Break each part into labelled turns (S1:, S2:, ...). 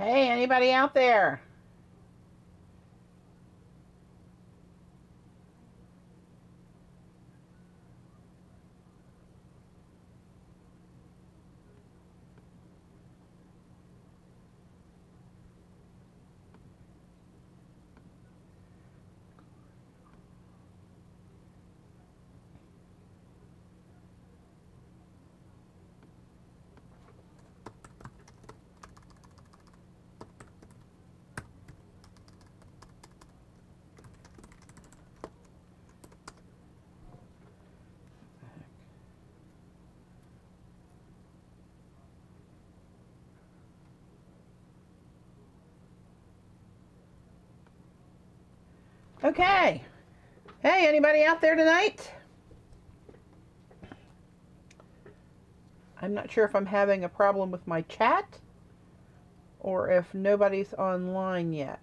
S1: Hey, anybody out there? Okay. Hey, anybody out there tonight? I'm not sure if I'm having a problem with my chat or if nobody's online yet.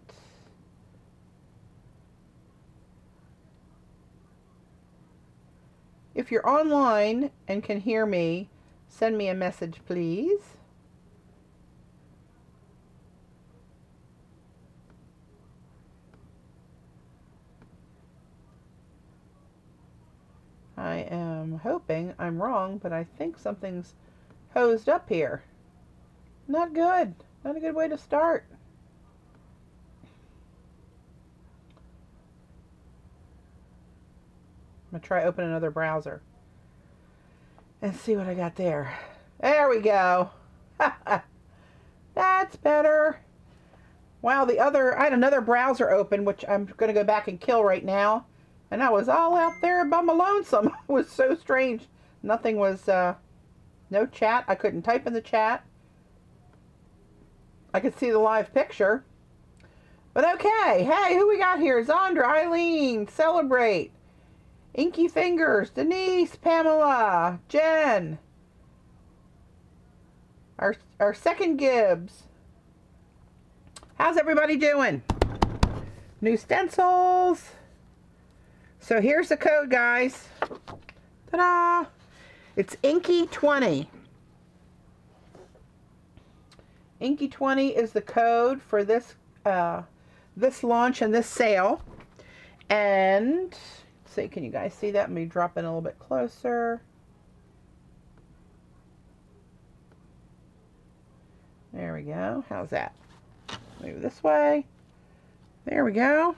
S1: If you're online and can hear me, send me a message, please. I am hoping I'm wrong, but I think something's hosed up here. Not good. Not a good way to start. I'm going to try open another browser and see what I got there. There we go. That's better. Wow, I had another browser open, which I'm going to go back and kill right now. And I was all out there by my lonesome. It was so strange. Nothing was, no chat. I couldn't type in the chat. I could see the live picture. But okay. Hey, who we got here? Zondra, Eileen, Celebrate, Inky Fingers, Denise, Pamela, Jen, our second Gibbs. How's everybody doing? New stencils. So here's the code, guys. Ta-da! It's Inky 20. Inky 20 is the code for this this launch and this sale. And let's see, can you guys see that? Let me drop in a little bit closer. There we go. How's that? Move this way. There we go.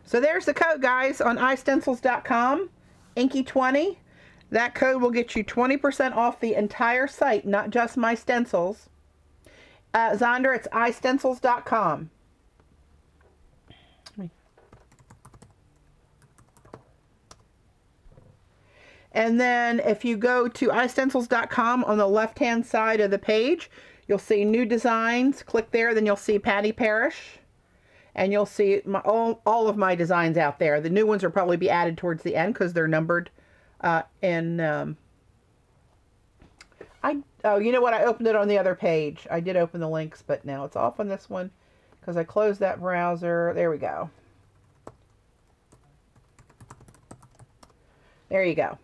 S1: So there's the code, guys, on iStencils.com, Inky20. That code will get you 20% off the entire site, not just my stencils. Zondra, it's iStencils.com. And then if you go to iStencils.com, on the left-hand side of the page, you'll see new designs. Click there, then you'll see Patti Parrish. And you'll see all of my designs out there. The new ones will probably be added towards the end because they're numbered. Oh, you know what? I opened it on the other page. I did open the links, but now it's off on this one because I closed that browser. There we go. There you go.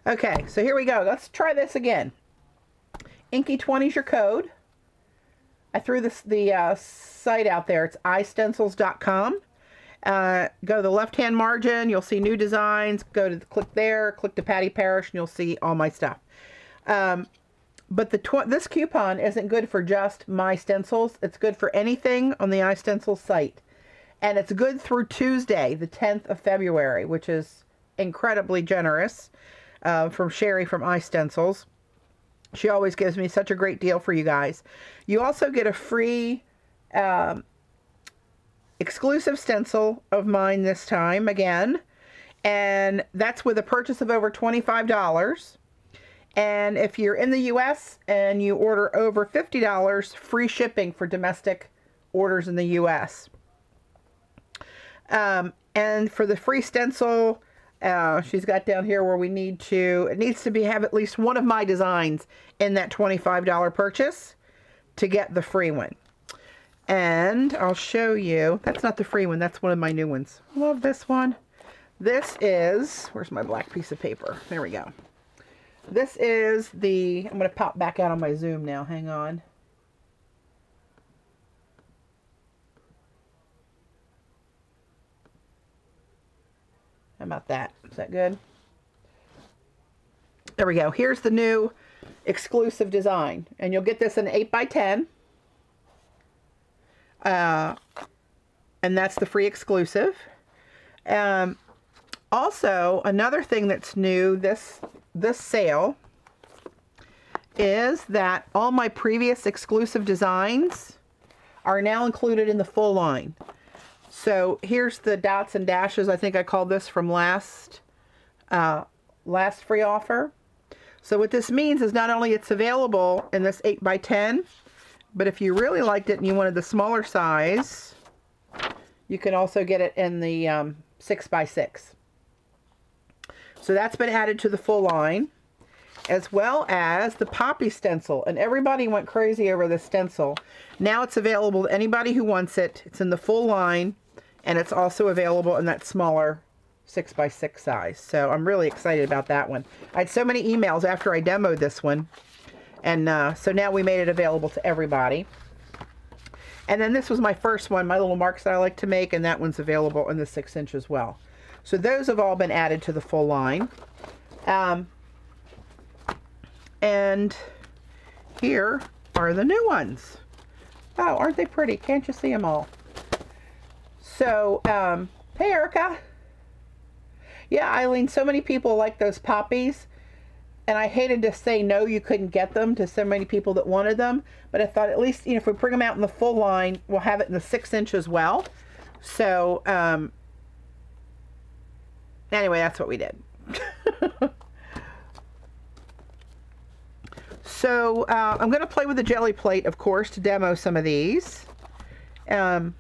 S1: Okay, so here we go. Let's try this again. Inky20 is your code. I threw the site out there. It's iStencils.com. Go to the left-hand margin. You'll see new designs. Click there. Click to Patti Parrish, and you'll see all my stuff. But this coupon isn't good for just my stencils. It's good for anything on the iStencils site. And it's good through Tuesday, the 10th of February, which is incredibly generous. From Sherry from iStencils. She always gives me such a great deal for you guys. You also get a free exclusive stencil of mine this time again. And that's with a purchase of over $25. And if you're in the US and you order over $50, free shipping for domestic orders in the US. And for the free stencil, she's got down here where it needs to have at least one of my designs in that $25 purchase to get the free one. And I'll show you. That's not the free one. That's one of my new ones. Love this one. This is, where's my black piece of paper? There we go. This is the, I'm going to pop back out on my Zoom now. Hang on. How about that? Is that good? There we go. Here's the new exclusive design. And you'll get this in 8x10. And that's the free exclusive. Also, another thing that's new this sale is that all my previous exclusive designs are now included in the full line. So here's the dots and dashes. I think I called this from last free offer. So what this means is not only it's available in this 8x10, but if you really liked it and you wanted the smaller size, you can also get it in the 6x6. So that's been added to the full line, as well as the Poppy stencil. And everybody went crazy over this stencil. Now it's available to anybody who wants it. It's in the full line, and it's also available in that smaller 6x6 size. So I'm really excited about that one. I had so many emails after I demoed this one. And so now we made it available to everybody. And then this was my first one, my little marks that I like to make, and that one's available in the 6" as well. So those have all been added to the full line. And here are the new ones. Oh, aren't they pretty? Can't you see them all? So, hey Erica. Yeah, Eileen, so many people like those poppies. And I hated to say no, you couldn't get them to so many people that wanted them. But I thought at least, you know, if we bring them out in the full line, we'll have it in the 6" as well. So, anyway, that's what we did. So, I'm going to play with the jelly plate, of course, to demo some of these. Let's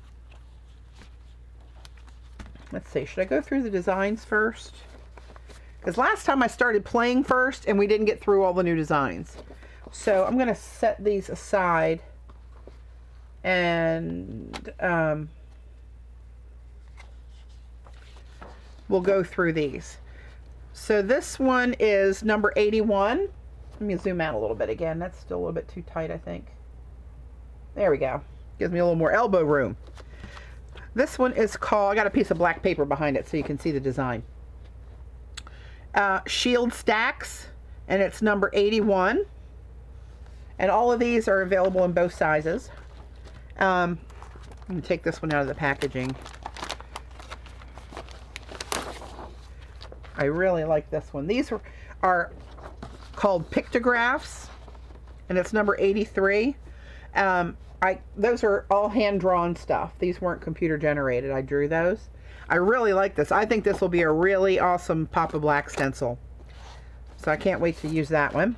S1: see, should I go through the designs first? Because last time I started playing first and we didn't get through all the new designs. So I'm going to set these aside and we'll go through these. So this one is number 81. Let me zoom out a little bit again. That's still a little bit too tight, I think. There we go. Gives me a little more elbow room. This one is called, I got a piece of black paper behind it so you can see the design. Shield Stacks, and it's number 81. And all of these are available in both sizes. I'm going to take this one out of the packaging. I really like this one. These are called pictographs, and it's number 83. Those are all hand-drawn stuff. These weren't computer generated. I drew those. I really like this. I think this will be a really awesome Papa Black stencil. So I can't wait to use that one.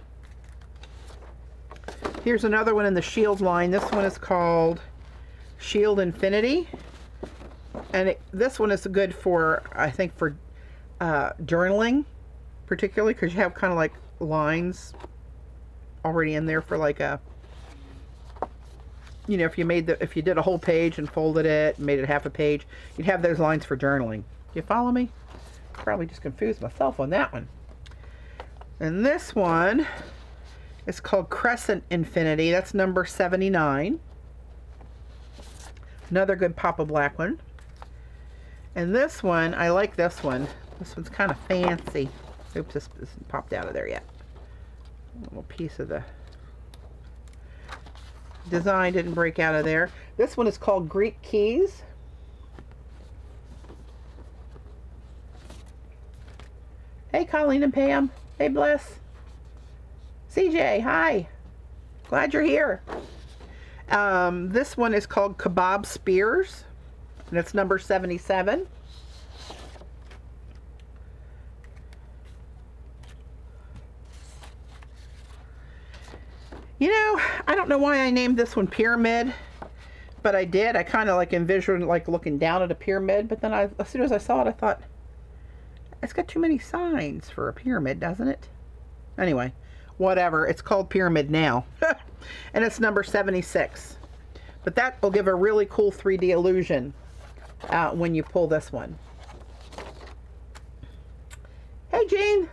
S1: Here's another one in the Shield line. This one is called Shield Infinity. And this one is good for, I think, for journaling, particularly because you have kind of like lines already in there for like a, you know, if you did a whole page and folded it and made it half a page, you'd have those lines for journaling. Do you follow me? Probably just confused myself on that one. And this one is called Crescent Infinity. That's number 79. Another good Papa Black one. And this one, I like this one. This one's kind of fancy. Oops, this isn't popped out of there yet. A little piece of the design didn't break out of there. This one is called Greek Keys. Hey Colleen and Pam. Hey Bliss. CJ, hi. Glad you're here. This one is called Kebab Spears, and it's number 77. You know, I don't know why I named this one Pyramid, but I did. I kind of like envisioned like looking down at a pyramid, but then as soon as I saw it, I thought, it's got too many signs for a pyramid, doesn't it? Anyway, whatever. It's called Pyramid now. And it's number 76. But that will give a really cool 3D illusion when you pull this one. Hey Jean,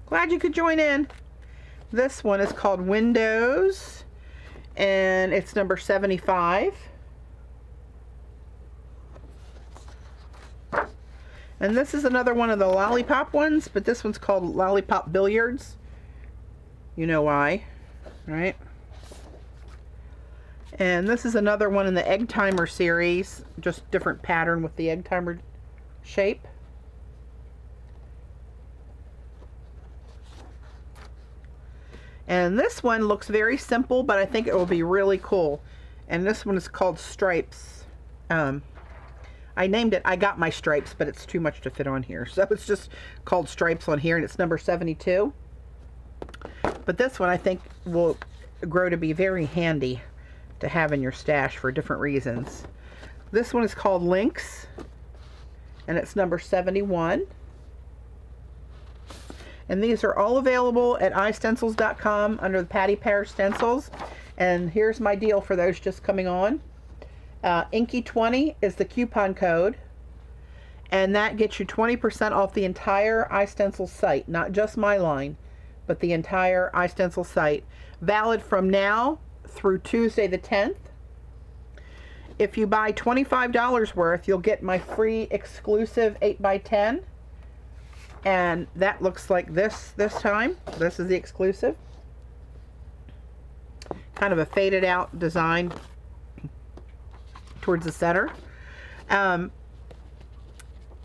S1: glad you could join in. This one is called Windows, and it's number 75. And this is another one of the lollipop ones, but this one's called Lollipop Billiards. You know why, right? And this is another one in the Egg Timer series, just different pattern with the Egg Timer shape. And this one looks very simple, but I think it will be really cool. And this one is called Stripes. I named it I Got My Stripes, but it's too much to fit on here. So it's just called Stripes on here, and it's number 72. But this one I think will grow to be very handy to have in your stash for different reasons. This one is called Lynx, and it's number 71. And these are all available at iStencils.com under the Patti Parrish stencils. And here's my deal for those just coming on. Inky 20 is the coupon code, and that gets you 20% off the entire iStencils site, not just my line, but the entire iStencils site, valid from now through Tuesday the 10th. If you buy $25 worth, you'll get my free exclusive 8x10, and that looks like this time. This is the exclusive, kind of a faded out design towards the center.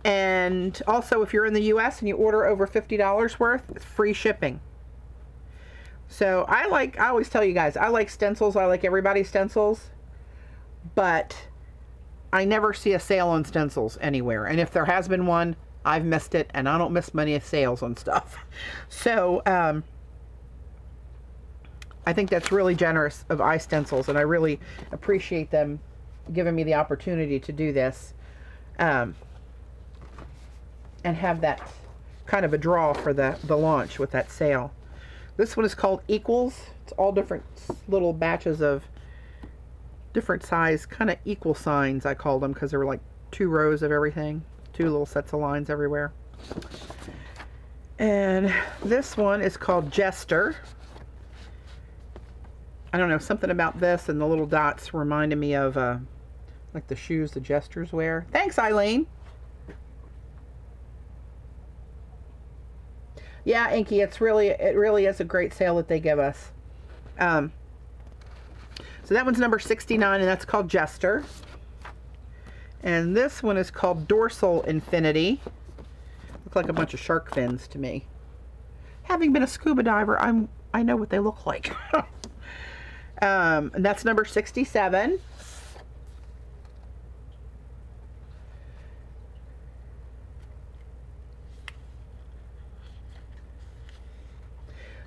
S1: And also, if you're in the US and you order over $50 worth, it's free shipping. So I always tell you guys, I like stencils. I like everybody's stencils, but I never see a sale on stencils anywhere. And if there has been one, I've missed it, and I don't miss many sales on stuff. So I think that's really generous of iStencils, and I really appreciate them giving me the opportunity to do this and have that kind of a draw for the launch with that sale. This one is called Equals. It's all different little batches of different size, kind of equal signs, I call them, because there were like 2 rows of everything, 2 little sets of lines everywhere. And this one is called Jester. I don't know, something about this and the little dots reminded me of like the shoes the jesters wear. Thanks, Eileen. Yeah, Inky, it really is a great sale that they give us. So that one's number 69, and that's called Jester. And this one is called Dorsal Infinity. Look like a bunch of shark fins to me. Having been a scuba diver, I know what they look like. And that's number 67.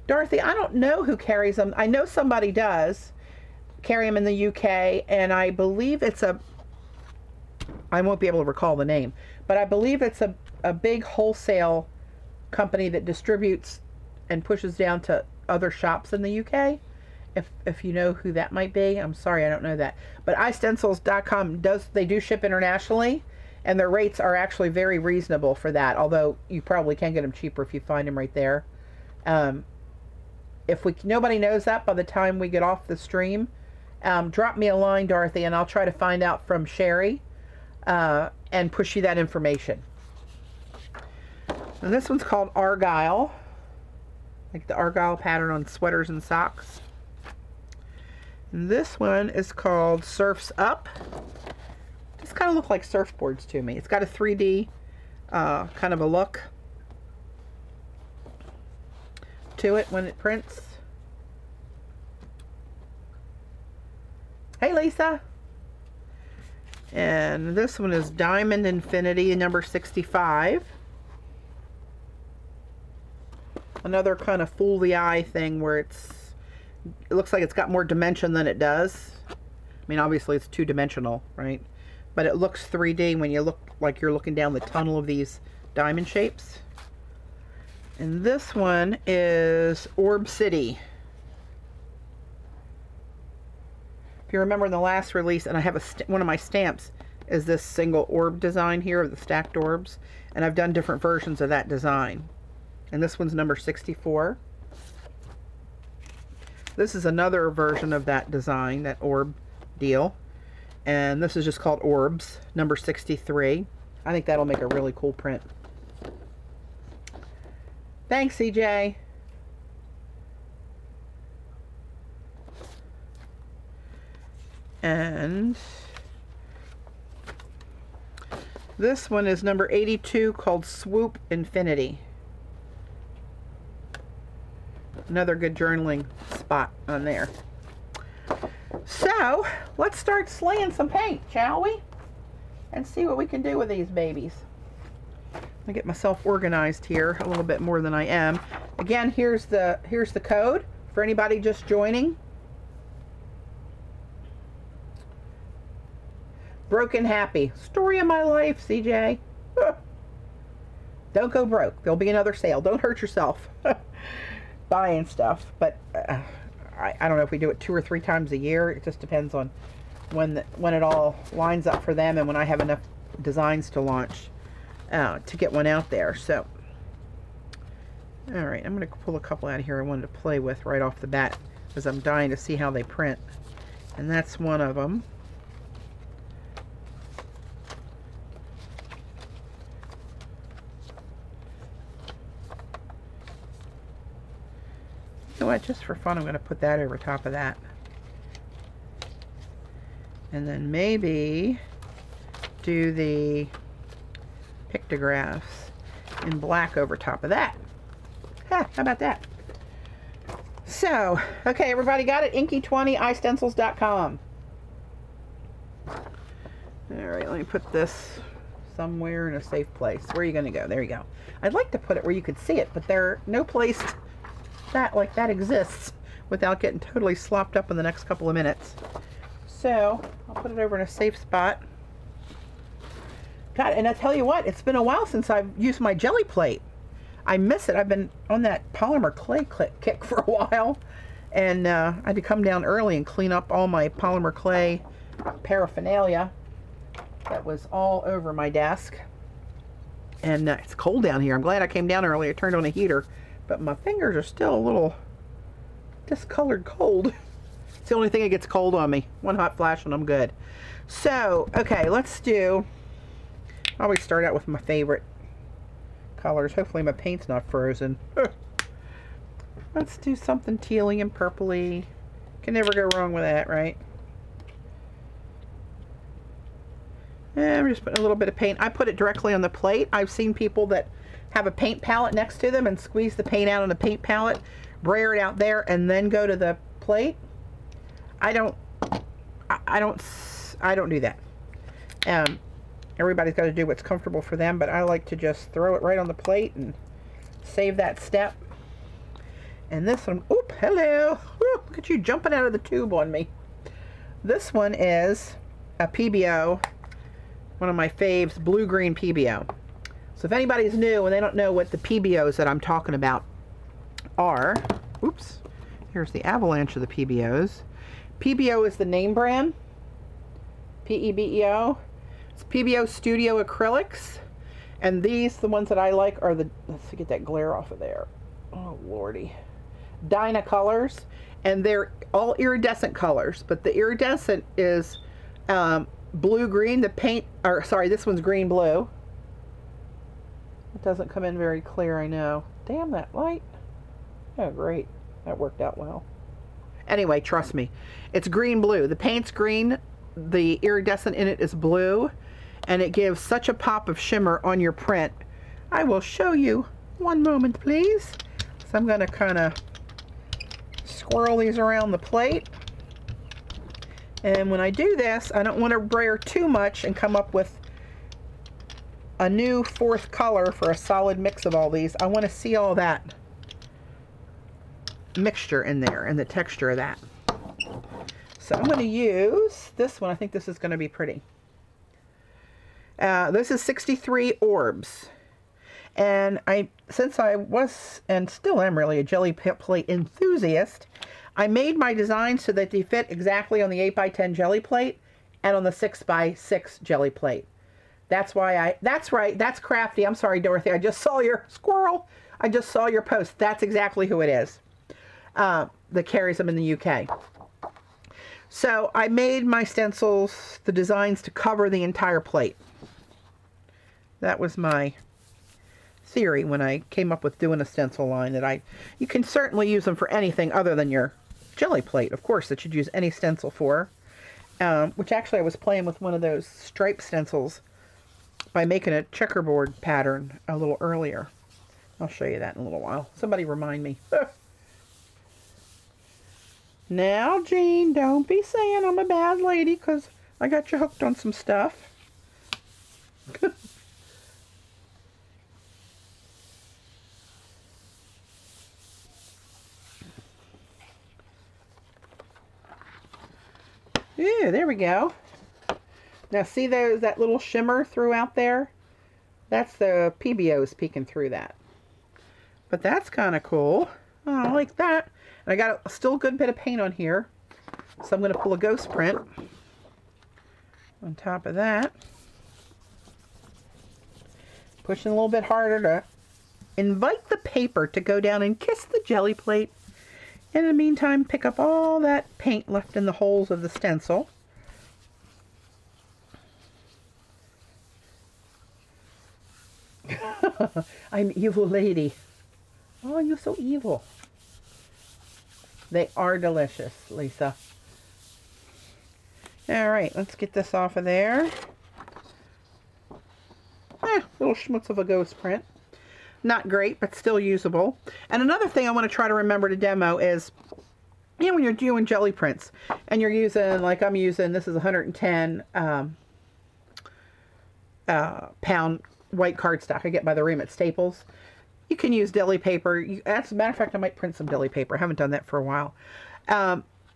S1: Dorothy, I don't know who carries them. I know somebody does carry them in the UK, and I believe it's I won't be able to recall the name, but I believe it's a big wholesale company that distributes and pushes down to other shops in the UK. If you know who that might be, I'm sorry, I don't know that. But iStencils.com they do ship internationally, and their rates are actually very reasonable for that, although you probably can get them cheaper if you find them right there. If nobody knows that by the time we get off the stream, drop me a line, Dorothy, and I'll try to find out from Sherry and push you that information. And this one's called Argyle, like the Argyle pattern on sweaters and socks. And this one is called Surfs Up. These kind of look like surfboards to me. It's got a 3D kind of a look to it when it prints. Hey Lisa. And this one is Diamond Infinity, number 65. Another kind of fool the eye thing where it looks like it's got more dimension than it does. I mean, obviously it's 2-dimensional, right? But it looks 3D when you look like you're looking down the tunnel of these diamond shapes. And this one is Orb City. If you remember in the last release, and I have one of my stamps is this single orb design here of the stacked orbs, and I've done different versions of that design. And this one's number 64. This is another version of that design, that orb deal. And this is just called Orbs, number 63. I think that'll make a really cool print. Thanks, CJ. And this one is number 82, called Swoop Infinity. Another good journaling spot on there. So, let's start slaying some paint, shall we? And see what we can do with these babies. Let me get myself organized here a little bit more than I am. Again, here's the code for anybody just joining. Broken Happy. Story of my life, CJ. Don't go broke. There'll be another sale. Don't hurt yourself buying stuff. But I don't know if we do it 2 or 3 times a year. It just depends on when it all lines up for them and when I have enough designs to launch to get one out there. So, all right, I'm going to pull a couple out of here I wanted to play with right off the bat because I'm dying to see how they print. And that's one of them. You know what, just for fun, I'm going to put that over top of that. And then maybe do the pictographs in black over top of that. How about that? So, okay, everybody got it? Inky20, iStencils.com. All right, let me put this somewhere in a safe place. Where are you going to go? There you go. I'd like to put it where you could see it, but there no place like that exists without getting totally slopped up in the next couple of minutes. So I'll put it over in a safe spot. God, and I tell you what, it's been a while since I've used my jelly plate. I miss it. I've been on that polymer clay kick for a while, and I had to come down early and clean up all my polymer clay paraphernalia that was all over my desk. And it's cold down here. I'm glad I came down early. I turned on a heater, but my fingers are still a little discolored cold. It's the only thing that gets cold on me. One hot flash and I'm good. So, okay, let's do... I always start out with my favorite colors. Hopefully my paint's not frozen. Let's do something tealy and purpley. Can never go wrong with that, right? And I'm just putting a little bit of paint. I put it directly on the plate. I've seen people that have a paint palette next to them and squeeze the paint out on the paint palette, brayer it out there, and then go to the plate. I don't do that. Everybody's got to do what's comfortable for them, but I like to just throw it right on the plate and save that step. And this one, oop, hello. Woo, look at you jumping out of the tube on me. This one is a PBO, one of my faves, blue-green PBO. So if anybody's new and they don't know what the PBOs that I'm talking about are, oops, here's the avalanche of the PBOs. PBO is the name brand, P-E-B-E-O. It's PBO Studio Acrylics. And these, the ones that I like, are the, let's get that glare off of there. Oh, lordy. Dyna colors. And they're all iridescent colors, but the iridescent is blue-green. The paint, or sorry, this one's green-blue. It doesn't come in very clear, I know. Damn that light. Oh, great. That worked out well. Anyway, trust me. It's green-blue. The paint's green. The iridescent in it is blue. And it gives such a pop of shimmer on your print. I will show you. One moment, please. So I'm going to kind of swirl these around the plate. And when I do this, I don't want to brayer too much and come up with a new fourth color for a solid mix of all these. I want to see all that mixture in there and the texture of that. So I'm going to use this one. I think this is going to be pretty. This is 63 Orbs. And since I was and still am really a jelly plate enthusiast, I made my designs so that they fit exactly on the 8x10 jelly plate and on the 6x6 jelly plate. That's why that's right, that's crafty. I'm sorry, Dorothy, I just saw your squirrel. I just saw your post. That's exactly who it is that carries them in the UK. So I made my stencils, the designs to cover the entire plate. That was my theory when I came up with doing a stencil line, that you can certainly use them for anything other than your jelly plate, of course, that you'd use any stencil for. Which actually I was playing with one of those stripe stencils by making a checkerboard pattern a little earlier. I'll show you that in a little while. Somebody remind me. Now, Jean, don't be saying I'm a bad lady because I got you hooked on some stuff. Yeah, there we go. Now see that little shimmer throughout there? That's the PBOs peeking through that. But that's kind of cool. Oh, I like that. And I got still a good bit of paint on here. So I'm going to pull a ghost print on top of that. Pushing a little bit harder to invite the paper to go down and kiss the jelly plate. In the meantime, pick up all that paint left in the holes of the stencil. I'm evil lady. Oh, you're so evil. They are delicious, Lisa. All right, let's get this off of there. Little schmutz of a ghost print. Not great, but still usable. And another thing I want to try to remember to demo is, you know, when you're doing jelly prints and you're using, like I'm using, this is 110 pound white cardstock I get by the ream at Staples. You can use deli paper. As a matter of fact, I might print some deli paper. I haven't done that for a while.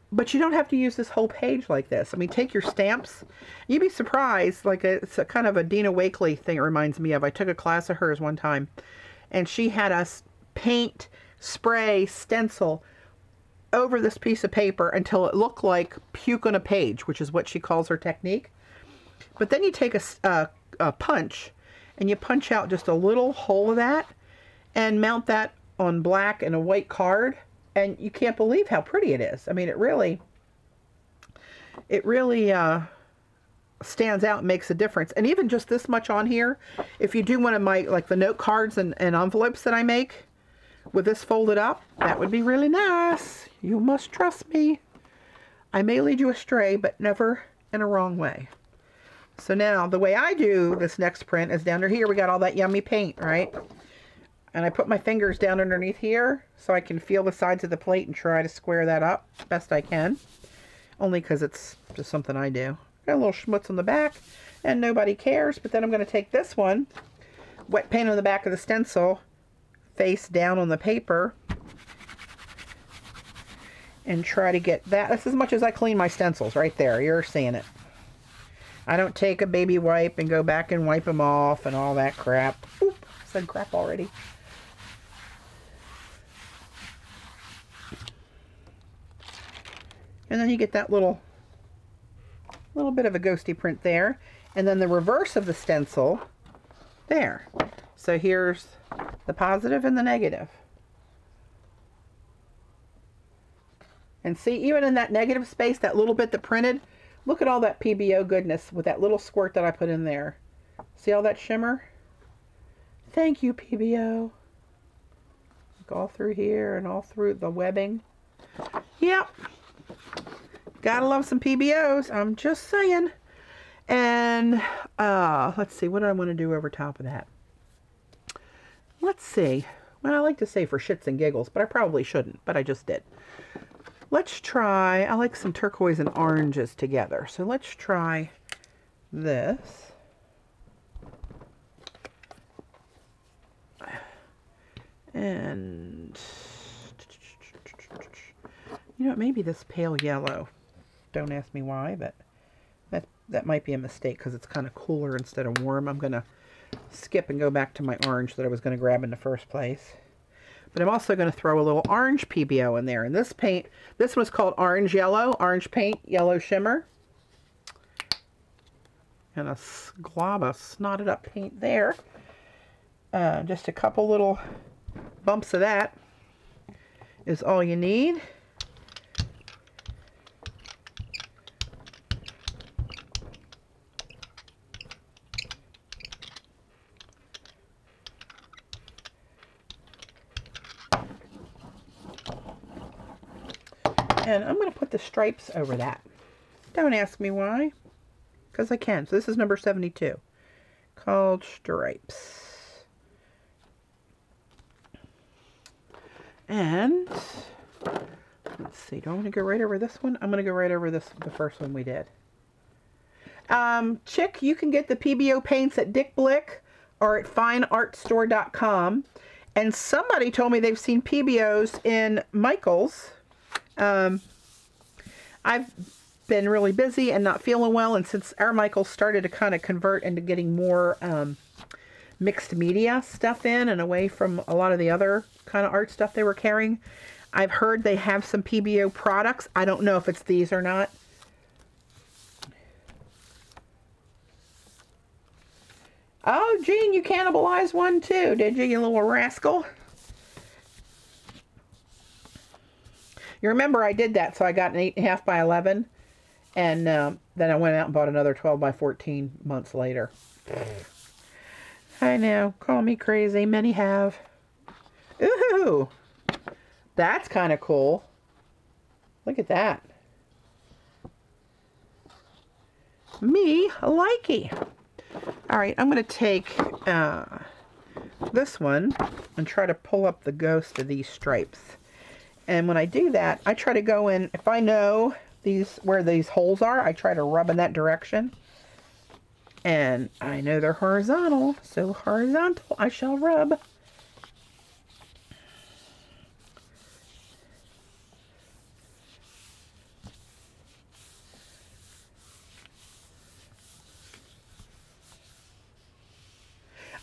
S1: But you don't have to use this whole page like this. I mean, take your stamps. You'd be surprised. Like it's a kind of a Dina Wakely thing it reminds me of. I took a class of hers one time, and she had us paint, spray, stencil over this piece of paper until it looked like puke on a page, which is what she calls her technique. But then you take a punch, and you punch out just a little hole of that, and mount that on black and a white card. And you can't believe how pretty it is. I mean, it really stands out and makes a difference. And even just this much on here, if you do one of my, like the note cards and envelopes that I make with this folded up, that would be really nice. You must trust me. I may lead you astray, but never in a wrong way. So now, the way I do this next print is down here. We got all that yummy paint, right? And I put my fingers down underneath here so I can feel the sides of the plate and try to square that up best I can. Only because it's just something I do. Got a little schmutz on the back and nobody cares. But then I'm going to take this one, wet paint on the back of the stencil, face down on the paper, and try to get that. That's as much as I clean my stencils right there. You're seeing it. I don't take a baby wipe and go back and wipe them off and all that crap. Oop, I said crap already. And then you get that little bit of a ghosty print there. And then the reverse of the stencil there. So here's the positive and the negative. And see, even in that negative space, that little bit that printed, look at all that PBO goodness with that little squirt that I put in there. See all that shimmer? Thank you, PBO. Look all through here and all through the webbing. Yep. Gotta love some PBOs. I'm just saying. And let's see. What do I want to do over top of that? Let's see. Well, I like to say for shits and giggles, but I probably shouldn't. But I just did. Let's try. I like some turquoise and oranges together. So let's try this. And you know, maybe this pale yellow. Don't ask me why, but that might be a mistake because it's kind of cooler instead of warm. I'm going to skip and go back to my orange that I was going to grab in the first place. But I'm also going to throw a little orange PBO in there. And this paint, this was called Orange Yellow, Orange Paint, Yellow Shimmer. And a glob of snotted up paint there. Just a couple little bumps of that is all you need. And I'm going to put the stripes over that. Don't ask me why, because I can. So this is number 72, called Stripes. And let's see, do I want to go right over this one? I'm going to go right over this, the first one we did. Chick, you can get the PBO paints at Dick Blick or at fineartstore.com. And somebody told me they've seen PBOs in Michael's. I've been really busy and not feeling well, and since our Michael started to kind of convert into getting more mixed media stuff in and away from a lot of the other kind of art stuff they were carrying, I've heard they have some PBO products. I don't know if it's these or not. Oh, Gene, you cannibalized one too, did you little rascal? You remember I did that, so I got an 8.5 by 11, and then I went out and bought another 12 by 14 months later. I know, call me crazy, many have. Ooh, that's kind of cool. Look at that. Me, a likey. All right, I'm going to take this one and try to pull up the ghost of these stripes. And when I do that, I try to go in, if I know where these holes are, I try to rub in that direction. And I know they're horizontal, so horizontal I shall rub.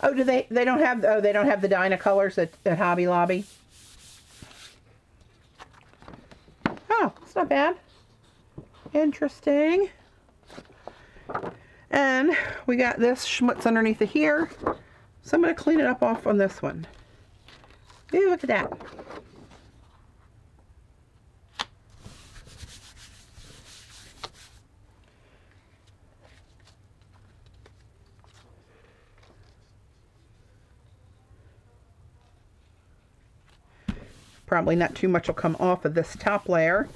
S1: Oh, do they don't have the Dynacolors at Hobby Lobby? Oh, it's not bad. Interesting. And we got this schmutz underneath it here. So I'm going to clean it up off on this one. Ooh, look at that. Probably not too much will come off of this top layer.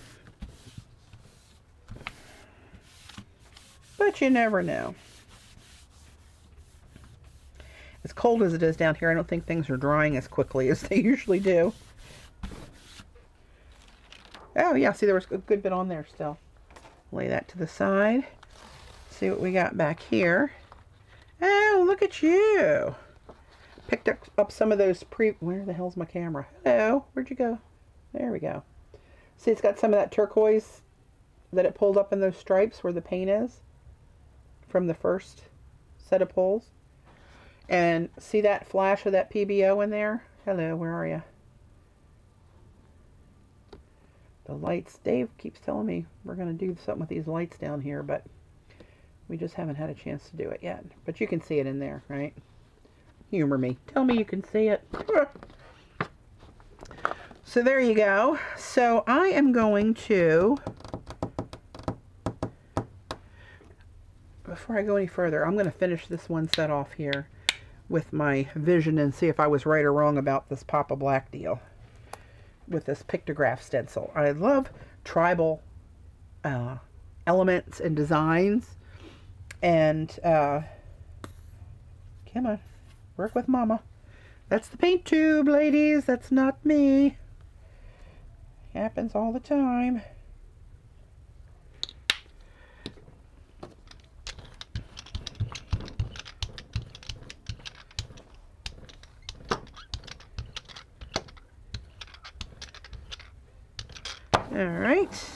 S1: But you never know. As cold as it is down here, I don't think things are drying as quickly as they usually do. Oh yeah, see there was a good bit on there still. Lay that to the side. See what we got back here. Oh, look at you. Picked up some of those where the hell's my camera? Hello, where'd you go? There we go. See, it's got some of that turquoise that it pulled up in those stripes where the paint is from the first set of pulls. And see that flash of that PBO in there? Hello, where are you? The lights. Dave keeps telling me we're going to do something with these lights down here, but we just haven't had a chance to do it yet. But you can see it in there, right? Humor me. Tell me you can see it. So there you go. So I am going to, before I go any further, I'm going to finish this one set off here with my vision and see if I was right or wrong about this Papa Black deal with this pictograph stencil. I love tribal elements and designs, and come on, work with mama. That's the paint tube, ladies. That's not me. Happens all the time. All right.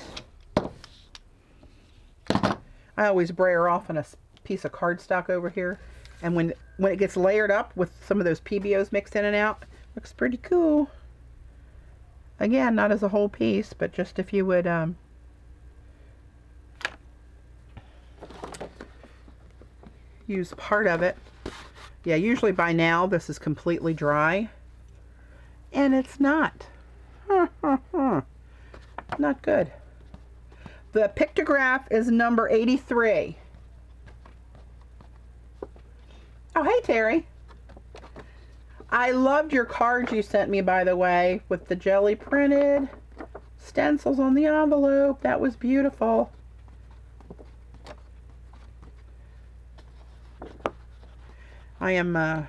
S1: I always brayer off on a piece of cardstock over here, and when it gets layered up with some of those PBOs mixed in and out, looks pretty cool. Again, not as a whole piece, but just if you would use part of it. Yeah, usually by now this is completely dry, and it's not. Not good. The pictograph is number 83. Oh, hey, Terry. I loved your cards you sent me, by the way, with the jelly printed stencils on the envelope. That was beautiful. I am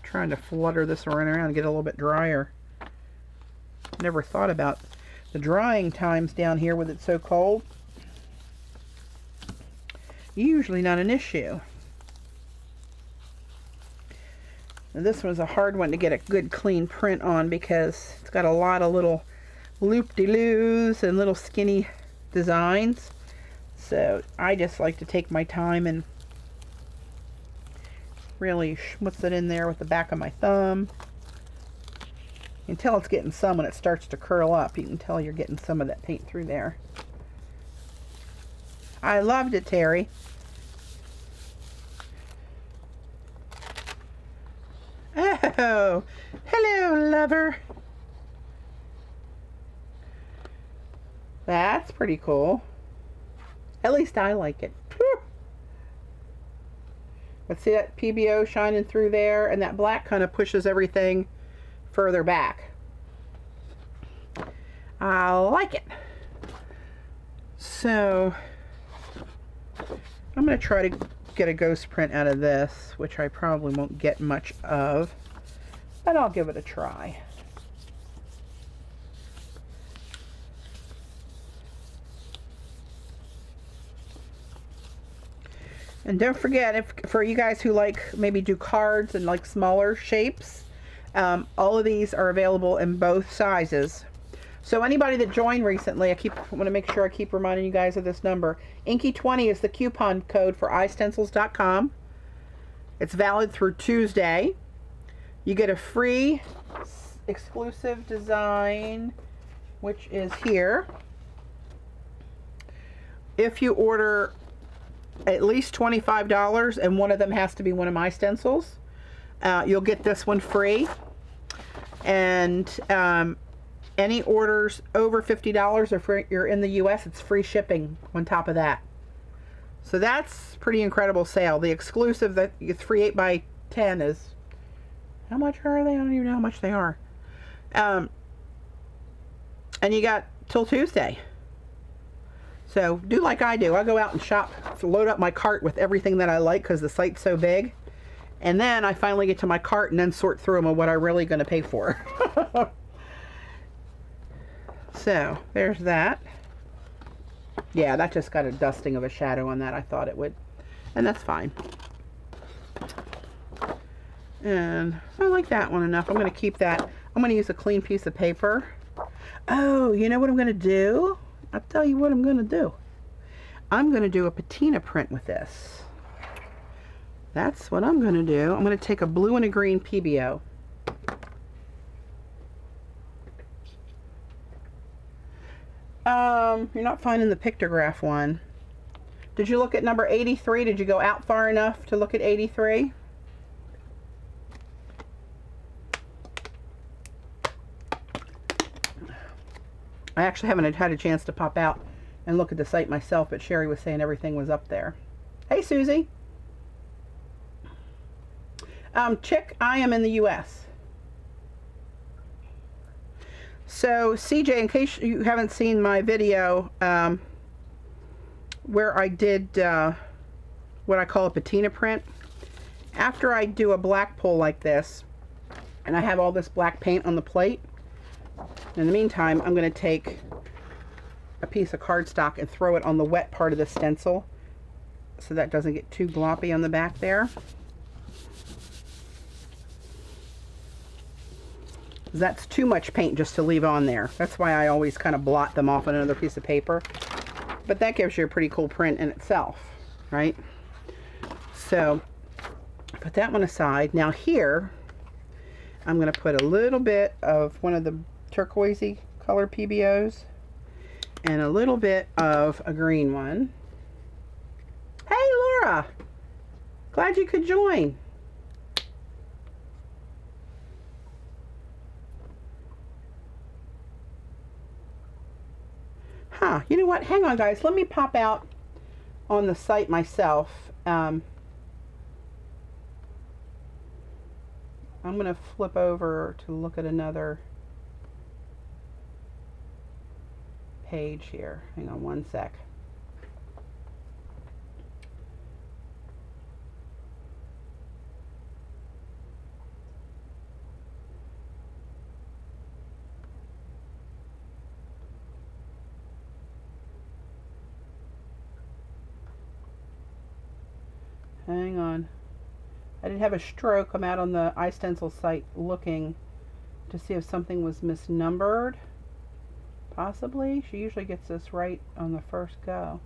S1: trying to flutter this around and get it a little bit drier. Never thought about the drying times down here with it so cold. Usually not an issue. And this one's a hard one to get a good clean print on because it's got a lot of little loop-de-loos and little skinny designs. So I just like to take my time and really schmutz it in there with the back of my thumb. You can tell it's getting some when it starts to curl up. You can tell you're getting some of that paint through there. I loved it, Terry. Oh, hello, lover. That's pretty cool. At least I like it. Whew. But see that PBO shining through there, and that black kind of pushes everything further back. I like it. So I'm going to try to get a ghost print out of this, which I probably won't get much of, but I'll give it a try. And don't forget, if for you guys who like maybe do cards and like smaller shapes, all of these are available in both sizes. So anybody that joined recently, I want to make sure I keep reminding you guys of this number. Inky20 is the coupon code for iStencils.com. It's valid through Tuesday. You get a free exclusive design, which is here. If you order at least $25, and one of them has to be one of my stencils, you'll get this one free. And any orders over $50, if you're in the US, it's free shipping on top of that. So that's pretty incredible sale. The exclusive that gets free 8x10 is, how much are they? I don't even know how much they are. And you got till Tuesday. So do like I do. I go out and shop, load up my cart with everything that I like because the site's so big. And then I finally get to my cart and then sort through them on what I'm really going to pay for. So there's that. Yeah, that just got a dusting of a shadow on that. I thought it would. And that's fine. And I like that one enough. I'm going to keep that. I'm going to use a clean piece of paper. Oh, you know what I'm going to do? I'll tell you what I'm going to do. I'm going to do a patina print with this. That's what I'm going to do. I'm going to take a blue and a green PBO. You're not finding the pictograph one. Did you look at number 83? Did you go out far enough to look at 83? I actually haven't had a chance to pop out and look at the site myself, but Sherry was saying everything was up there. Hey, Susie. Chick, I am in the US. So, CJ, in case you haven't seen my video where I did what I call a patina print, after I do a black pull like this, and I have all this black paint on the plate, in the meantime, I'm going to take a piece of cardstock and throw it on the wet part of the stencil so that doesn't get too gloppy on the back there. That's too much paint just to leave on there. That's why I always kind of blot them off on another piece of paper. But that gives you a pretty cool print in itself, right? So, put that one aside. Now here, I'm going to put a little bit of one of the turquoisey color PBOs, and a little bit of a green one. Hey Laura, glad you could join. Huh, you know what? Hang on guys, let me pop out on the site myself. I'm going to flip over to look at another page here. Hang on one sec. Hang on. I did have a stroke. I'm out on the iStencils site looking to see if something was misnumbered. Possibly. She usually gets this right on the first go.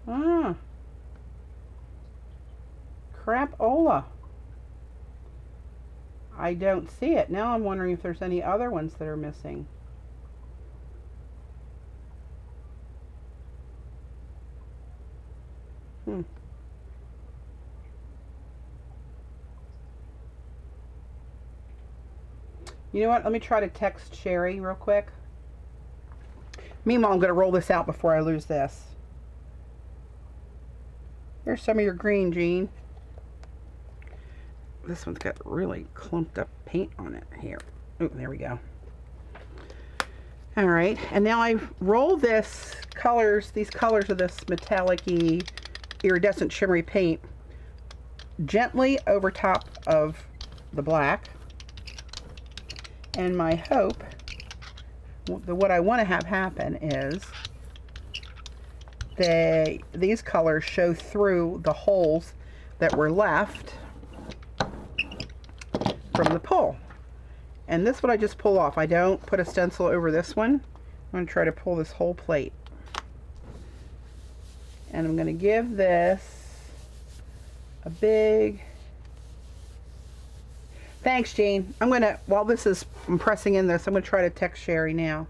S1: Ah. Crapola. I don't see it. Now I'm wondering if there's any other ones that are missing. You know what? Let me try to text Sherry real quick. Meanwhile, I'm going to roll this out before I lose this. Here's some of your green, Jean. This one's got really clumped up paint on it here. Oh, there we go. All right, and now I roll these colors of this metallic-y, iridescent shimmery paint gently over top of the black. And my hope, what I want to have happen is these colors show through the holes that were left from the pull. And this one I just pull off. I don't put a stencil over this one. I'm going to try to pull this whole plate. And I'm going to give this a big... Thanks, Jean. I'm going to, while I'm pressing in this, I'm going to try to text Sherry now.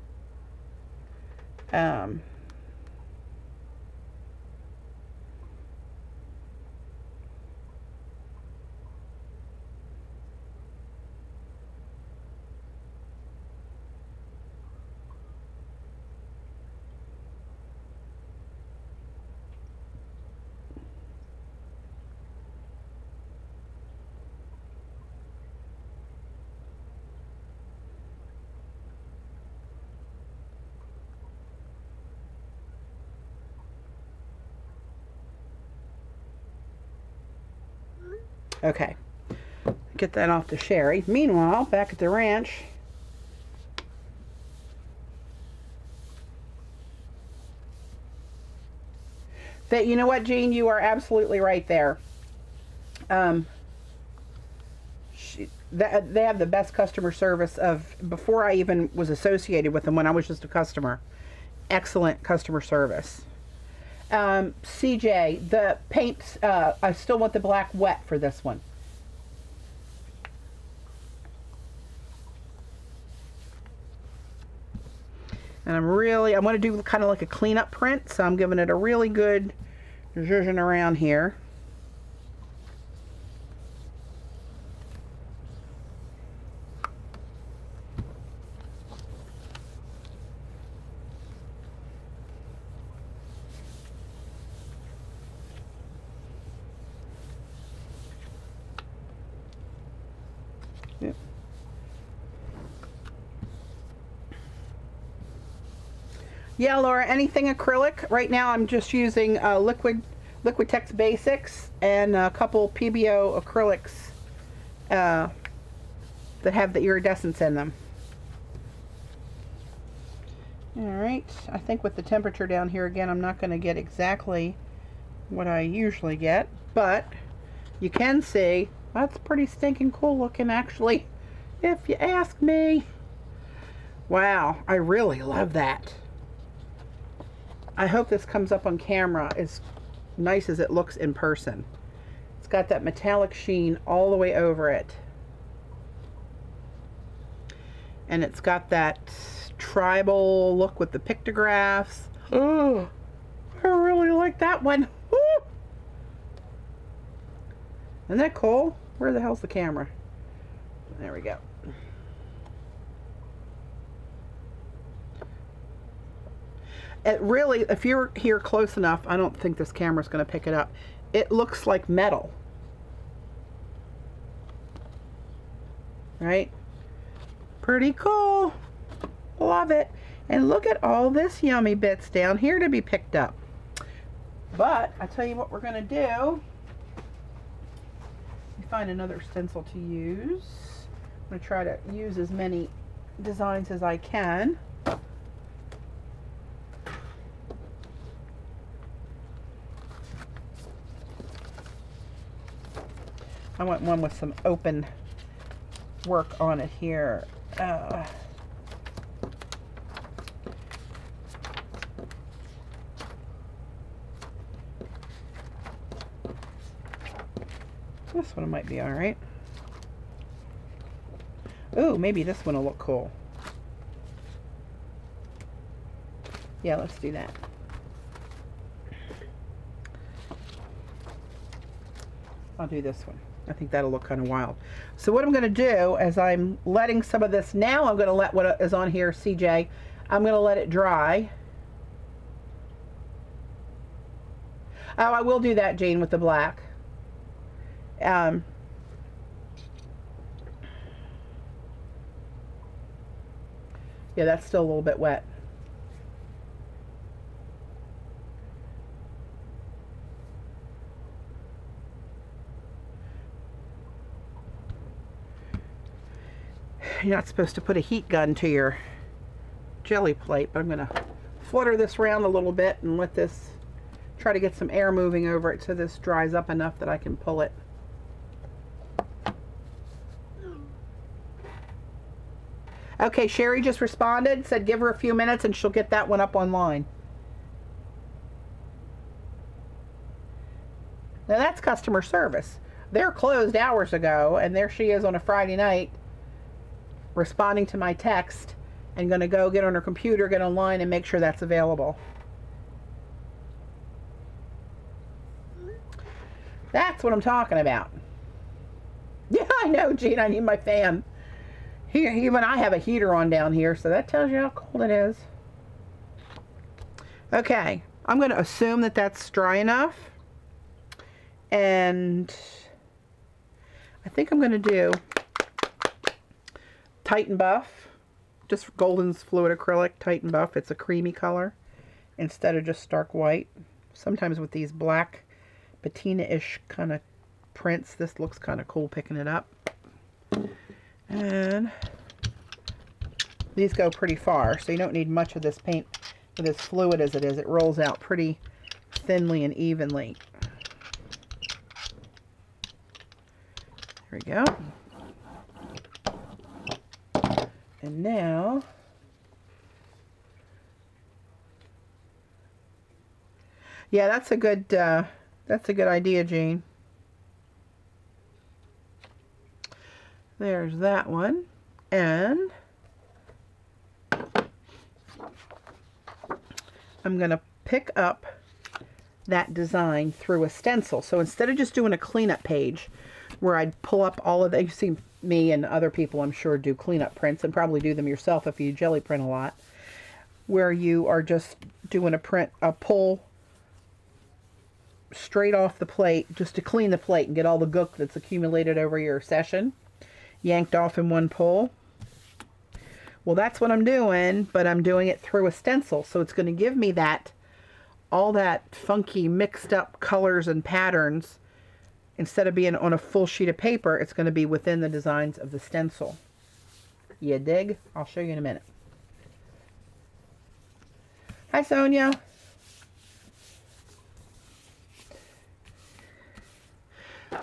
S1: Okay, get that off to Sherry. Meanwhile, back at the ranch, you know what, Jean, you are absolutely right there. They have the best customer service of before I even was associated with them, when I was just a customer. Excellent customer service. CJ, the paints, I still want the black wet for this one. And I want to do kind of like a cleanup print, so I'm giving it a really good zhuzhing around here. Yeah, Laura, anything acrylic. Right now I'm just using Liquitex Basics and a couple PBO acrylics that have the iridescence in them. Alright, I think with the temperature down here again, I'm not going to get exactly what I usually get, but you can see that's pretty stinking cool looking, actually, if you ask me. Wow, I really love that. I hope this comes up on camera as nice as it looks in person. It's got that metallic sheen all the way over it. And it's got that tribal look with the pictographs. Oh, I really like that one. Woo! Isn't that cool? Where the hell's the camera? There we go. It really, if you're here close enough, I don't think this camera's going to pick it up. It looks like metal. Right? Pretty cool. Love it. And look at all this yummy bits down here to be picked up. But I tell you what we're going to do. Let me find another stencil to use. I'm going to try to use as many designs as I can. I want one with some open work on it here. This one might be all right. Ooh, maybe this one will look cool. Yeah, let's do that. I'll do this one. I think that'll look kind of wild. So what I'm going to do is I'm letting some of this, now I'm going to let what is on here, CJ, I'm going to let it dry. Oh, I will do that, Jane, with the black. Yeah, that's still a little bit wet. You're not supposed to put a heat gun to your jelly plate, but I'm going to flutter this around a little bit and let this, try to get some air moving over it so this dries up enough that I can pull it. Okay, Sherry just responded, said give her a few minutes and she'll get that one up online. Now that's customer service. They're closed hours ago, and there she is on a Friday night responding to my text and going to go get on her computer, get online, and make sure that's available. That's what I'm talking about. Yeah, I know, Gene, I need my fan. Here, even I have a heater on down here, so that tells you how cold it is. Okay, I'm going to assume that that's dry enough. And I think I'm going to do Titan Buff, just Golden's Fluid Acrylic Titan Buff. It's a creamy color instead of just stark white. Sometimes with these black patina-ish kind of prints, this looks kind of cool picking it up. And these go pretty far, so you don't need much of this paint with as fluid as it is. It rolls out pretty thinly and evenly. There we go. And now, yeah, that's a good idea, Jean. There's that one. And I'm going to pick up that design through a stencil. So instead of just doing a cleanup page where I'd pull up all of the, you've seen me and other people, I'm sure, do cleanup prints, and probably do them yourself if you jelly print a lot, where you are just doing a pull straight off the plate just to clean the plate and get all the gook that's accumulated over your session yanked off in one pull. Well, that's what I'm doing, but I'm doing it through a stencil, so it's going to give me that, all that funky mixed up colors and patterns. Instead of being on a full sheet of paper, it's going to be within the designs of the stencil. You dig? I'll show you in a minute. Hi, Sonia.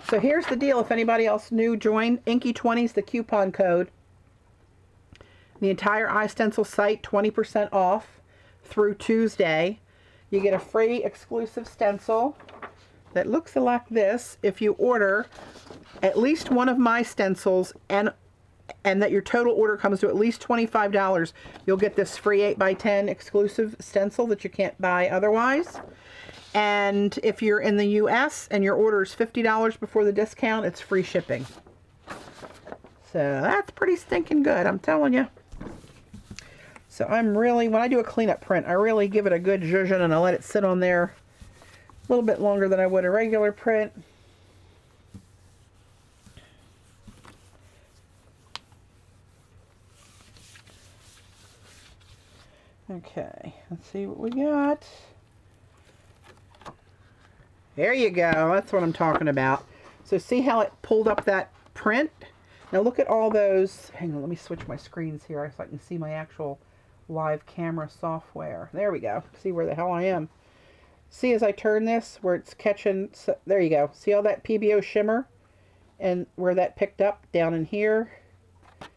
S1: So here's the deal. If anybody else new, join Inky20 is the coupon code. The entire iStencil site, 20% off through Tuesday. you get a free exclusive stencil that looks like this if you order at least one of my stencils, and that your total order comes to at least $25. You'll get this free 8x10 exclusive stencil that you can't buy otherwise. And if you're in the US and your order is $50 before the discount, it's free shipping. So that's pretty stinking good, I'm telling you. So I'm really, when I do a cleanup print, I really give it a good zhuzhin and I let it sit on there a little bit longer than I would a regular print. Okay, let's see what we got. There you go, that's what I'm talking about. So see how it pulled up that print? Now look at all those, hang on, let me switch my screens here so I can see my actual live camera software. There we go, see where the hell I am. See as I turn this, where it's catching, so, there you go. See all that PBO shimmer? And where that picked up, down in here?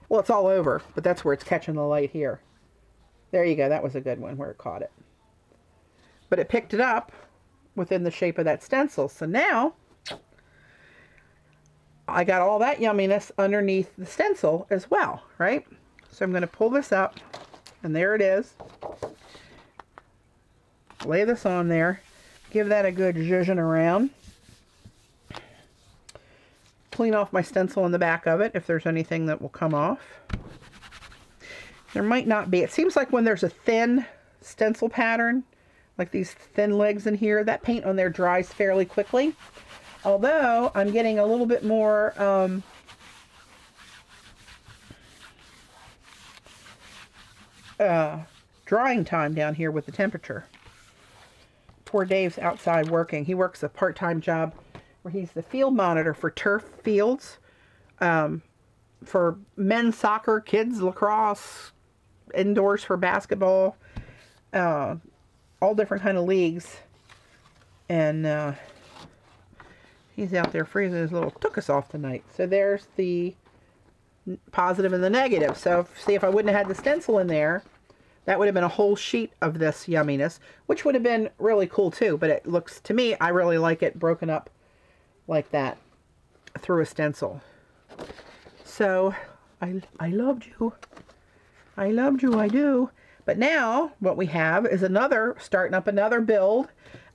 S1: Well, it's all over, but that's where it's catching the light here. There you go, that was a good one where it caught it. But it picked it up within the shape of that stencil. So now, I got all that yumminess underneath the stencil as well, right? So I'm going to pull this up, and there it is. Lay this on there, give that a good zhuzhin around. Clean off my stencil in the back of it if there's anything that will come off. There might not be. It seems like when there's a thin stencil pattern, like these thin legs in here, that paint on there dries fairly quickly. Although I'm getting a little bit more drying time down here with the temperature. Poor Dave's outside working. He works a part-time job where he's the field monitor for turf fields, for men's soccer, kids lacrosse, indoors for basketball, all different kind of leagues. And he's out there freezing his little tookus off tonight. So there's the positive and the negative. So see, if I wouldn't have had the stencil in there, that would have been a whole sheet of this yumminess, which would have been really cool too. But it looks, to me, I really like it broken up like that through a stencil. So I loved you. I loved you, I do. But now what we have is starting up another build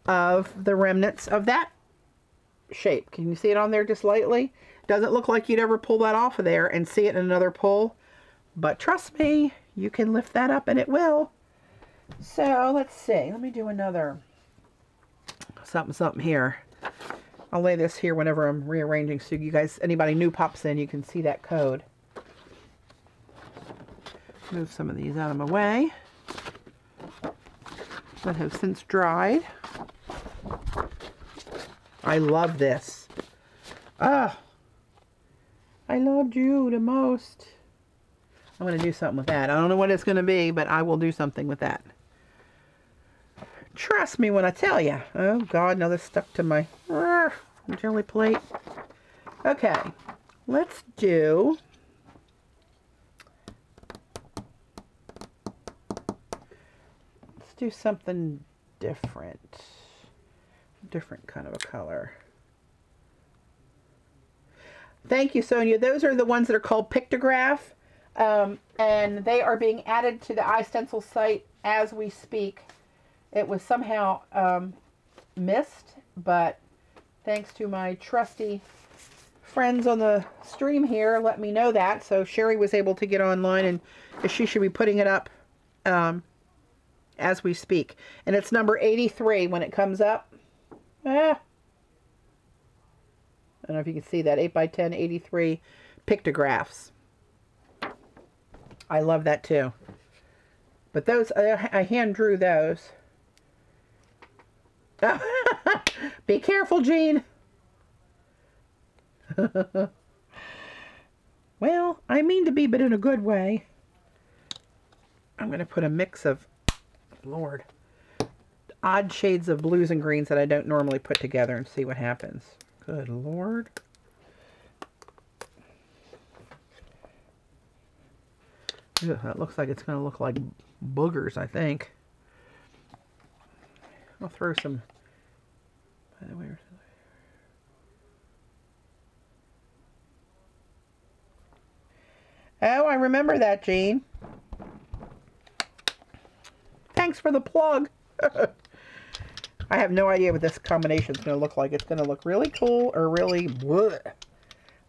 S1: of the remnants of that shape. Can you see it on there just lightly? Doesn't look like you'd ever pull that off of there and see it in another pull. But trust me, you can lift that up and it will. So let's see. Let me do another something here. I'll lay this here whenever I'm rearranging so you guys, anybody new pops in, you can see that code. Move some of these out of my way that have since dried. I love this. Ah, I loved you the most. I'm going to do something with that. I don't know what it's going to be, but I will do something with that. Trust me when I tell you. Oh God, now this stuck to my jelly plate. Okay, let's do something different. Different kind of a color. Thank you, Sonia. Those are the ones that are called Pictograph. And they are being added to the iStencils site as we speak. It was somehow missed, but thanks to my trusty friends on the stream here, let me know that. So Sherry was able to get online, and she should be putting it up as we speak. And it's number 83 when it comes up. I don't know if you can see that. 8x10, 83 pictographs. I love that too. But those, I hand drew those. Be careful, Jean. Well, I mean to be, but in a good way. I'm going to put a mix of, Lord, odd shades of blues and greens that I don't normally put together and see what happens. Good Lord. Ugh, that looks like it's going to look like boogers, I think. I'll throw some, by the way. Oh, I remember that, Jean. Thanks for the plug. I have no idea what this combination is going to look like. It's going to look really cool or really bleh,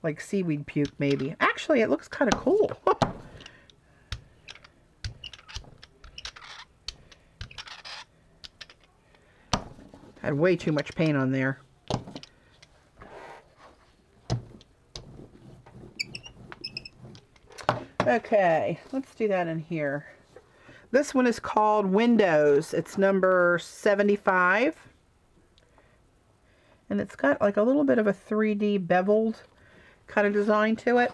S1: like seaweed puke maybe. Actually, it looks kind of cool. Had way too much paint on there. Okay, let's do that in here. This one is called Windows. It's number 75. And it's got like a little bit of a 3D beveled kind of design to it.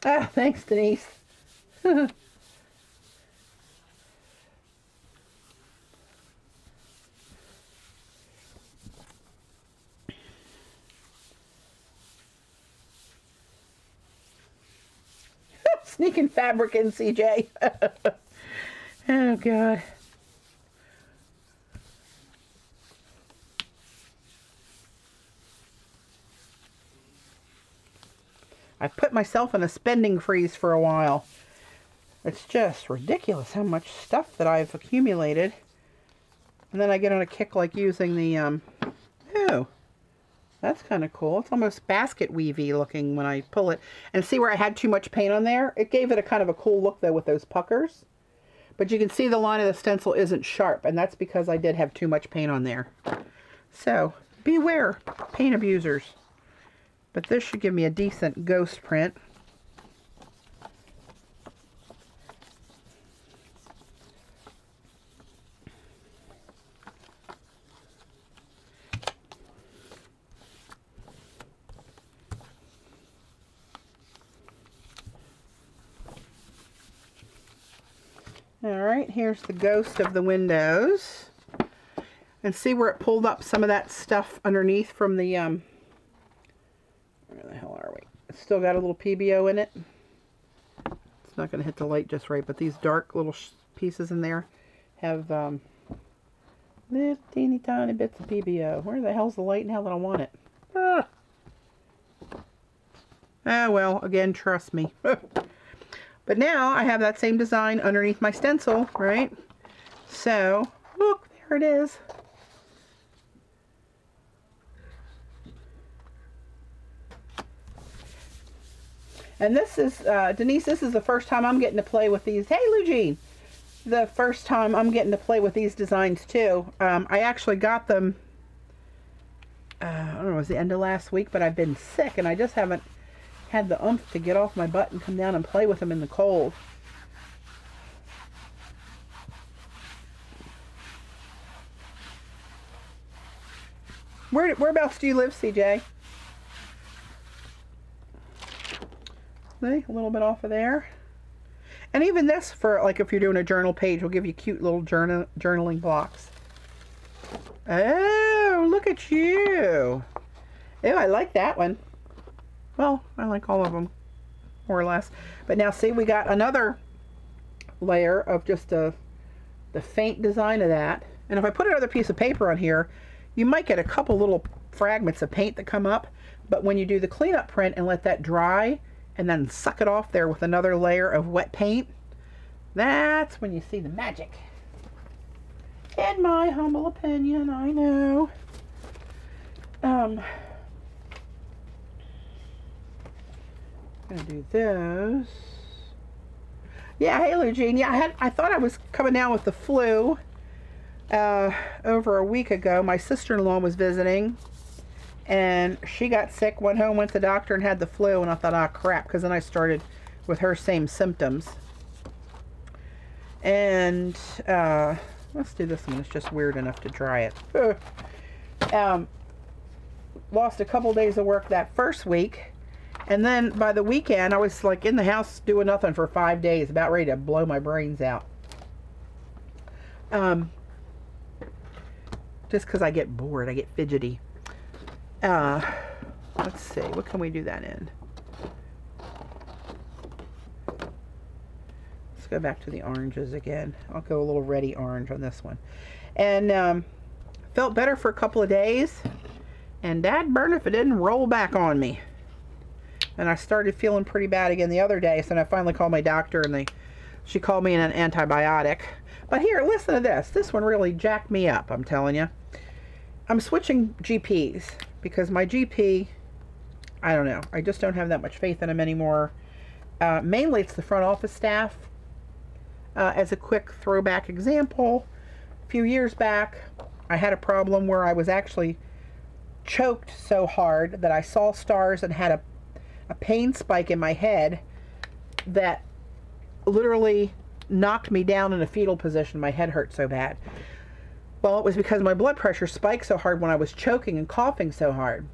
S1: Ah, thanks, Denise. Sneaking fabric in, CJ. Oh, God. I put myself in a spending freeze for a while. It's just ridiculous how much stuff that I've accumulated. And then I get on a kick like using the, oh, that's kind of cool. It's almost basket weavy looking when I pull it. And see where I had too much paint on there? It gave it a kind of a cool look though with those puckers. But you can see the line of the stencil isn't sharp, and that's because I did have too much paint on there. So, beware, paint abusers. But this should give me a decent ghost print. Alright, here's the ghost of the windows. And see where it pulled up some of that stuff underneath from the, where the hell are we? It's still got a little PBO in it. It's not going to hit the light just right, but these dark little pieces in there have little teeny tiny bits of PBO. Where the hell's the light now that I want it? Ah, well, again, trust me. But now I have that same design underneath my stencil, right? So, look, there it is. And this is, Denise, this is the first time I'm getting to play with these. Hey, Lugene! The first time I'm getting to play with these designs, too. I actually got them, I don't know, it was the end of last week, but I've been sick, and I just haven't had the oomph to get off my butt and come down and play with them in the cold. Whereabouts do you live, CJ? See, a little bit off of there. And even this, for like if you're doing a journal page, will give you cute little journaling blocks. Oh, look at you. Oh, I like that one. Well, I like all of them, more or less. But now see, we got another layer of just the faint design of that. And if I put another piece of paper on here, you might get a couple little fragments of paint that come up. But when you do the cleanup print and let that dry, and then suck it off there with another layer of wet paint, that's when you see the magic. In my humble opinion, I know. I'm gonna do those. Yeah, hey Eugene. Yeah, I thought I was coming down with the flu over a week ago. My sister-in-law was visiting, and she got sick, went home, went to the doctor, and had the flu. And I thought, ah, crap, because then I started with her same symptoms. And let's do this one. It's just weird enough to dry it. Lost a couple days of work that first week. And then by the weekend, I was like in the house doing nothing for 5 days, about ready to blow my brains out. Just because I get bored, I get fidgety. Let's see, what can we do that in? Let's go back to the oranges again. I'll go a little reddy orange on this one. And felt better for a couple of days. And dad burn if it didn't roll back on me. And I started feeling pretty bad again the other day. So then I finally called my doctor and she called me an antibiotic. But here, listen to this. This one really jacked me up, I'm telling you. I'm switching GPs because my GP, I don't know. I just don't have that much faith in him anymore. Mainly it's the front office staff. As a quick throwback example, a few years back, I had a problem where I was actually choked so hard that I saw stars and had a pain spike in my head that literally knocked me down in a fetal position. My head hurt so bad. Well, it was because my blood pressure spiked so hard when I was choking and coughing so hard.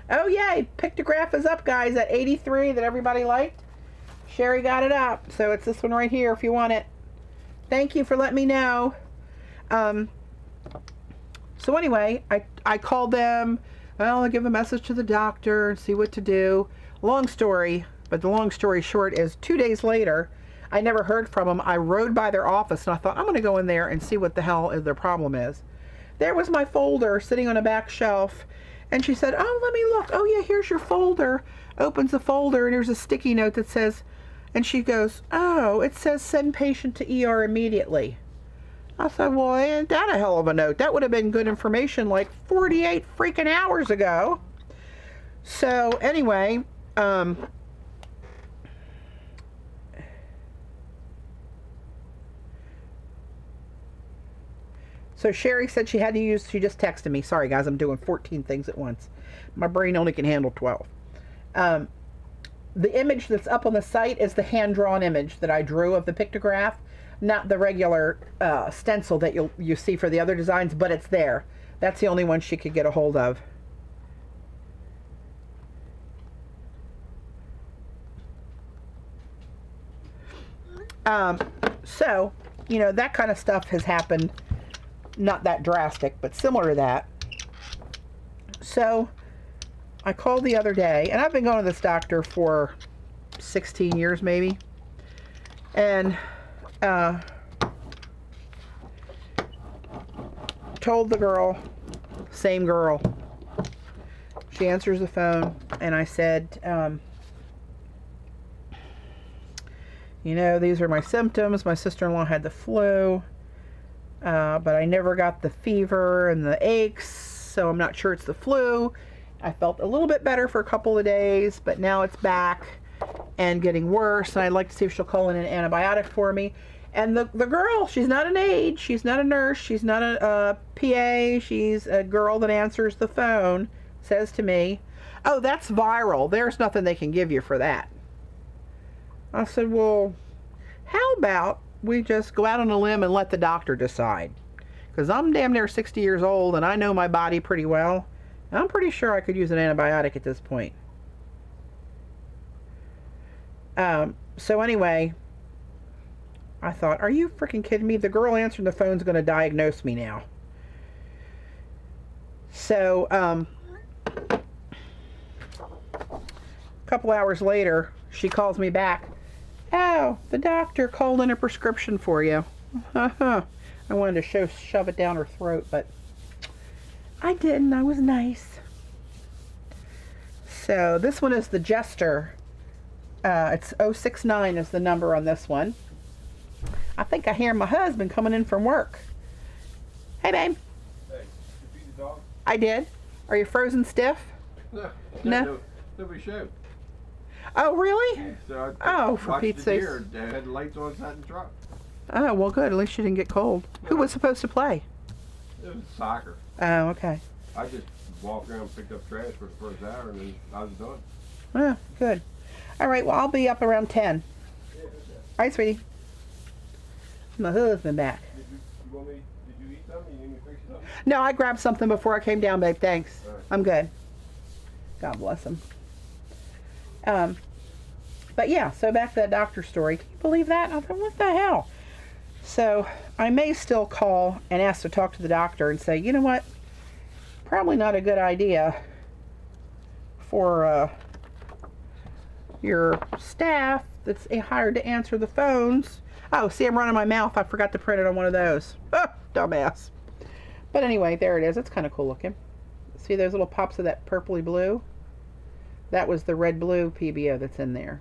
S1: Oh yay, pictograph is up, guys, at 83 that everybody liked. Sherry got it up, so it's this one right here if you want it. Thank you for letting me know. So anyway, I called them. Well, I give a message to the doctor and see what to do. Long story, but the long story short is 2 days later, I never heard from them. I rode by their office and I thought, I'm going to go in there and see what the hell their problem is. There was my folder sitting on a back shelf. And she said, oh, let me look. Oh, yeah, here's your folder. Opens the folder and there's a sticky note that says, and she goes, oh, it says send patient to ER immediately. I said, well, ain't that a hell of a note? That would have been good information like 48 freaking hours ago. So anyway, so Sherry said she had to use, she just texted me. Sorry guys, I'm doing 14 things at once. My brain only can handle 12. The image that's up on the site is the hand-drawn image that I drew of the pictograph, not the regular stencil that you see for the other designs, but it's there. That's the only one she could get a hold of. So, you know, that kind of stuff has happened. Not that drastic, but similar to that. So I called the other day, and I've been going to this doctor for 16 years maybe, and told the girl, same girl, she answers the phone, and I said, you know, these are my symptoms. My sister-in-law had the flu. But I never got the fever and the aches, so I'm not sure it's the flu. I felt a little bit better for a couple of days, but now it's back and getting worse, and I'd like to see if she'll call in an antibiotic for me. And the girl, she's not an aide, she's not a nurse, she's not a PA, she's a girl that answers the phone, says to me, oh, that's viral. There's nothing they can give you for that. I said, well, how about we just go out on a limb and let the doctor decide? Because I'm damn near 60 years old and I know my body pretty well. I'm pretty sure I could use an antibiotic at this point. So anyway, I thought, are you freaking kidding me? The girl answering the phone is going to diagnose me now. So, a couple hours later, she calls me back. Oh, the doctor called in a prescription for you. I wanted to shove it down her throat, but I didn't. I was nice. So this one is the Jester. It's 069 is the number on this one. I think I hear my husband coming in from work. Hey, babe.
S2: Hey, you feed the dog?
S1: I did. Are you frozen stiff?
S2: No. Nobody showed.
S1: Oh, really?
S2: Yeah, so
S1: Oh, for Pete's sake.
S2: They had the lights on inside the truck.
S1: Oh, well, good. At least you didn't get cold. Who was supposed to play?
S2: It was soccer.
S1: Oh, okay.
S2: I just walked around and picked up trash for the first hour, and then I was done.
S1: Oh, good. All right, well, I'll be up around 10.
S2: Yeah, okay.
S1: All right, sweetie. My husband back.
S2: Did you eat something? You need me to fix you something?
S1: No, I grabbed something before I came down, babe. Thanks.
S2: All right.
S1: I'm good. God bless him. But yeah, so back to that doctor story. Can you believe that? I thought, what the hell? So I may still call and ask to talk to the doctor and say, you know what? Probably not a good idea for your staff that's hired to answer the phones. Oh, see, I'm running my mouth. I forgot to print it on one of those. Oh, dumbass. But anyway, there it is. It's kind of cool looking. See those little pops of that purpley blue? That was the red-blue PBO that's in there.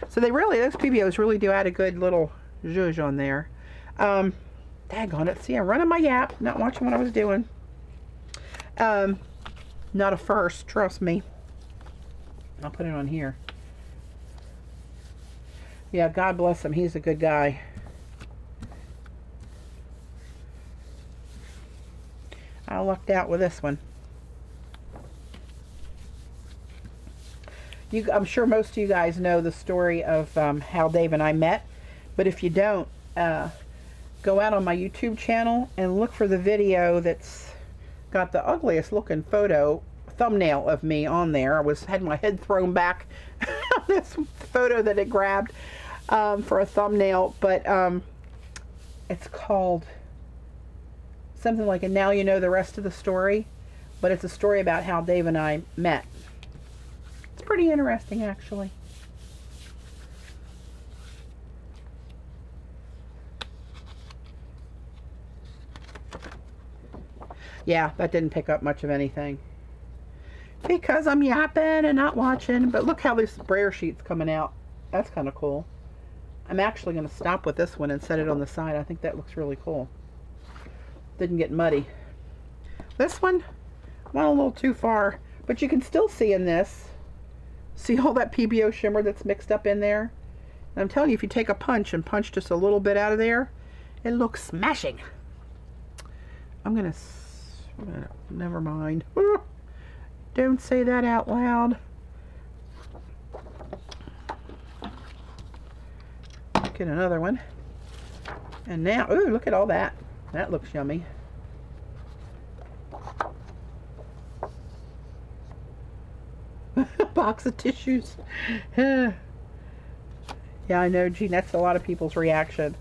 S1: So those PBOs really do add a good little zhuzh on there. Daggone it. See, I'm running my yap, not watching what I was doing. Not a first, trust me. I'll put it on here. Yeah, God bless him. He's a good guy. I lucked out with this one. I'm sure most of you guys know the story of how Dave and I met, but if you don't, go out on my YouTube channel and look for the video that's got the ugliest looking thumbnail of me on there. Had my head thrown back on this photo that it grabbed for a thumbnail, but it's called something like, and now you know the rest of the story, but it's a story about how Dave and I met. It's pretty interesting, actually. Yeah, that didn't pick up much of anything because I'm yapping and not watching. But look how this brayer sheet's coming out. That's kind of cool. I'm actually going to stop with this one and set it on the side. I think that looks really cool. Didn't get muddy. This one went a little too far, but you can still see in this. See all that PBO shimmer that's mixed up in there? And I'm telling you, if you take a punch and punch just a little bit out of there, it looks smashing. Never mind. Don't say that out loud. Get another one. And now, ooh, look at all that. That looks yummy. Box of tissues. Yeah, I know, Gene, that's a lot of people's reaction.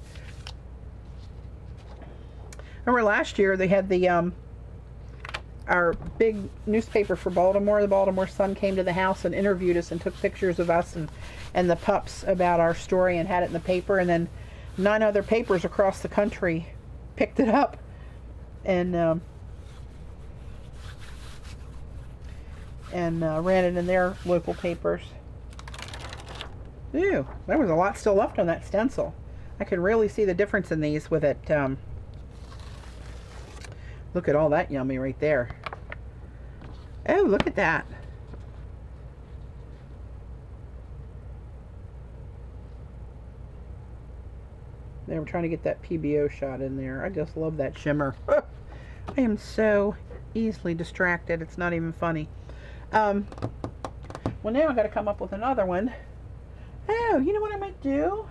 S1: Remember last year they had the our big newspaper for Baltimore. The Baltimore Sun came to the house and interviewed us and took pictures of us and the pups about our story and had it in the paper, and then 9 other papers across the country picked it up and ran it in their local papers. Ew, there was a lot still left on that stencil. I could really see the difference in these with it. Look at all that yummy right there. Oh, look at that. They were trying to get that PBO shot in there. I just love that shimmer. I am so easily distracted. It's not even funny. Well, now I've got to come up with another one. Oh, you know what I might do?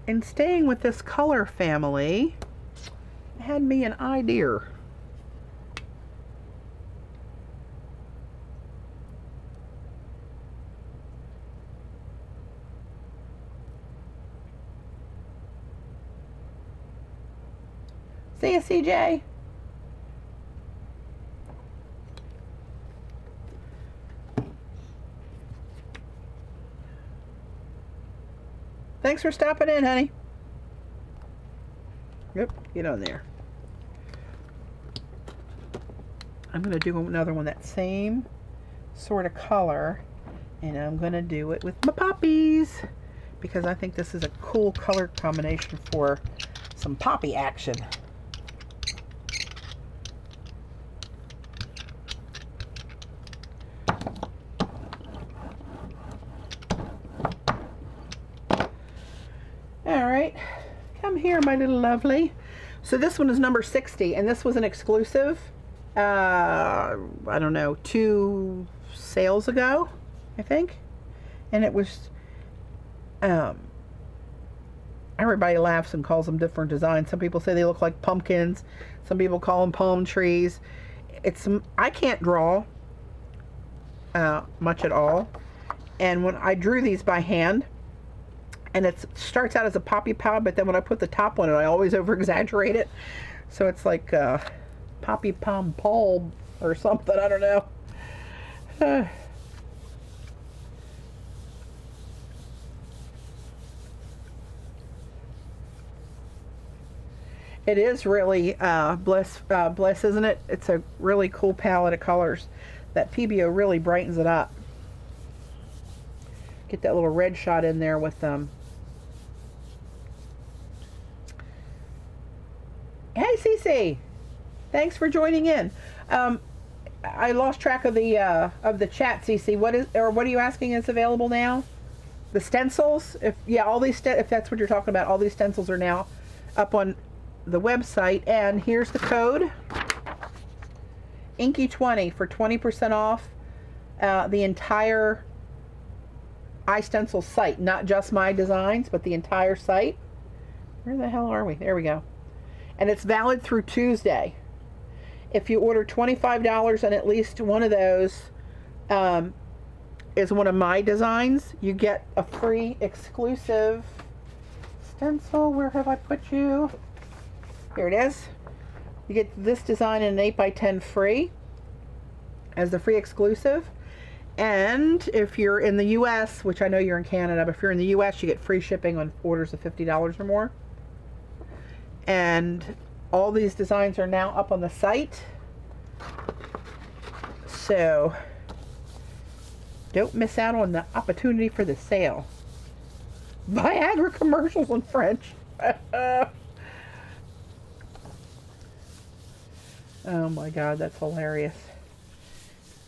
S1: In staying with this color family, I had me an idea. See ya, CJ. Thanks for stopping in, honey. Yep, get on there. I'm going to do another one that same sort of color, and I'm going to do it with my poppies because I think this is a cool color combination for some poppy action. Alright, come here, my little lovely. So this one is number 60, and this was an exclusive, I don't know, 2 sales ago, I think. And it was, everybody laughs and calls them different designs. Some people say they look like pumpkins. Some people call them palm trees. I can't draw much at all. And when I drew these by hand, and it starts out as a poppy pod, but then when I put the top on it, I always over-exaggerate it. So it's like poppy palm bulb or something, I don't know. It is really bliss, isn't it? It's a really cool palette of colors. That PBO really brightens it up. Get that little red shot in there with them. Hey, Cece. Thanks for joining in. I lost track of the chat, Cece. What are you asking is available now? The stencils? If that's what you're talking about, all these stencils are now up on the website, and here's the code. Inky 20 for 20% off the entire iStencils site, not just my designs, but the entire site. Where the hell are we? There we go. And it's valid through Tuesday. If you order $25 and at least one of those is one of my designs, you get a free exclusive stencil. Where have I put you? Here it is. You get this design in an 8x10 free as the free exclusive. And if you're in the US, which I know you're in Canada, but if you're in the US, you get free shipping on orders of $50 or more. And all these designs are now up on the site. So don't miss out on the opportunity for the sale. Viagra commercials in French. Oh my God, that's hilarious.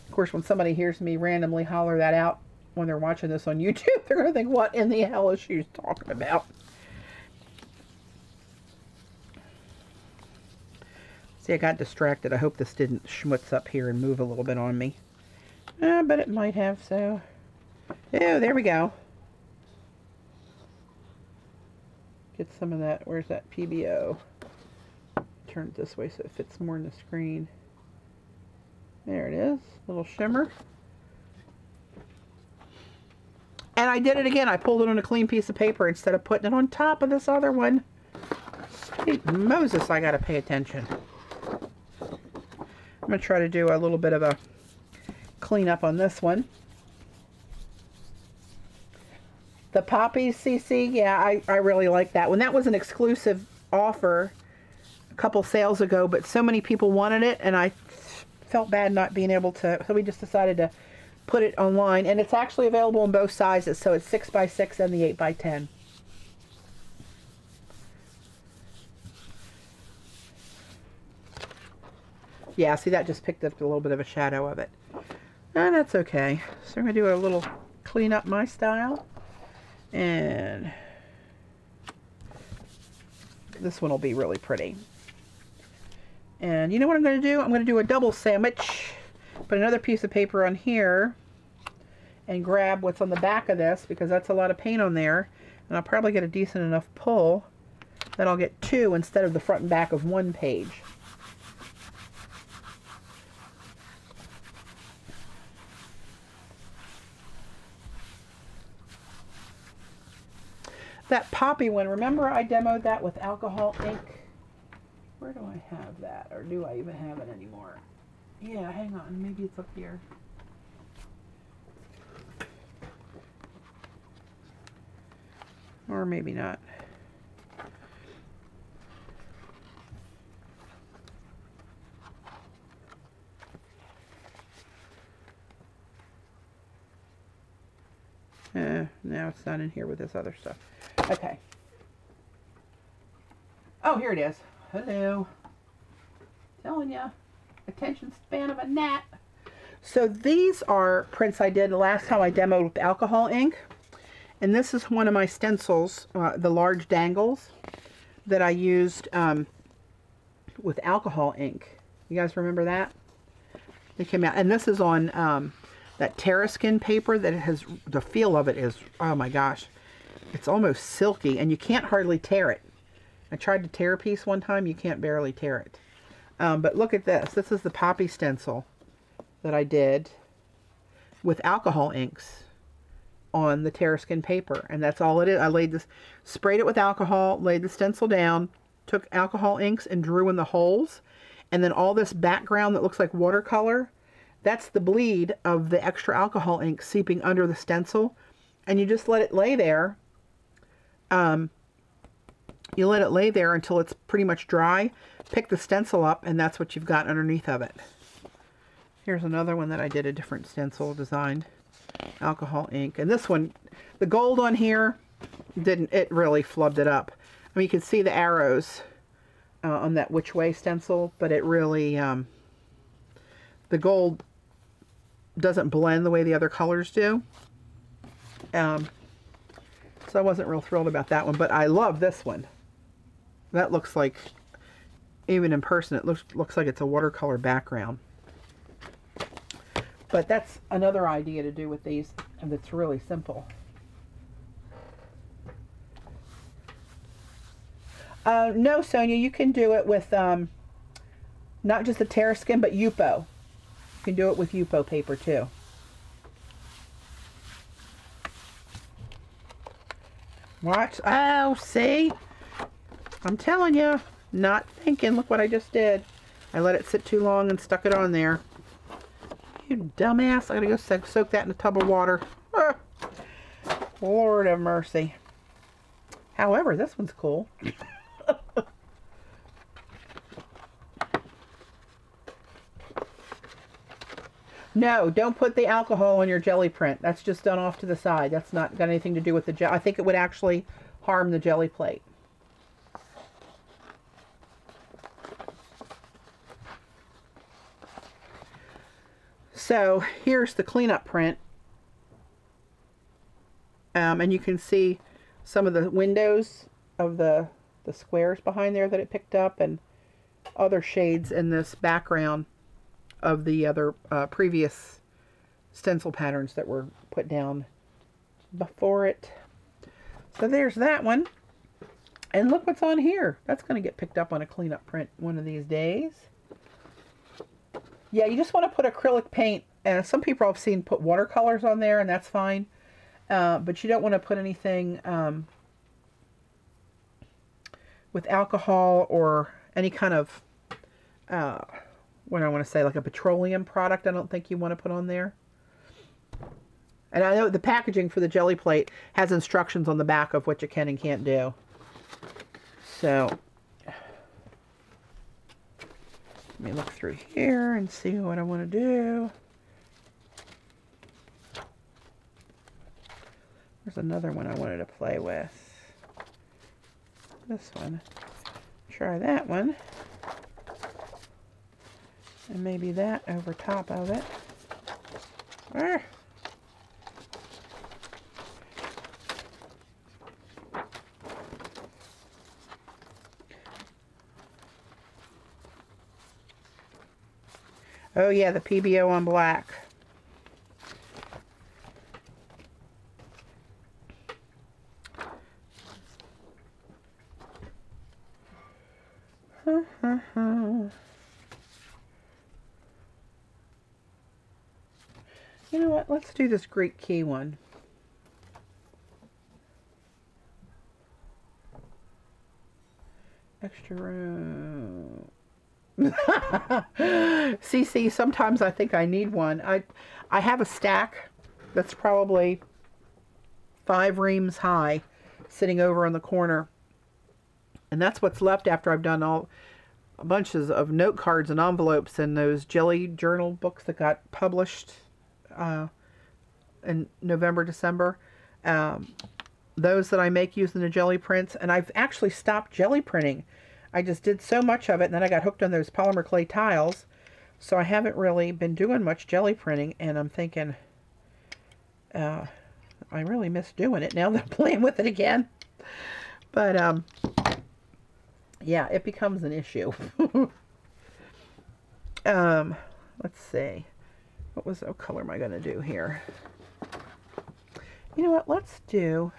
S1: Of course, when somebody hears me randomly holler that out when they're watching this on YouTube, they're going to think, what in the hell is she talking about? See, I got distracted. I hope this didn't schmutz up here and move a little bit on me. But it might have, so. Oh, there we go. Get some of that. Where's that PBO? Turn it this way so it fits more in the screen. There it is. Little shimmer. And I did it again. I pulled it on a clean piece of paper instead of putting it on top of this other one. Sweet Moses, I gotta pay attention. I'm gonna try to do a little bit of a cleanup on this one. The poppies, CC, yeah, I really like that one. That was an exclusive offer a couple sales ago, but so many people wanted it, and I felt bad not being able to, so we just decided to put it online, and it's actually available in both sizes, so it's 6x6 and the 8x10. Yeah, see, that just picked up a little bit of a shadow of it. And that's okay. So I'm going to do a little clean up my style. And this one will be really pretty. And you know what I'm going to do? I'm going to do a double sandwich. Put another piece of paper on here. And grab what's on the back of this, because that's a lot of paint on there. And I'll probably get a decent enough pull that I'll get two instead of the front and back of one page. That poppy one, remember I demoed that with alcohol ink? Where do I have that? Or do I even have it anymore? Yeah, hang on. Maybe it's up here. Or maybe not. Now it's not in here with this other stuff. Okay. Oh, here it is. Hello. Telling ya. Attention span of a gnat. So these are prints I did the last time I demoed with alcohol ink. And this is one of my stencils, the large dangles, that I used with alcohol ink. You guys remember that? They came out. And this is on that Terraskin paper that has, the feel of it is, oh my gosh, it's almost silky, and you can't hardly tear it. I tried to tear a piece one time, you can't barely tear it. But look at this. This is the poppy stencil that I did with alcohol inks on the Terraskin paper, and that's all it is. I laid this, sprayed it with alcohol, laid the stencil down, took alcohol inks and drew in the holes, and then all this background that looks like watercolor, that's the bleed of the extra alcohol ink seeping under the stencil, and you just let it lay there You let it lay there until it's pretty much dry. Pick the stencil up, and that's what you've got underneath of it. Here's another one that I did a different stencil designed. Alcohol ink. And this one, the gold on here, it really flubbed it up. I mean, you can see the arrows on that which way stencil, but it really, the gold doesn't blend the way the other colors do. So I wasn't real thrilled about that one, but I love this one. That looks like, even in person, it looks like it's a watercolor background. But that's another idea to do with these, and it's really simple. No, Sonia, you can do it with not just the Terraskin, but Yupo. You can do it with Yupo paper too. Watch. Oh, see? I'm telling you, not thinking. Look what I just did. I let it sit too long and stuck it on there. You dumbass. I gotta go soak that in a tub of water. Ah, Lord have mercy. However, this one's cool. No, don't put the alcohol on your jelly print. That's just done off to the side. That's not got anything to do with the jelly. I think it would actually harm the jelly plate. So here's the cleanup print. And you can see some of the windows of the squares behind there that it picked up, and other shades in this background of the other previous stencil patterns that were put down before it. So there's that one. And look what's on here. That's going to get picked up on a cleanup print one of these days. Yeah, you just want to put acrylic paint. Some people I've seen put watercolors on there, and that's fine. But you don't want to put anything with alcohol or any kind of, what do I want to say, like a petroleum product. I don't think you want to put on there. And I know the packaging for the jelly plate has instructions on the back of what you can and can't do. So, let me look through here and see what I want to do. There's another one I wanted to play with. This one. Try that one. And maybe that over top of it. Ah. Oh yeah, the PBO on black. You know what? Let's do this Greek key one. Extra room. See, sometimes I think I need one. I have a stack that's probably 5 reams high sitting over in the corner. And that's what's left after I've done all bunches of note cards and envelopes and those jelly journal books that got published in November, December. Those that I make using the jelly prints. And I've actually stopped jelly printing. I just did so much of it, and then I got hooked on those polymer clay tiles. So I haven't really been doing much jelly printing, and I'm thinking, I really miss doing it now that I'm playing with it again. But, yeah, it becomes an issue. Let's see. What color am I going to do here? You know what? Let's do...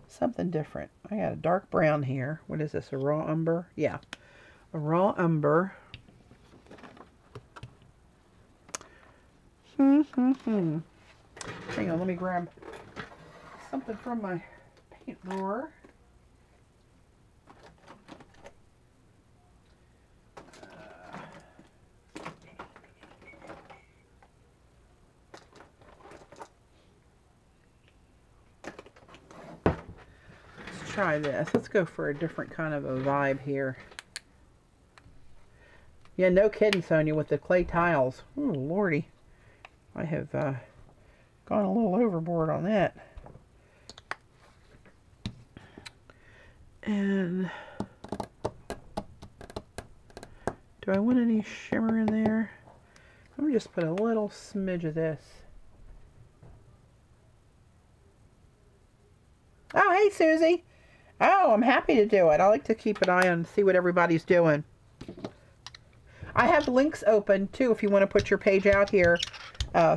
S1: something different. I got a dark brown here. What is this? A raw umber? Yeah. A raw umber. Hang on, let me grab something from my paint drawer. try this. Let's go for a different kind of a vibe here. Yeah, no kidding, Sonia, with the clay tiles. Oh, lordy. I have gone a little overboard on that. And do I want any shimmer in there? I'm going to just put a little smidge of this. Oh, hey, Susie. Oh, I'm happy to do it. I like to keep an eye on and see what everybody's doing. I have links open, too, if you want to put your page out here,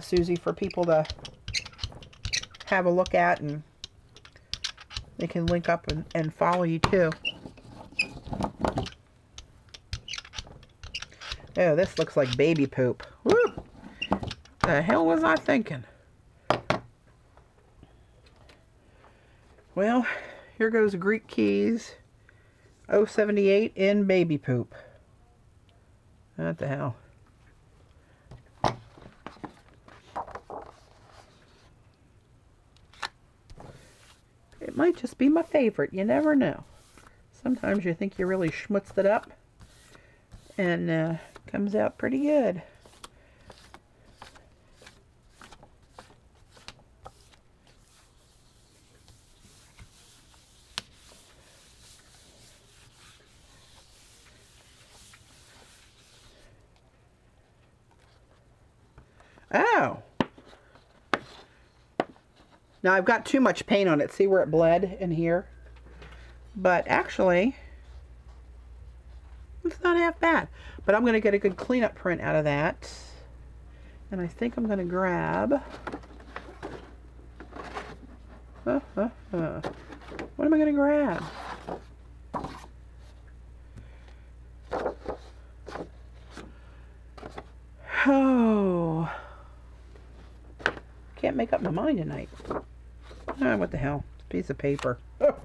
S1: Susie, for people to have a look at, and they can link up and follow you, too. Oh, this looks like baby poop. Woo! The hell was I thinking? Well, here goes Greek Keys 078 in baby poop. What the hell? It might just be my favorite. You never know. Sometimes you think you really schmutzed it up, and comes out pretty good. Oh. Now I've got too much paint on it. See where it bled in here? But actually, it's not half bad. But I'm going to get a good cleanup print out of that. And I think I'm going to grab... What am I going to grab? Oh... Can't make up my mind tonight. Ah, what the hell? It's a piece of paper. Oh.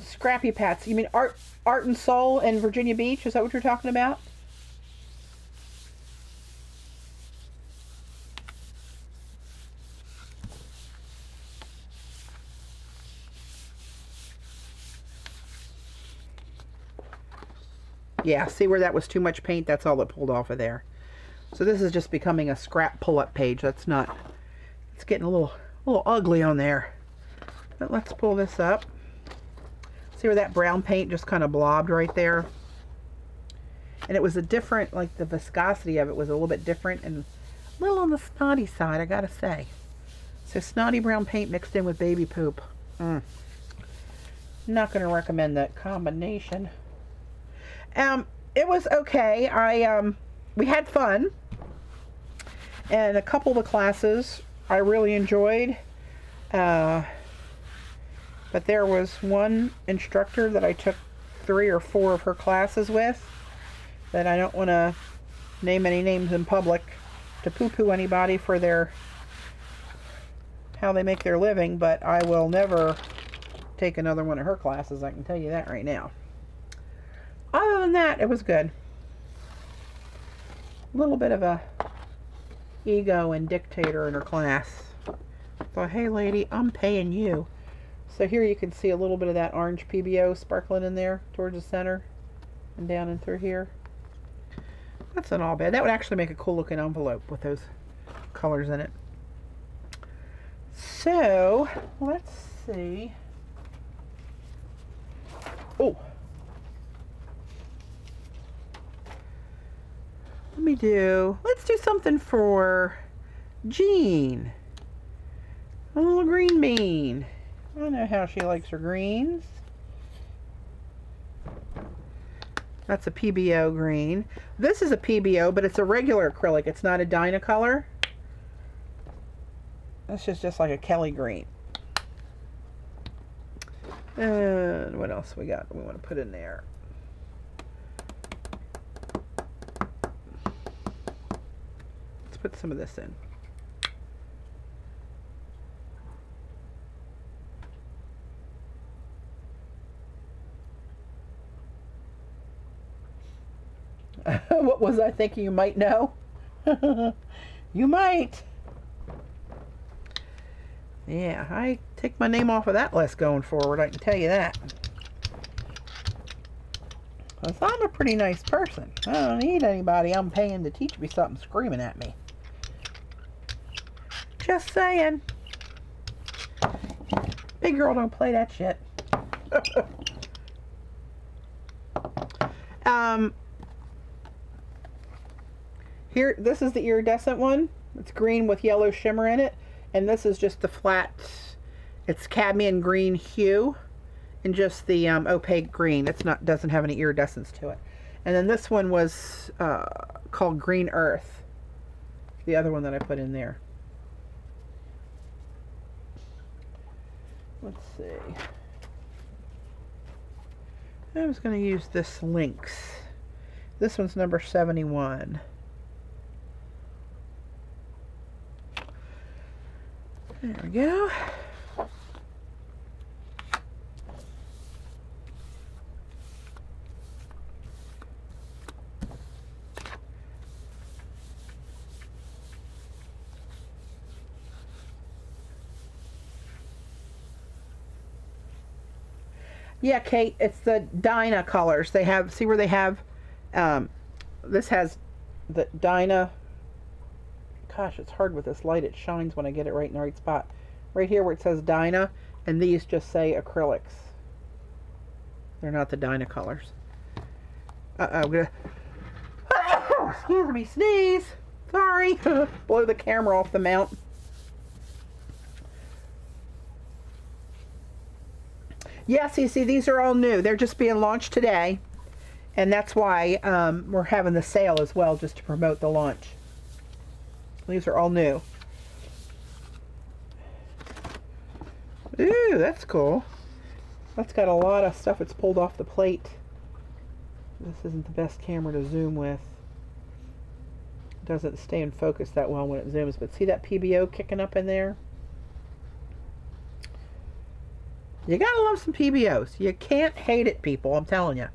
S1: Scrappy Pats. You mean Art and Soul in Virginia Beach? Is that what you're talking about? Yeah, see where that was too much paint? That's all that pulled off of there. So this is just becoming a scrap pull-up page. That's not... It's getting a little ugly on there. But let's pull this up. See where that brown paint just kind of blobbed right there? And it was a different, like the viscosity of it was a little bit different and a little on the snotty side, I gotta say. So snotty brown paint mixed in with baby poop. Not going to recommend that combination. It was okay. We had fun, and a couple of the classes I really enjoyed, but there was one instructor that I took 3 or 4 of her classes with that I don't want to name any names in public to poo-poo anybody for their how they make their living, but I will never take another one of her classes, I can tell you that right now. Other than that, it was good. A little bit of a ego and dictator in her class. Thought, hey lady, I'm paying you. So here you can see a little bit of that orange PBO sparkling in there towards the center and down and through here. That's not all bad. That would actually make a cool looking envelope with those colors in it. So, let's see. Oh! Let's do something for Jean. A little green bean. I know how she likes her greens. That's a PBO green. This is a PBO, but it's a regular acrylic. It's not a Dynacolor. This is just like a Kelly green. And what else we got we want to put in there? Let's put some of this in. What was I thinking you might know? You might. Yeah, I take my name off of that list going forward, I can tell you that. Because I'm a pretty nice person. I don't need anybody I'm paying to teach me something screaming at me. Just saying. Big girl don't play that shit. Here, this is the iridescent one. It's green with yellow shimmer in it. And this is just the flat, it's cadmium green hue. And just the opaque green. It's not, doesn't have any iridescence to it. And then this one was called Green Earth. The other one that I put in there. Let's see. I was going to use this Lynx. This one's number 71. There we go. Yeah, Kate, it's the Dyna colors. They have, see where they have, this has the Dyna. Gosh, it's hard with this light. It shines when I get it right in the right spot. Right here where it says Dyna, and these just say acrylics. They're not the Dyna colors. I'm gonna, excuse me, sneeze. Sorry. Blow the camera off the mount. Yes, you see, these are all new. They're just being launched today. And that's why we're having the sale as well, just to promote the launch. These are all new. Ooh, that's cool. That's got a lot of stuff. It's pulled off the plate. This isn't the best camera to zoom with. It doesn't stay in focus that well when it zooms. But see that PBO kicking up in there? You gotta love some PBOs. You can't hate it, people. I'm telling you.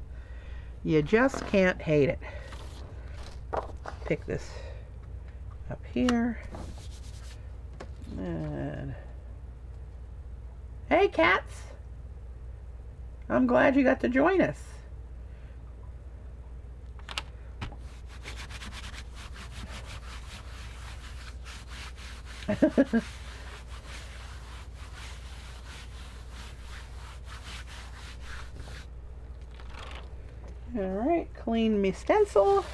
S1: You just can't hate it. Pick this up here. And hey, cats. I'm glad you got to join us. Alright, clean me stencil,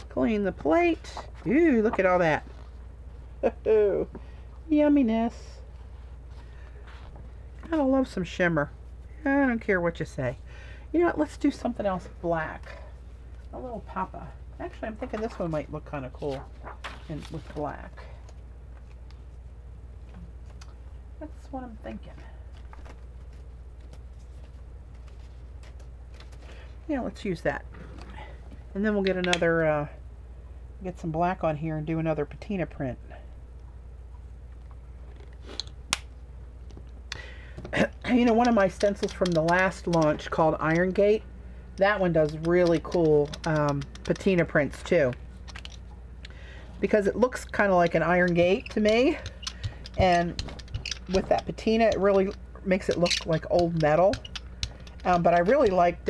S1: clean the plate. Ooh, look at all that. Oh, yumminess. Gotta love some shimmer. I don't care what you say. You know what, let's do something else black. A little papa. Actually, I'm thinking this one might look kind of cool with black. That's what I'm thinking. Yeah, let's use that. And then we'll get another, get some black on here and do another patina print. You know, one of my stencils from the last launch called Iron Gate, that one does really cool patina prints too. Because it looks kind of like an iron gate to me. And with that patina, it really makes it look like old metal. But I really liked...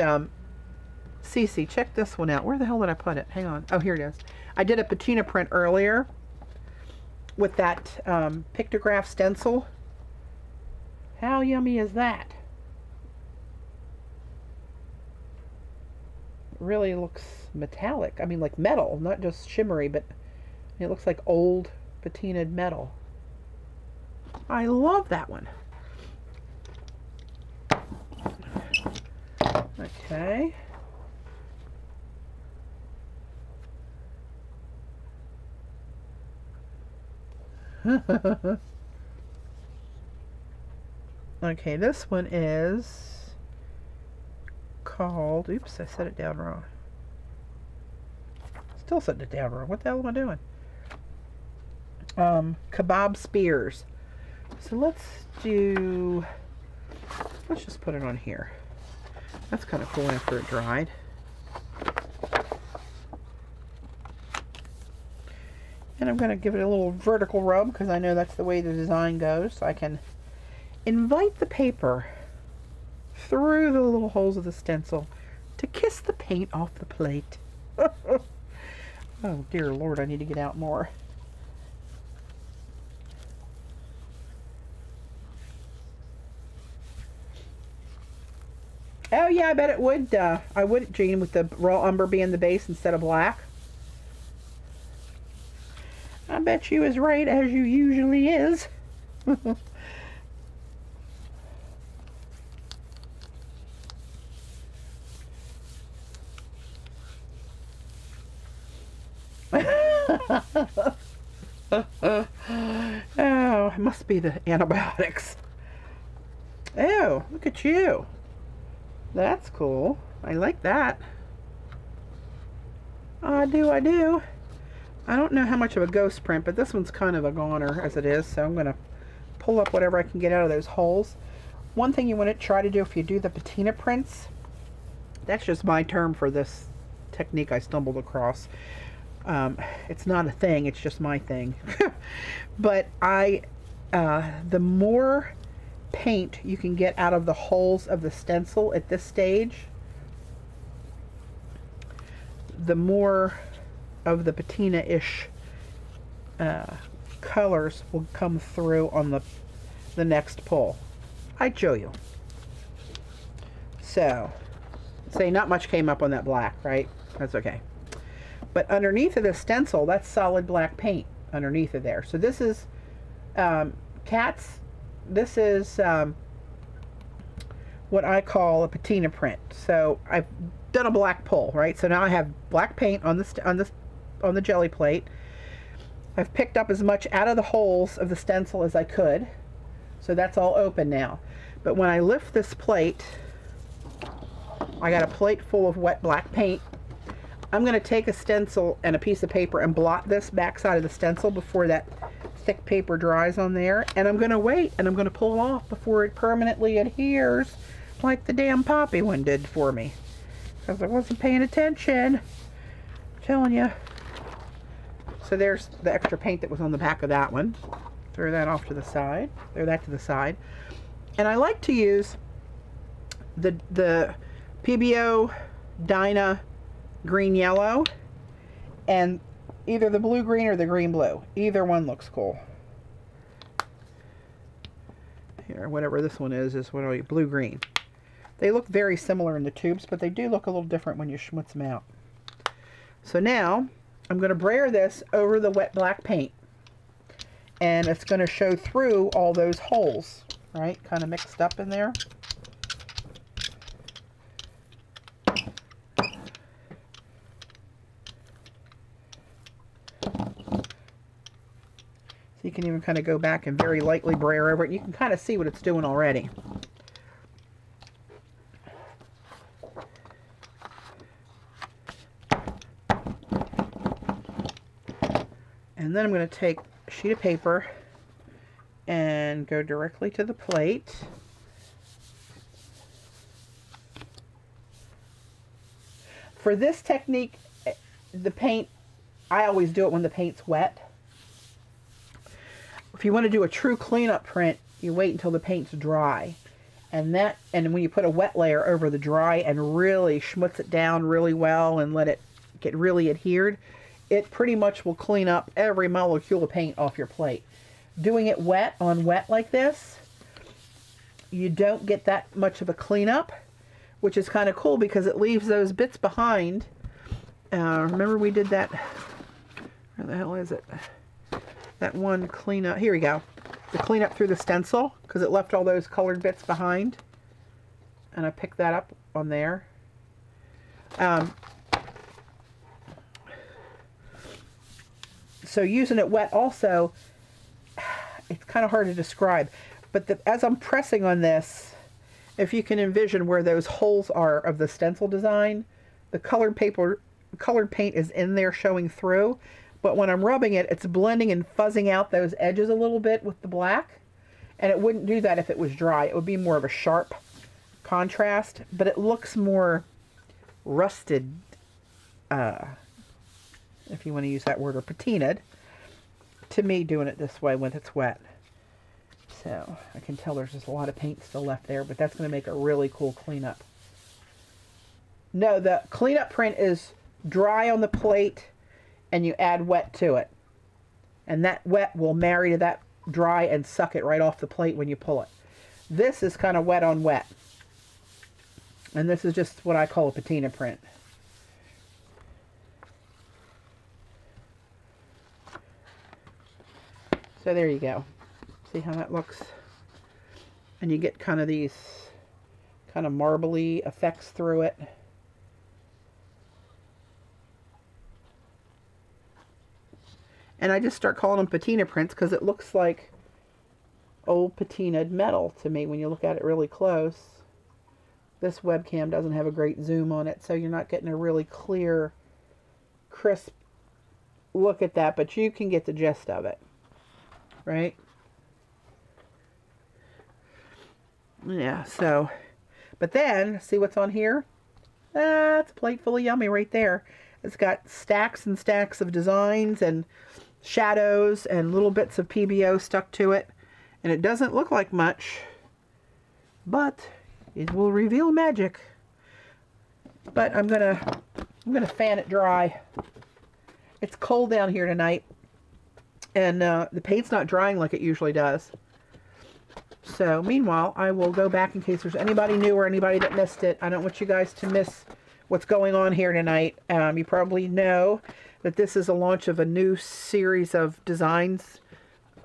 S1: Cece, check this one out. Where the hell did I put it? Hang on. Oh, here it is. I did a patina print earlier with that pictograph stencil. How yummy is that? It really looks metallic. I mean, like metal, not just shimmery, but it looks like old patinaed metal. I love that one. Okay. Okay, this one is called, oops, I set it down wrong. Still setting it down wrong. What the hell am I doing? Kebab spears. So let's just put it on here. That's kind of cool after it dried. And I'm going to give it a little vertical rub because I know that's the way the design goes. So I can invite the paper through the little holes of the stencil to kiss the paint off the plate. Oh dear Lord, I need to get out more. Oh yeah, I bet it would. I would, Jean, with the raw umber being the base instead of black. I bet you is right, as you usually is. Oh, it must be the antibiotics. Oh, look at you. That's cool. I like that. I do, I do. I don't know how much of a ghost print, but this one's kind of a goner as it is, so I'm going to pull up whatever I can get out of those holes. One thing you want to try to do if you do the patina prints, that's just my term for this technique I stumbled across. It's not a thing, it's just my thing. But the more paint you can get out of the holes of the stencil at this stage, the more of the patina-ish colors will come through on the next pull. I'd show you. So, say not much came up on that black, right? That's okay. But underneath of the stencil, that's solid black paint underneath of there. So this is Cats. This is what I call a patina print. So I've done a black pull, right? So now I have black paint on the jelly plate. I've picked up as much out of the holes of the stencil as I could. So that's all open now. But when I lift this plate, I got a plate full of wet black paint. I'm going to take a stencil and a piece of paper and blot this back side of the stencil before that thick paper dries on there. And I'm going to wait and I'm going to pull it off before it permanently adheres like the damn poppy one did for me. Because I wasn't paying attention. I'm telling you. So there's the extra paint that was on the back of that one. Throw that off to the side. Throw that to the side. And I like to use the PBO Dyna green yellow and either the blue green or the green blue. Either one looks cool. Here, whatever this one is what are you? Blue green. They look very similar in the tubes, but they do look a little different when you schmutz them out. So now I'm going to brayer this over the wet black paint, and it's going to show through all those holes, right? Kind of mixed up in there. You can even kind of go back and very lightly brayer over it. You can kind of see what it's doing already. And then I'm going to take a sheet of paper and go directly to the plate. For this technique, the paint, I always do it when the paint's wet. If you want to do a true cleanup print, you wait until the paint's dry. And when you put a wet layer over the dry and really schmutz it down really well and let it get really adhered, it pretty much will clean up every molecule of paint off your plate. Doing it wet on wet like this, you don't get that much of a cleanup, which is kind of cool because it leaves those bits behind. Remember we did that, where the hell is it? That one cleanup, here we go. The cleanup through the stencil, because it left all those colored bits behind. And I picked that up on there. So using it wet also, it's kind of hard to describe. But as I'm pressing on this, if you can envision where those holes are of the stencil design, the colored paint is in there showing through. But when I'm rubbing it, it's blending and fuzzing out those edges a little bit with the black. And it wouldn't do that if it was dry. It would be more of a sharp contrast. But it looks more rusted, if you want to use that word, or patinaed. to me doing it this way when it's wet. So I can tell there's just a lot of paint still left there, but that's going to make a really cool cleanup. No, the cleanup print is dry on the plate and you add wet to it. And that wet will marry to that dry and suck it right off the plate when you pull it. This is kind of wet on wet. And this is just what I call a patina print. So there you go. See how that looks? And you get kind of these kind of marbly effects through it. And I just start calling them patina prints because it looks like old patinaed metal to me when you look at it really close. This webcam doesn't have a great zoom on it, so you're not getting a really clear, crisp look at that, but you can get the gist of it, right? Yeah, so, but then, see what's on here? That's a plate full of yummy right there. It's got stacks and stacks of designs and shadows and little bits of PBO stuck to it. And it doesn't look like much, but it will reveal magic. But I'm gonna fan it dry. It's cold down here tonight, and the paint's not drying like it usually does. So meanwhile, I will go back in case there's anybody new or anybody that missed it. I don't want you guys to miss what's going on here tonight. You probably know that this is a launch of a new series of designs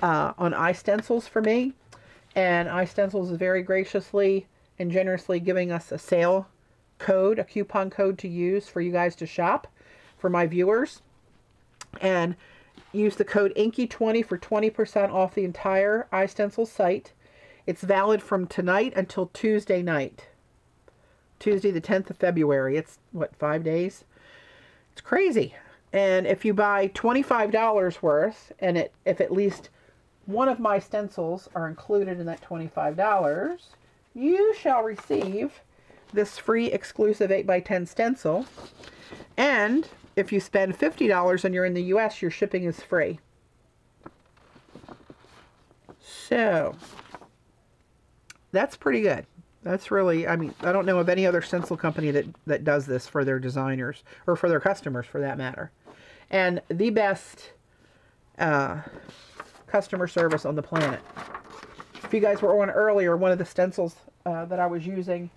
S1: on iStencils for me. And iStencils is very graciously and generously giving us a sale code, a coupon code to use for you guys to shop for my viewers. And use the code Inky20 for 20% off the entire iStencils site. It's valid from tonight until Tuesday night. Tuesday the 10th of February. It's, what, 5 days? It's crazy. And if you buy $25 worth, and if at least one of my stencils are included in that $25, you shall receive this free exclusive 8x10 stencil. And if you spend $50 and you're in the US, your shipping is free. So that's pretty good. That's really, I mean, I don't know of any other stencil company that does this for their designers, or for their customers for that matter. And the best customer service on the planet. If you guys were on earlier, one of the stencils that I was using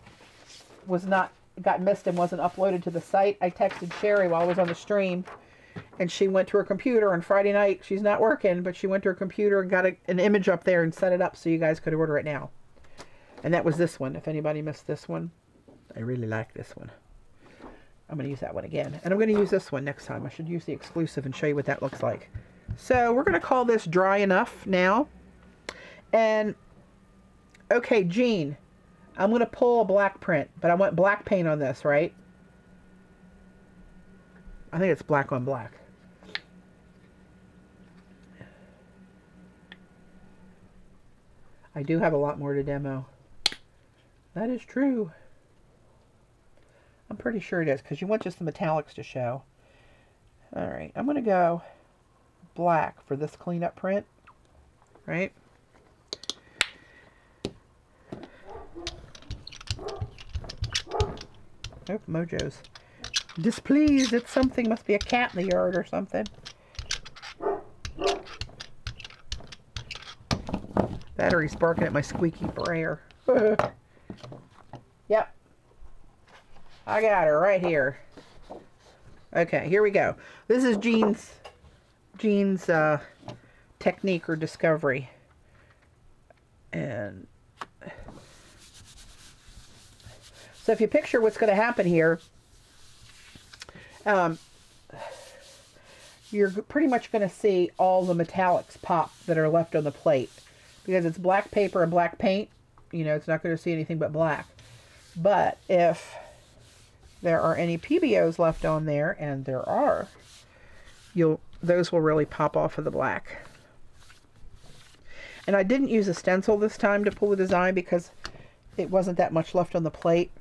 S1: got missed and wasn't uploaded to the site. I texted Sherry while I was on the stream, and she went to her computer on Friday night. She's not working, but she went to her computer and got an image up there and set it up so you guys could order it now. And that was this one. If anybody missed this one, I really like this one. I'm going to use that one again. And I'm going to use this one next time. I should use the exclusive and show you what that looks like. So we're going to call this dry enough now. And, okay, Jean, I'm going to pull a black print, but I want black paint on this, right? I think it's black on black. I do have a lot more to demo. That is true. I'm pretty sure it is, because you want just the metallics to show. Alright, I'm going to go black for this cleanup print. Right? Oh, Mojo's displeased. It's something. Must be a cat in the yard or something. Battery's barking at my squeaky brayer. Yep. I got her right here. Okay, here we go. This is Jean's technique or discovery. And so if you picture what's going to happen here, you're pretty much going to see all the metallics pop that are left on the plate. Because it's black paper and black paint, you know, it's not going to see anything but black. But if there are any PBOs left on there, and there are, those will really pop off of the black. And I didn't use a stencil this time to pull the design because it wasn't that much left on the plate.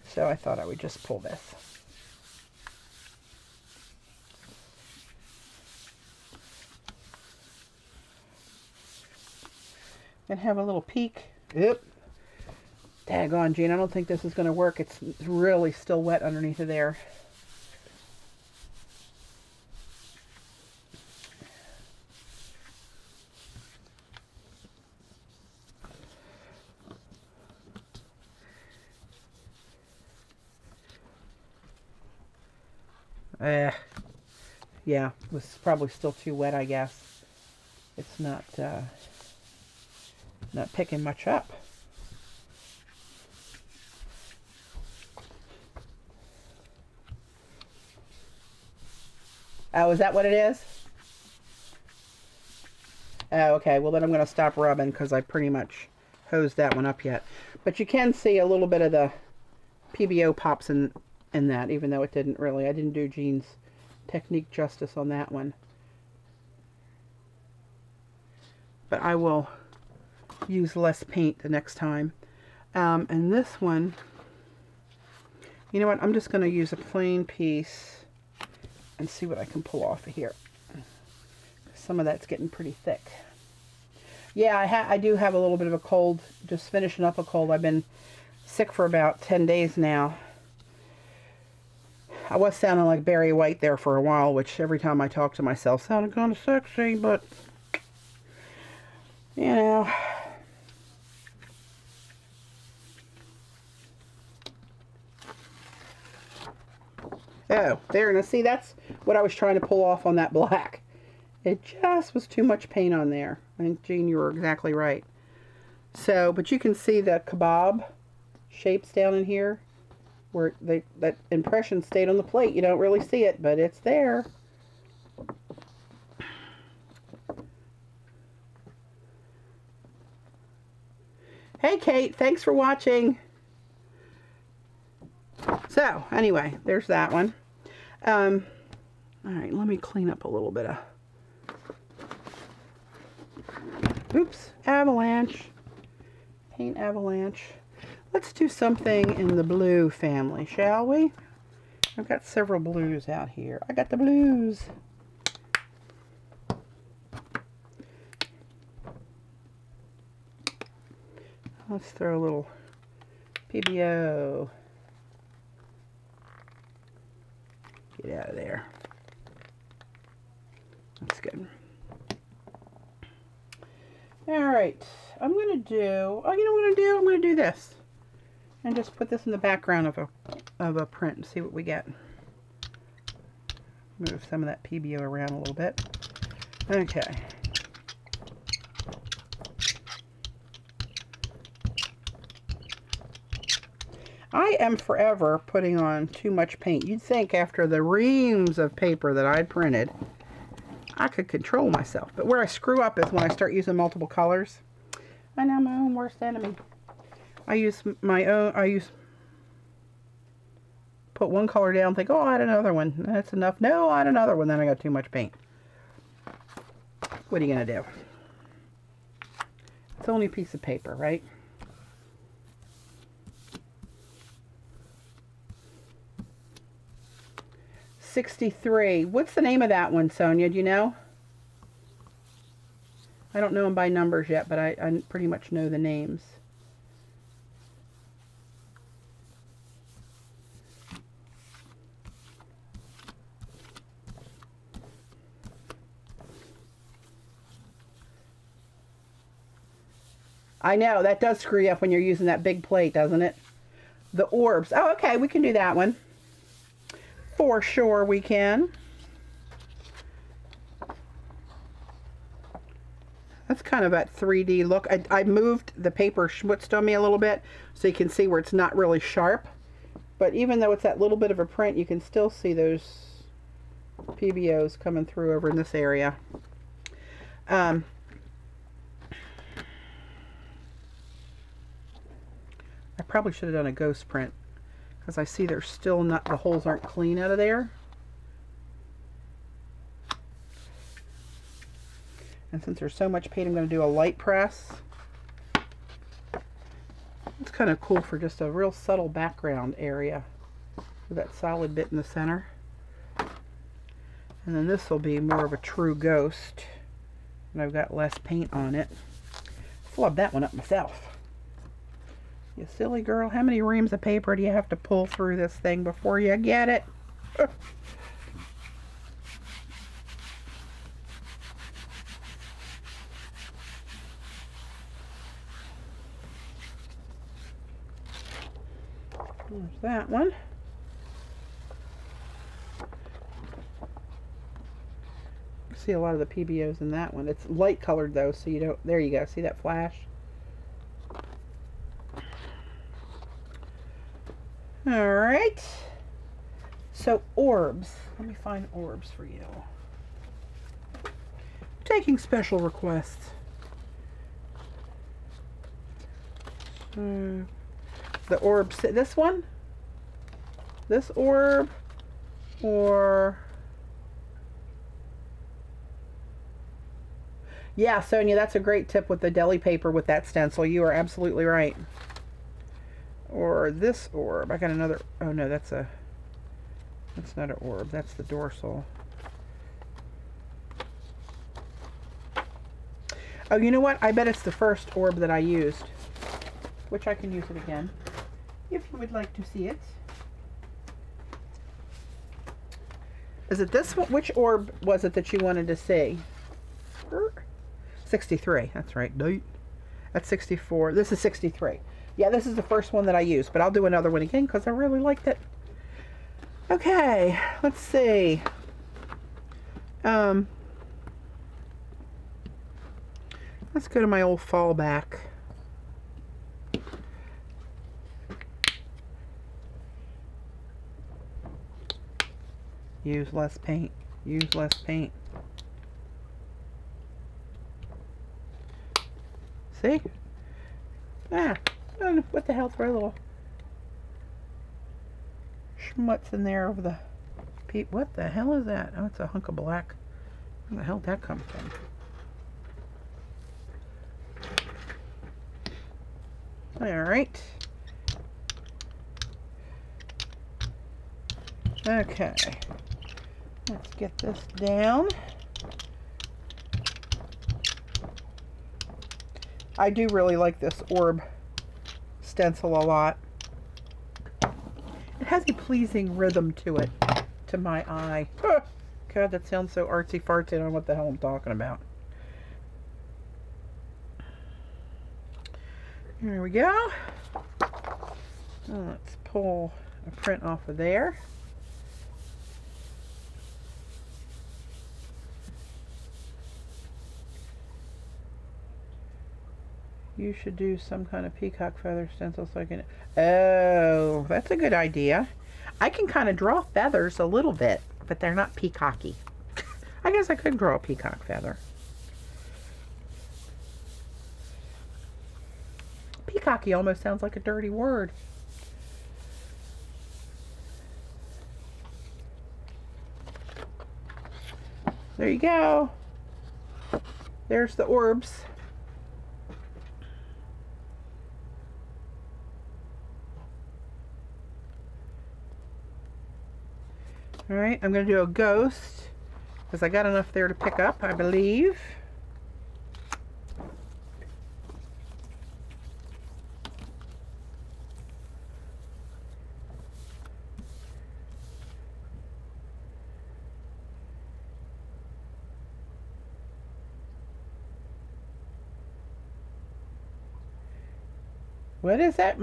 S1: So I thought I would just pull this. and have a little peek. Yep. Daggone, Gene, I don't think this is going to work. It's really still wet underneath of there. Yeah, it was probably still too wet, I guess. It's not picking much up. Oh, is that what it is? Oh, okay. Well, then I'm going to stop rubbing because I pretty much hosed that one up yet. But you can see a little bit of the PBO pops in that, even though it didn't really. I didn't do Jean's technique justice on that one. But I will use less paint the next time. And this one, you know what? I'm just going to use a plain piece and see what I can pull off of here. Some of that's getting pretty thick. Yeah, I do have a little bit of a cold, just finishing up a cold. I've been sick for about 10 days now. I was sounding like Barry White there for a while, which every time I talk to myself sounded kind of sexy, but, you know. Oh, there, now see, that's what I was trying to pull off on that black. It just was too much paint on there. I think, Jean, you were exactly right. So, but you can see the kebab shapes down in here, where that impression stayed on the plate. You don't really see it, but it's there. Hey, Kate, thanks for watching. So, anyway, there's that one. All right, let me clean up a little bit of... Oops, avalanche. Paint avalanche. Let's do something in the blue family, shall we? I've got several blues out here. I got the blues. Let's throw a little PBO. Get out of there. That's good. All right, I'm going to do, oh, you know what I'm going to do? I'm going to do this. And just put this in the background of a print and see what we get. Move some of that PBO around a little bit. Okay. I am forever putting on too much paint. You'd think after the reams of paper that I'd printed, I could control myself. But where I screw up is when I start using multiple colors. I know, my own worst enemy. Put one color down, think, oh, I'll add another one. That's enough. No, I'll add another one. Then I got too much paint. What are you going to do? It's only a piece of paper, right? '63. What's the name of that one, Sonia? Do you know? I don't know them by numbers yet, but I pretty much know the names. I know, that does screw you up when you're using that big plate, doesn't it? The orbs. Oh, okay, we can do that one. For sure we can. That's kind of that 3D look. I moved the paper schmutzed on me a little bit so you can see where it's not really sharp. But even though it's that little bit of a print, you can still see those PBOs coming through over in this area. I probably should have done a ghost print because I see there's still not, the holes aren't clean out of there. And since there's so much paint, I'm going to do a light press. It's kind of cool for just a real subtle background area with that solid bit in the center. And then this will be more of a true ghost, and I've got less paint on it. flub that one up myself. You silly girl, how many reams of paper do you have to pull through this thing before you get it? There's that one. See a lot of the PBOs in that one. It's light colored though, so you don't, there you go, see that flash? Alright, so orbs. Let me find orbs for you. Taking special requests. The orbs, this one? This orb? Or... Yeah, Sonia, that's a great tip with the deli paper with that stencil. You are absolutely right. Or this orb. I got another. Oh no, that's not an orb. That's the dorsal. Oh, you know what? I bet it's the first orb that I used, which I can use it again if you would like to see it. Is it this one? Which orb was it that you wanted to see? 63. That's right. That's 64. This is 63. Yeah, this is the first one that I used, but I'll do another one again because I really liked it. Okay, let's see. Let's go to my old fallback. Use less paint. Use less paint. See? Ah, what the hell, throw a little schmutz in there over the peep. What the hell is that? Oh, it's a hunk of black. Where the hell did that come from? Alright. Okay. Let's get this down. I do really like this orb stencil a lot. It has a pleasing rhythm to it, to my eye. God, that sounds so artsy-fartsy. I don't know what the hell I'm talking about. Here we go. Now let's pull a print off of there. You should do some kind of peacock feather stencil so I can... Oh, that's a good idea. I can kind of draw feathers a little bit, but they're not peacocky. I guess I could draw a peacock feather. Peacocky almost sounds like a dirty word. There you go. There's the orbs. Alright, I'm going to do a ghost because I got enough there to pick up, I believe. What is that?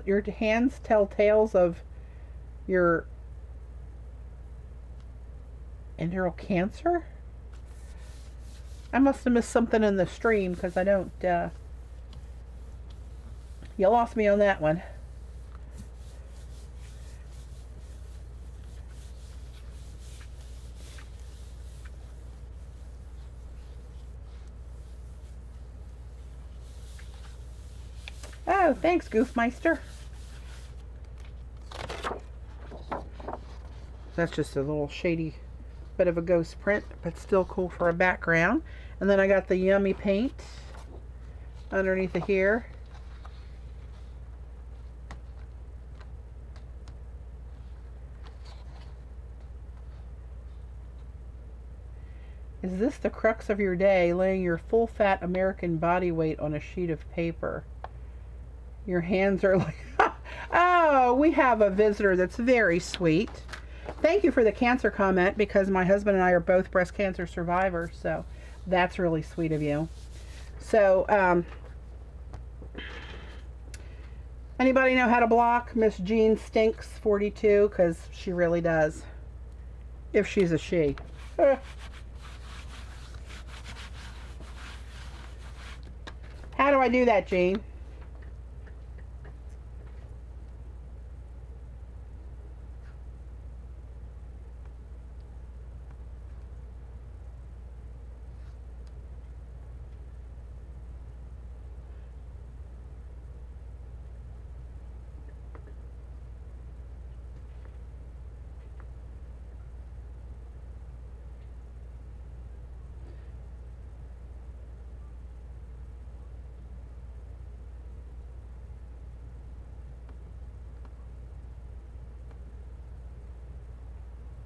S1: Your hands tell tales of your enteral cancer? I must have missed something in the stream because I don't, you lost me on that one. Oh, thanks, Goofmeister. That's just a little shady bit of a ghost print, but still cool for a background. And then I got the yummy paint underneath of here. Is this the crux of your day, laying your full-fat American body weight on a sheet of paper? Your hands are like... Oh, we have a visitor that's very sweet. Thank you for the cancer comment, because my husband and I are both breast cancer survivors, so that's really sweet of you. So, anybody know how to block Miss Jean Stinks 42? Because she really does. If she's a she. How do I do that, Jean?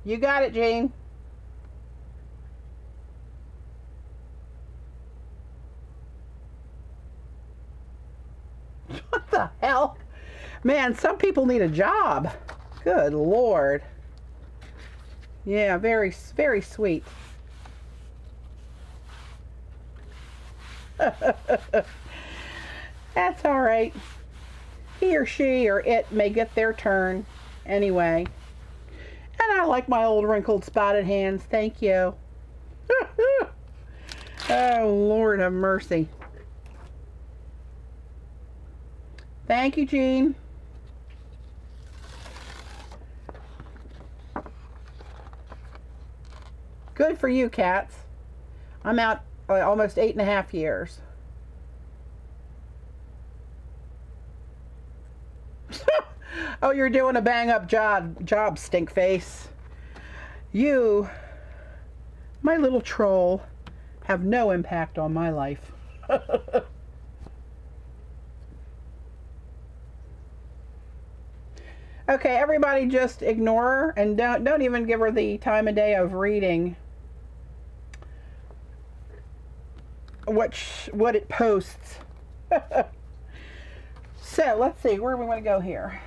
S1: You got it, Jean. What the hell? Man, some people need a job. Good Lord. Yeah, very, very sweet. That's all right. He or she or it may get their turn anyway. And I like my old wrinkled spotted hands. Thank you. Oh, Lord have mercy. Thank you, Jean. Good for you, cats. I'm out almost 8.5 years. Oh, you're doing a bang-up job, stink face. You, my little troll, have no impact on my life. Okay, everybody just ignore her and don't even give her the time of day of reading what it posts. So, let's see, where do we want to go here?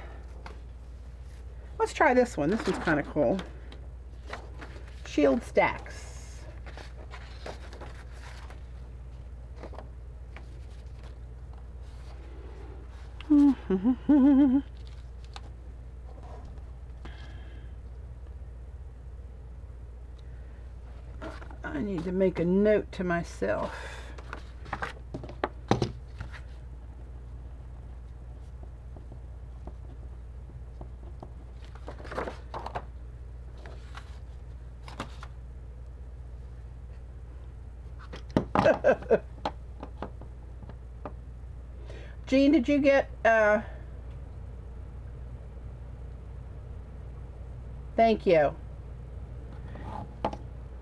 S1: Let's try this one. This one's kind of cool. Shield stacks. I need to make a note to myself. Jean, did you get thank you.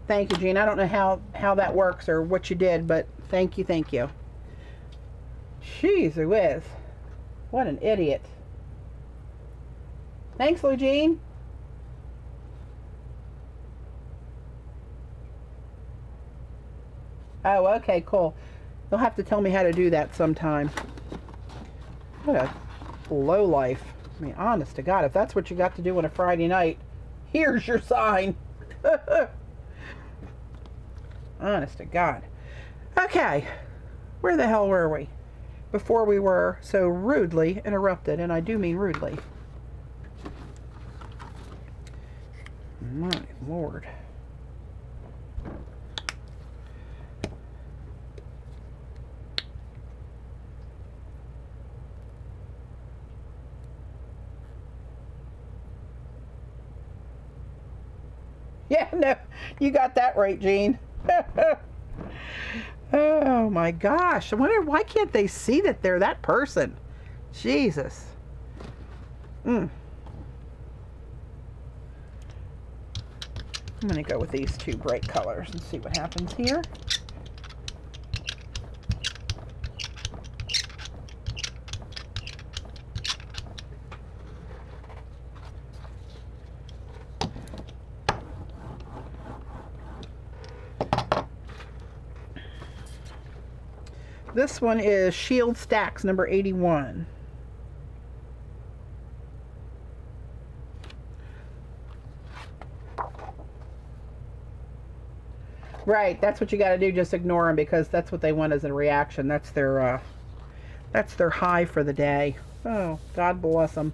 S1: Thank you, Jean. I don't know how that works or what you did, but thank you, thank you. Jeez whiz. What an idiot. Thanks, Lou Jean. Oh, okay, cool. You'll have to tell me how to do that sometime. What a low life. I mean, honest to God, if that's what you got to do on a Friday night, here's your sign. Honest to God. Okay, where the hell were we before we were so rudely interrupted? And I do mean rudely. My Lord. Yeah, no, you got that right, Jean. Oh my gosh. I wonder why can't they see that they're that person? Jesus. I'm going to go with these two bright colors and see what happens here. This one is Shield Stacks number 81. Right, that's what you got to do. Just ignore them because that's what they want as a reaction. That's their high for the day. Oh, God bless them.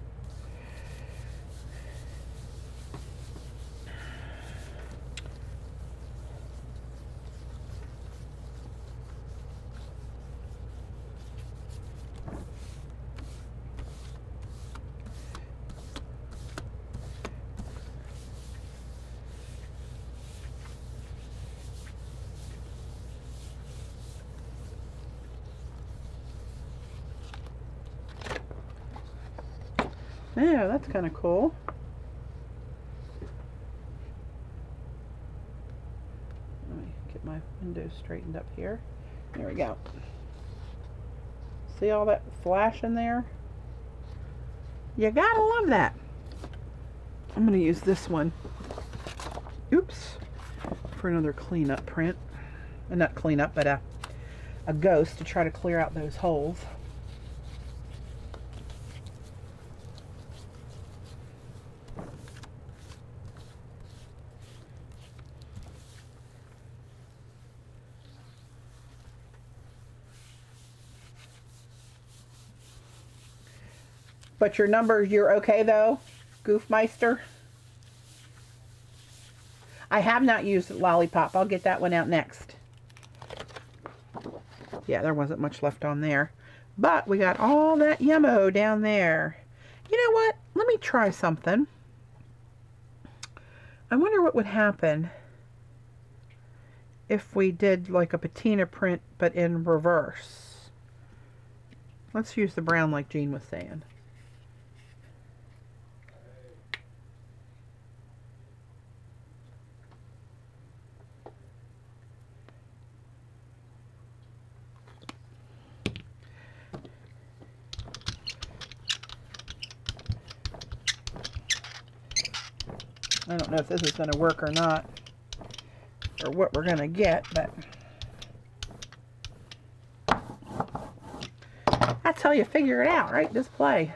S1: Yeah, that's kind of cool. Let me get my window straightened up here. There we go. See all that flash in there? You gotta love that. I'm gonna use this one. Oops. For another cleanup print. Not cleanup, but a ghost to try to clear out those holes. But your numbers, you're okay though, Goofmeister? I have not used Lollipop. I'll get that one out next. Yeah, there wasn't much left on there. But we got all that yummo down there. You know what? Let me try something. I wonder what would happen if we did like a patina print but in reverse. Let's use the brown like Jean was saying. I don't know if this is going to work or not, or what we're going to get, but that's how you figure it out, right? Just play.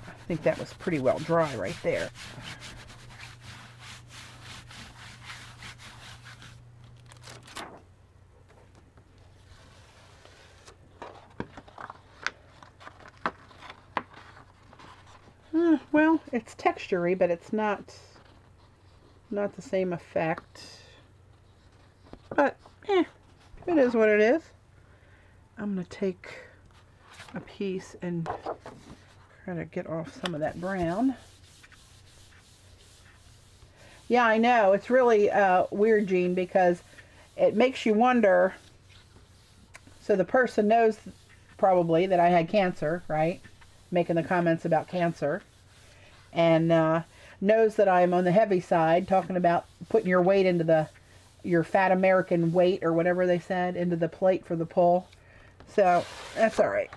S1: I think that was pretty well dry right there. Well, it's textury, but it's not the same effect. But it is what it is. I'm gonna take a piece and try to get off some of that brown. Yeah, I know. It's really weird, Jean, because it makes you wonder. So the person knows probably that I had cancer, right? Making the comments about cancer. And knows that I'm on the heavy side, talking about putting your weight into your fat American weight, or whatever they said, into the plate for the pull. So that's all right.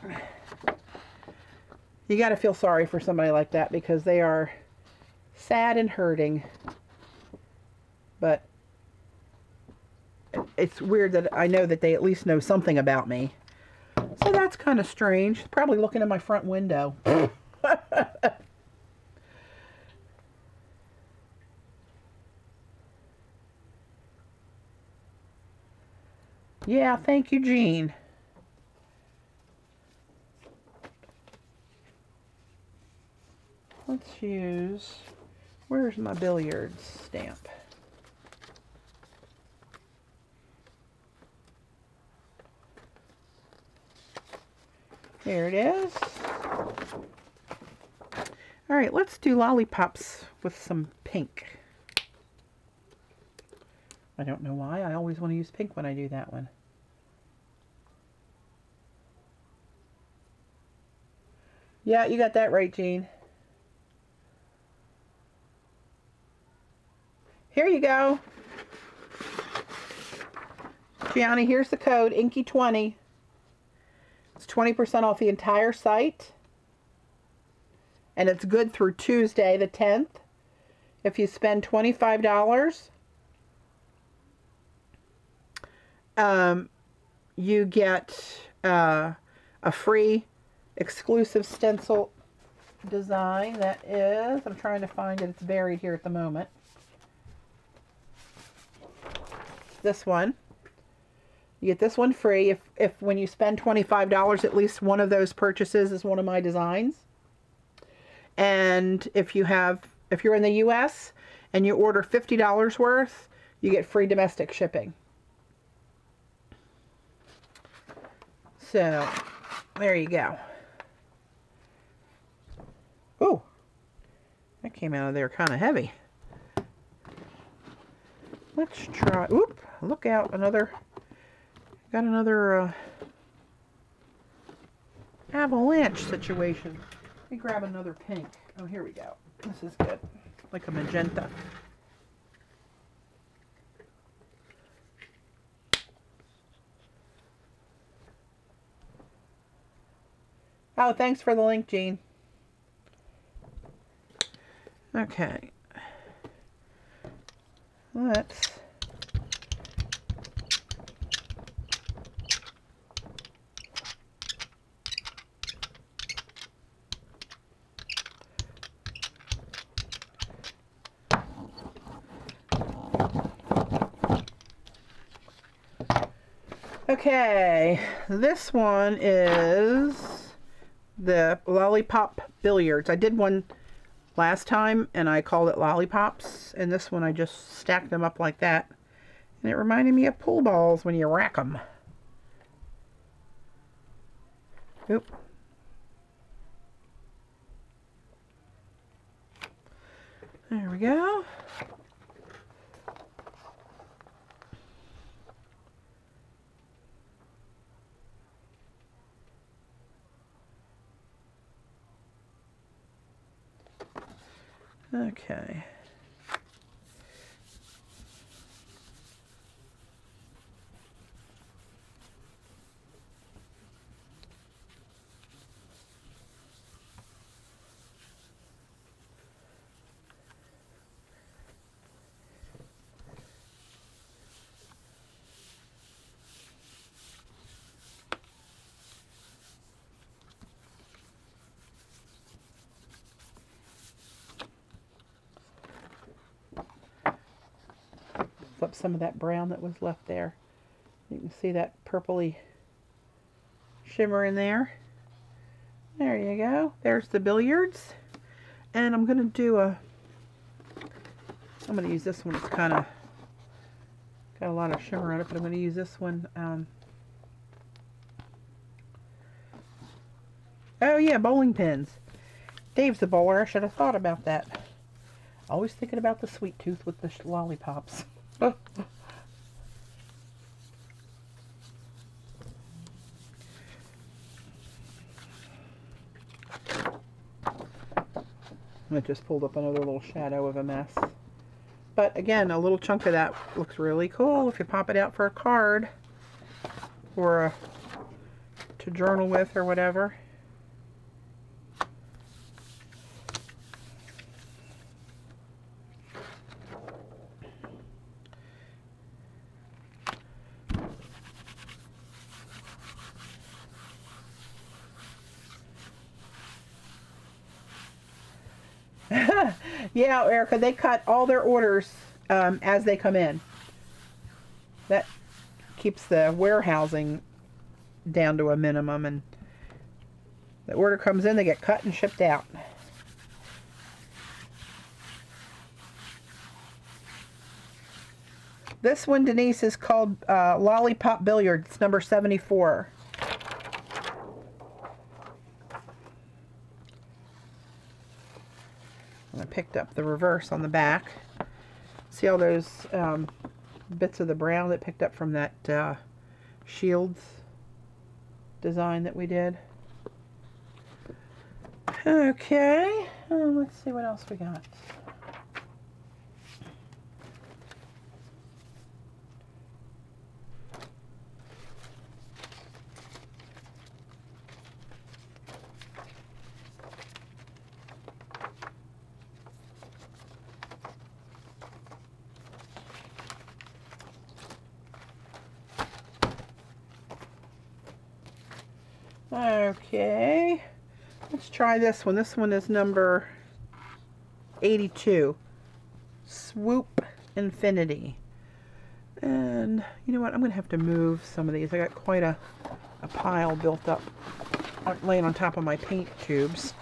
S1: You got to feel sorry for somebody like that because they are sad and hurting. But it's weird that I know that they at least know something about me. So that's kind of strange. Probably looking at my front window. Yeah, thank you, Jean. Let's use, where's my billiards stamp? There it is. All right, let's do lollipops with some pink. I don't know why. I always want to use pink when I do that one. Yeah, you got that right, Jean. Here you go. Gianni, here's the code, Inky20. It's 20% off the entire site. And it's good through Tuesday the 10th. If you spend $25, you get a free exclusive stencil design that is, I'm trying to find it, it's buried here at the moment. This one. You get this one free if when you spend $25, at least one of those purchases is one of my designs. And if you're in the US and you order $50 worth, you get free domestic shipping. So, there you go. Oh, that came out of there kind of heavy. Let's try, oop, look out, got another avalanche situation. Let me grab another pink. Oh, here we go. This is good. Like a magenta. Oh, thanks for the link, Jean. Okay. Let's... Okay, this one is the Lollipop Billiards. I did one last time and I called it Lollipops, and this one I just stacked them up like that. And it reminded me of pool balls when you rack them. Oop. There we go. Okay. Flip some of that brown that was left there. You can see that purpley shimmer in there. There you go. There's the billiards. And I'm going to do I'm going to use this one. It's kind of got a lot of shimmer on it, but I'm going to use this one. Oh yeah, bowling pins. Dave's a bowler. I should have thought about that. Always thinking about the sweet tooth with the lollipops. It just pulled up another little shadow of a mess. But again, a little chunk of that looks really cool if you pop it out for a card or to journal with or whatever. Yeah, Erica, they cut all their orders as they come in. That keeps the warehousing down to a minimum, and the order comes in, they get cut and shipped out. This one, Denise, is called Lollipop Billiards. It's number 74. I picked up the reverse on the back. See all those bits of the brown that picked up from that shields design that we did. Okay, let's see what else we got. Okay, let's try this one. This one is number 82, Swoop Infinity. And you know what, I'm gonna have to move some of these. I got quite a pile built up laying on top of my paint tubes.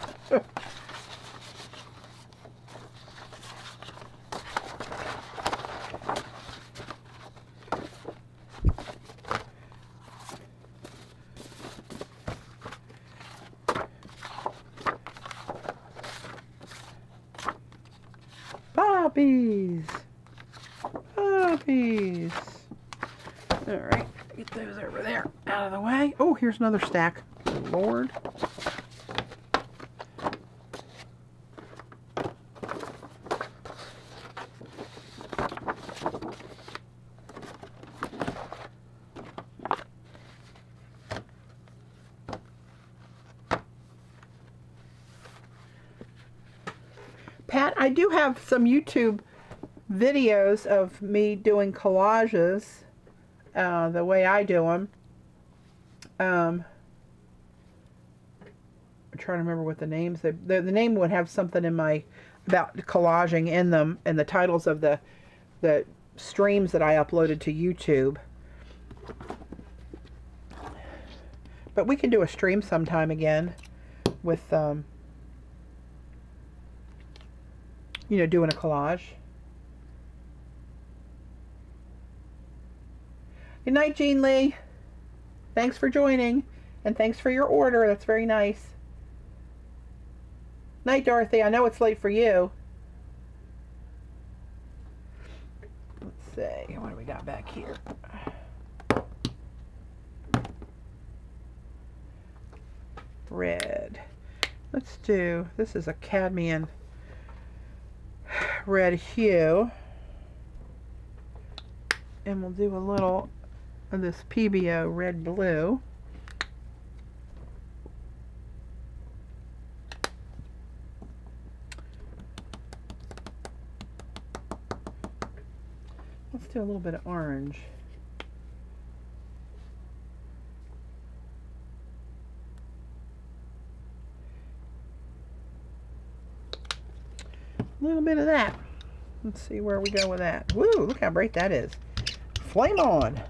S1: Poppies! Poppies! Alright, get those over there out of the way. Oh, here's another stack. Lord. Pat, I do have some YouTube videos of me doing collages the way I do them. I'm trying to remember what the names. The name would have something in my about collaging in them, and the titles of the streams that I uploaded to YouTube. But we can do a stream sometime again with you know, doing a collage. Good night, Jean Lee. Thanks for joining, and thanks for your order. That's very nice. Night, Dorothy. I know it's late for you. Let's see. What do we got back here? Red. Let's do, this is a cadmium red hue. And we'll do a little of this PBO red blue. Let's do a little bit of orange. A little bit of that. Let's see where we go with that. Woo, look how bright that is. Flame on.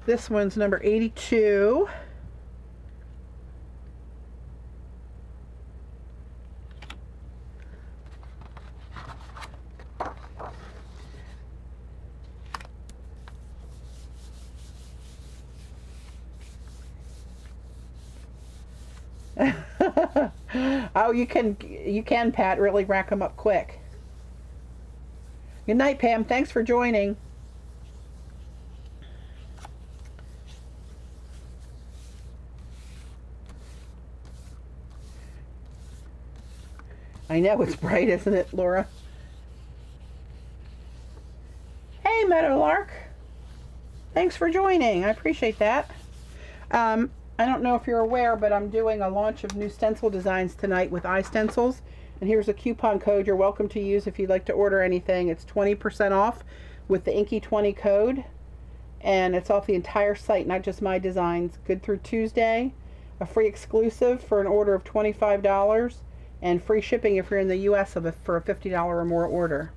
S1: This one's number 82. Oh, you can, Pat, really rack them up quick. Good night, Pam. Thanks for joining. I know it's bright, isn't it, Laura? Hey, Meadowlark. Thanks for joining. I appreciate that. I don't know if you're aware, but I'm doing a launch of new stencil designs tonight with iStencils. And here's a coupon code you're welcome to use if you'd like to order anything. It's 20% off with the Inky 20 code. And it's off the entire site, not just my designs. Good through Tuesday. A free exclusive for an order of $25. And free shipping if you're in the U.S. for a $50 or more order.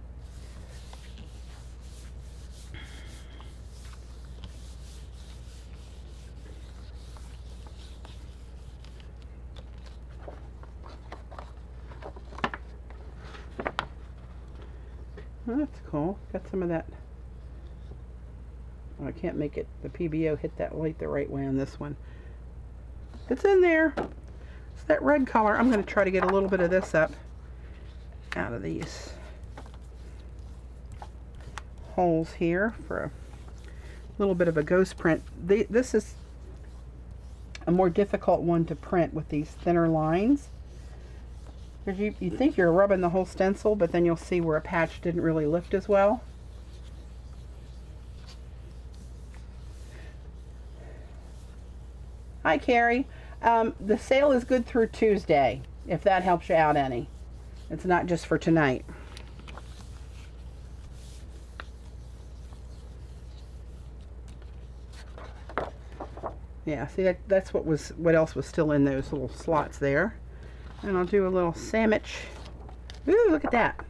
S1: Oh, that's cool. Got some of that. Oh, I can't make it. The PBO hit that light the right way on this one. It's in there. It's that red color. I'm going to try to get a little bit of this up out of these holes here for a little bit of a ghost print. This is a more difficult one to print with these thinner lines. Because you think you're rubbing the whole stencil, but then you'll see where a patch didn't really lift as well. Hi, Carrie. The sale is good through Tuesday, if that helps you out any. It's not just for tonight. Yeah, see, that's what else was still in those little slots there. And I'll do a little sandwich. Ooh, look at that.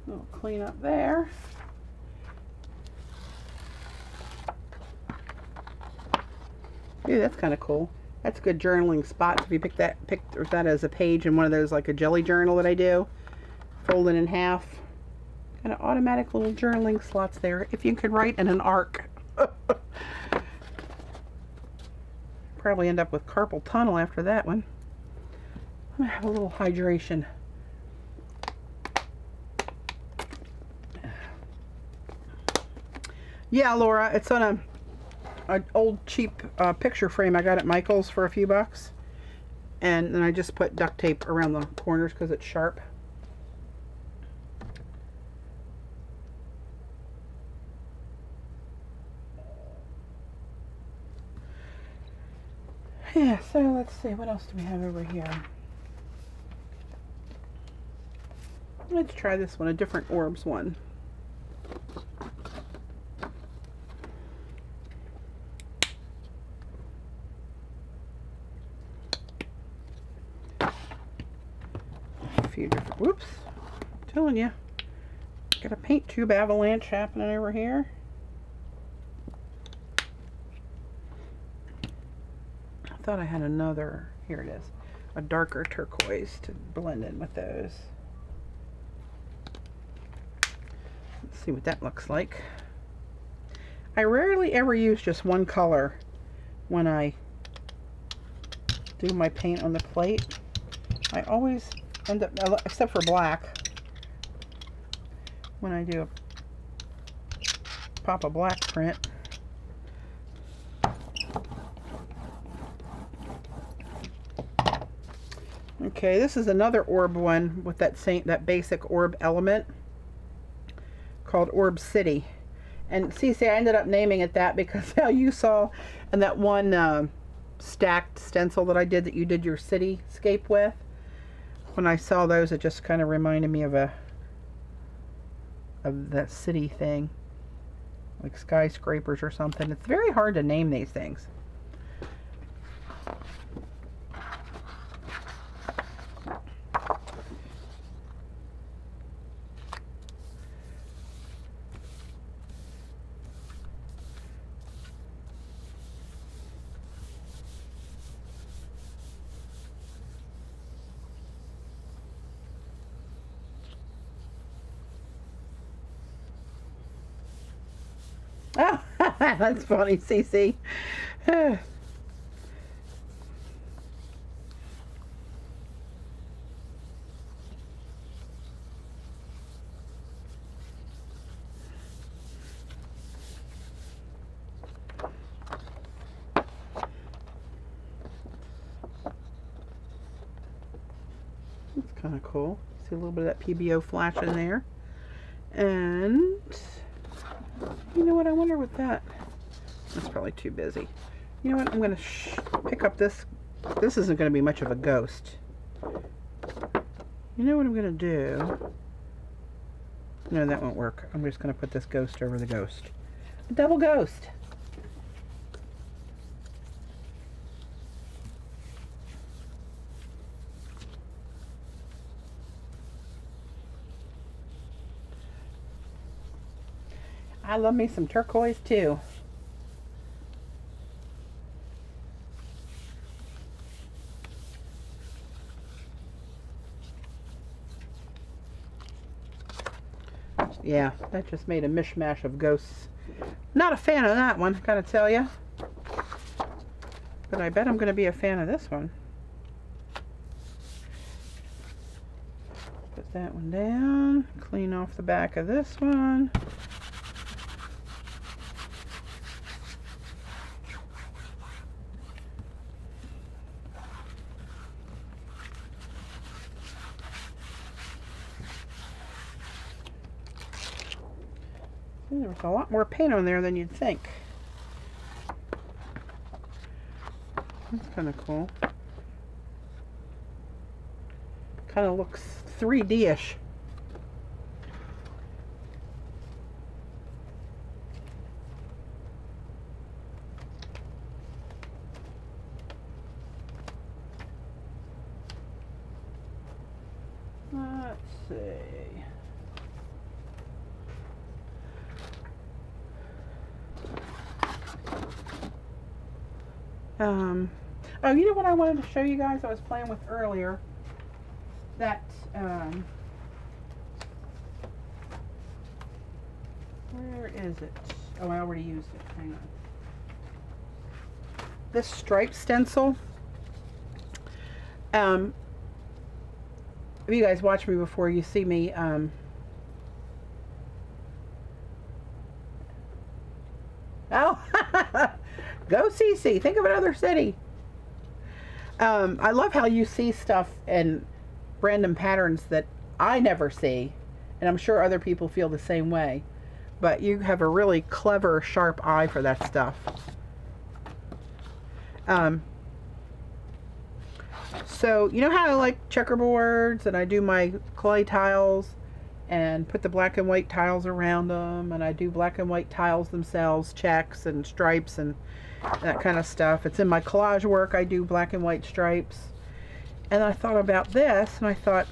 S1: We'll clean up there. Ooh, that's kind of cool. That's good journaling spots. If you pick that as a page in one of those, like a jelly journal that I do, fold it in half. Kind of automatic little journaling slots there. If you could write in an arc. Probably end up with carpal tunnel after that one. I'm gonna have a little hydration. Yeah, Laura, it's on an old cheap picture frame I got at Michael's for a few bucks. And then I just put duct tape around the corners because it's sharp. Yeah, so let's see, what else do we have over here? Let's try this one, a different orbs one. A few different, whoops, I'm telling you. Got a paint tube avalanche happening over here. I thought I had another, here it is, a darker turquoise to blend in with those. Let's see what that looks like. I rarely ever use just one color when I do my paint on the plate. I always end up, except for black, when I do pop a black print. Okay, this is another orb one with that basic orb element called Orb City. And Cece, I ended up naming it that because how you saw in that one stacked stencil that I did that you did your cityscape with. When I saw those, it just kind of reminded me of that city thing, like skyscrapers or something. It's very hard to name these things. Oh, that's funny, Cece. That's kind of cool. See a little bit of that PBO flash in there. And you know what, I wonder what that, that's probably too busy. You know what, I'm going to pick up this. This isn't going to be much of a ghost. You know what I'm going to do? No, that won't work. I'm just going to put this ghost over the ghost. A double ghost. I love me some turquoise too. Yeah, that just made a mishmash of ghosts. Not a fan of that one, gotta tell you. but I bet I'm going to be a fan of this one. Put that one down, clean off the back of this one. There's a lot more paint on there than you'd think. That's kind of cool. Kind of looks 3D-ish. Let's see. Oh, you know what I wanted to show you guys I was playing with earlier? That, where is it? Oh, I already used it. Hang on. This stripe stencil. If you guys watch me before, you see me, oh, go CC. Think of another city. I love how you see stuff in random patterns that I never see, and I'm sure other people feel the same way. But you have a really clever, sharp eye for that stuff. So, you know how I like checkerboards, and I do my clay tiles, and put the black and white tiles around them, and I do black and white tiles themselves, checks and stripes and that kind of stuff. It's in my collage work. I do black and white stripes. And I thought about this, and I thought,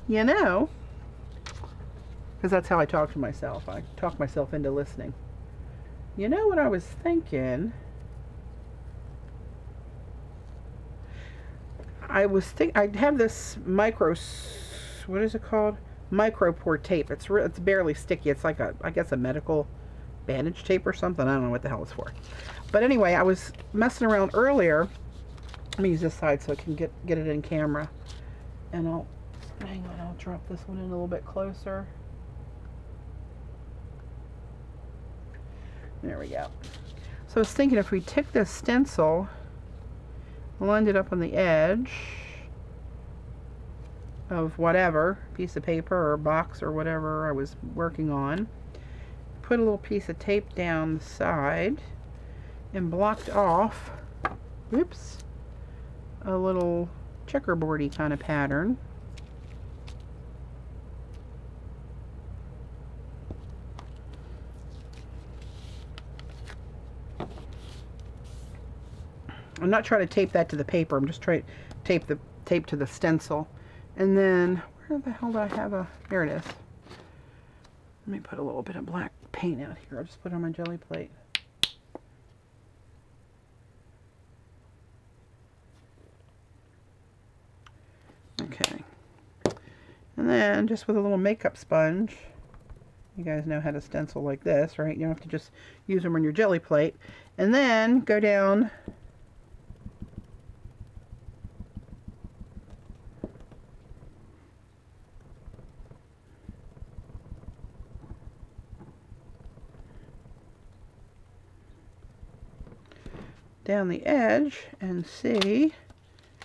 S1: you know, because that's how I talk to myself. I talk myself into listening. You know what I was thinking? I have this what is it called? Micro pour tape. It's barely sticky. It's like I guess a medical bandage tape or something. I don't know what the hell it's for. But anyway, I was messing around earlier. Let me use this side so I can get it in camera. And hang on, I'll drop this one in a little bit closer. There we go. So I was thinking if we took this stencil, lined it up on the edge of whatever piece of paper or box or whatever I was working on, put a little piece of tape down the side and blocked off, whoops, a little checkerboardy kind of pattern. I'm not trying to tape that to the paper. I'm just trying to tape to the stencil. And then, where the hell do I have here it is. Let me put a little bit of black paint out here. I'll just put it on my jelly plate. Okay. And then, just with a little makeup sponge, you guys know how to stencil like this, right? You don't have to just use them on your jelly plate. And then, go down the edge and see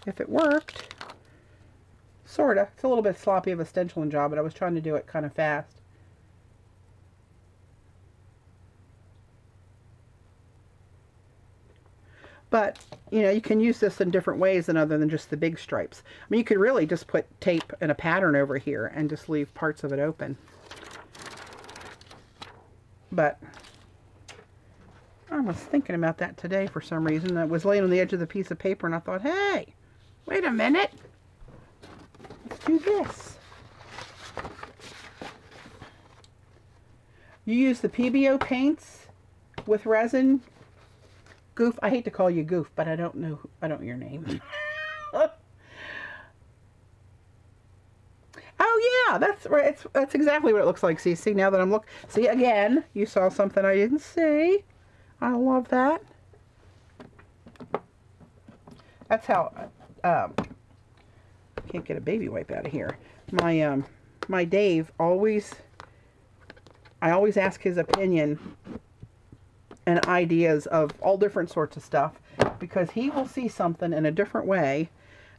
S1: if it worked. Sorta. It's a little bit sloppy of a stenciling job, but I was trying to do it kind of fast. But, you know, you can use this in different ways than other than just the big stripes. I mean, you could really just put tape and a pattern over here and just leave parts of it open. But I was thinking about that today for some reason. I was laying on the edge of the piece of paper and I thought, hey, wait a minute. Let's do this. You use the PBO paints with resin. Goof, I hate to call you Goof, but I don't know your name. Oh yeah, that's right. That's exactly what it looks like. See, now that I'm looking. See, again, you saw something I didn't see. I love that. That's how, can't get a baby wipe out of here. My Dave always, I always ask his opinion and ideas of all different sorts of stuff, because he will see something in a different way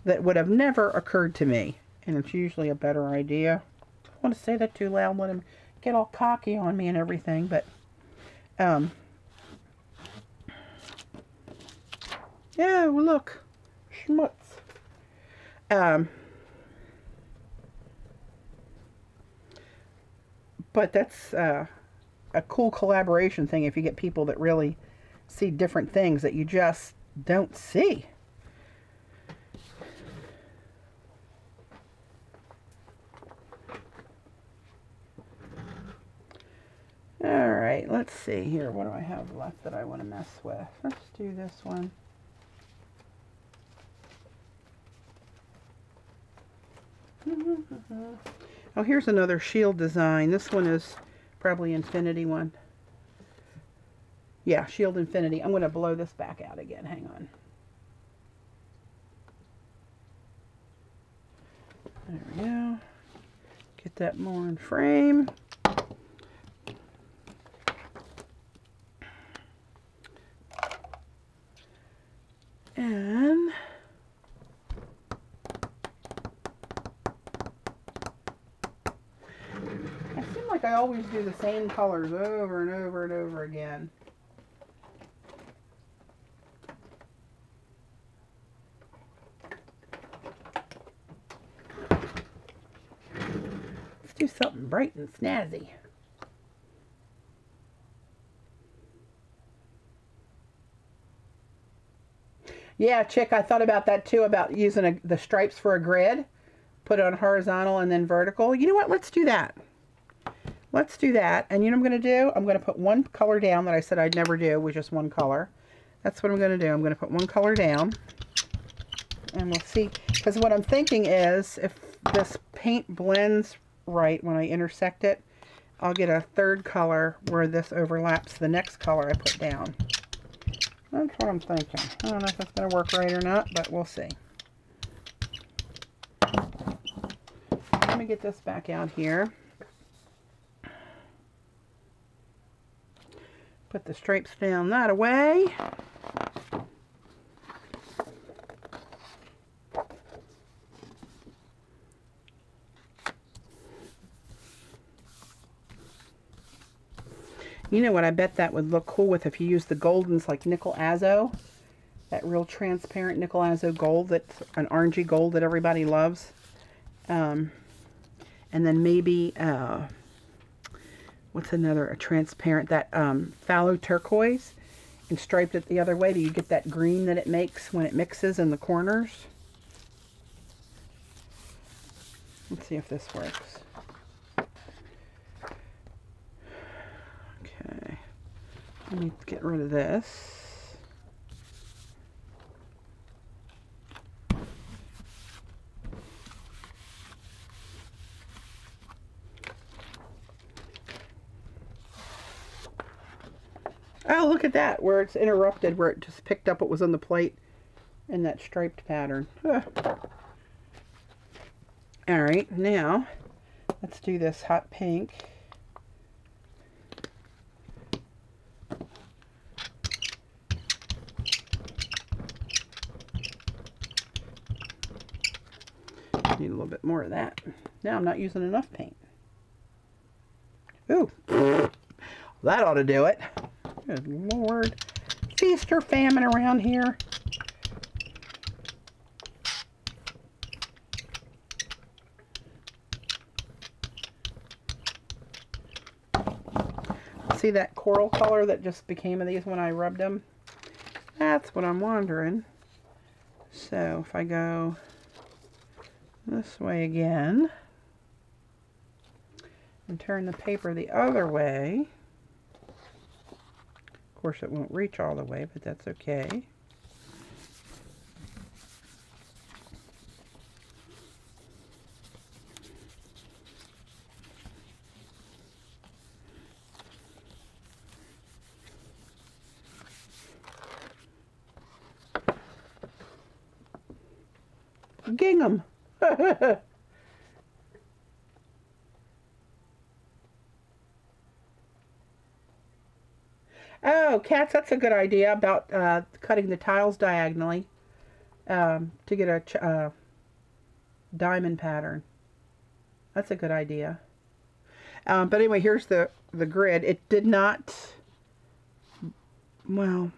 S1: that would have never occurred to me. And it's usually a better idea. I don't want to say that too loud, let him get all cocky on me and everything, but, yeah, well, look, schmutz. But that's a cool collaboration thing if you get people that really see different things that you just don't see. Alright, let's see here. What do I have left that I want to mess with? Let's do this one. Oh, here's another shield design. This one is probably Infinity one. Yeah, Shield Infinity. I'm going to blow this back out again. Hang on. There we go. Get that more in frame. And I seem like I always do the same colors over and over and over again. Let's do something bright and snazzy. Yeah, Chick, I thought about that too, about using the stripes for a grid. Put it on horizontal and then vertical. You know what? Let's do that. Let's do that. And you know what I'm going to do? I'm going to put one color down that I said I'd never do with just one color. That's what I'm going to do. I'm going to put one color down. And we'll see. Because what I'm thinking is, if this paint blends right when I intersect it, I'll get a third color where this overlaps the next color I put down. That's what I'm thinking. I don't know if that's going to work right or not, but we'll see. Let me get this back out here. Put the stripes down that away. You know what, I bet that would look cool with if you use the goldens like Nickel Azo. That real transparent Nickel Azo gold, that's an orangey gold that everybody loves. And then maybe, what's another, a transparent, that phthalo turquoise, and striped it the other way. Do you get that green that it makes when it mixes in the corners? Let's see if this works. Okay, I need to get rid of this. Oh, look at that, where it's interrupted, where it just picked up what was on the plate in that striped pattern. Alright, now let's do this hot pink. Need a little bit more of that. Now I'm not using enough paint. Ooh, that ought to do it. Good Lord. Feast or famine around here. See that coral color that just became of these when I rubbed them? That's what I'm wondering. So if I go this way again and turn the paper the other way, of course it won't reach all the way, but that's okay. Gingham. Oh, cats, that's a good idea about cutting the tiles diagonally to get a diamond pattern. That's a good idea. But anyway, here's the grid. It did not, well,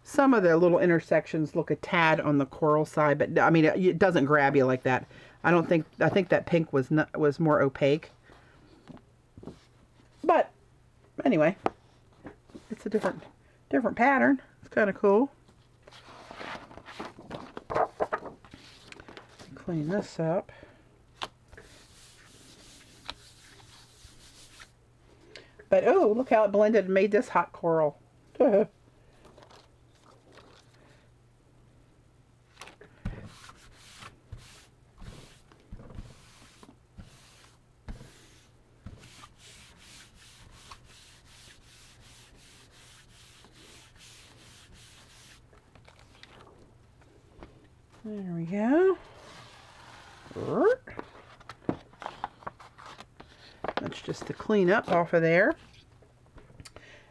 S1: some of the little intersections look a tad on the coral side, but I mean, it doesn't grab you like that. I think that pink was more opaque. But anyway, it's a different pattern. It's kind of cool. Clean this up. But oh, look how it blended and made this hot coral. There we go. That's just to clean up off of there.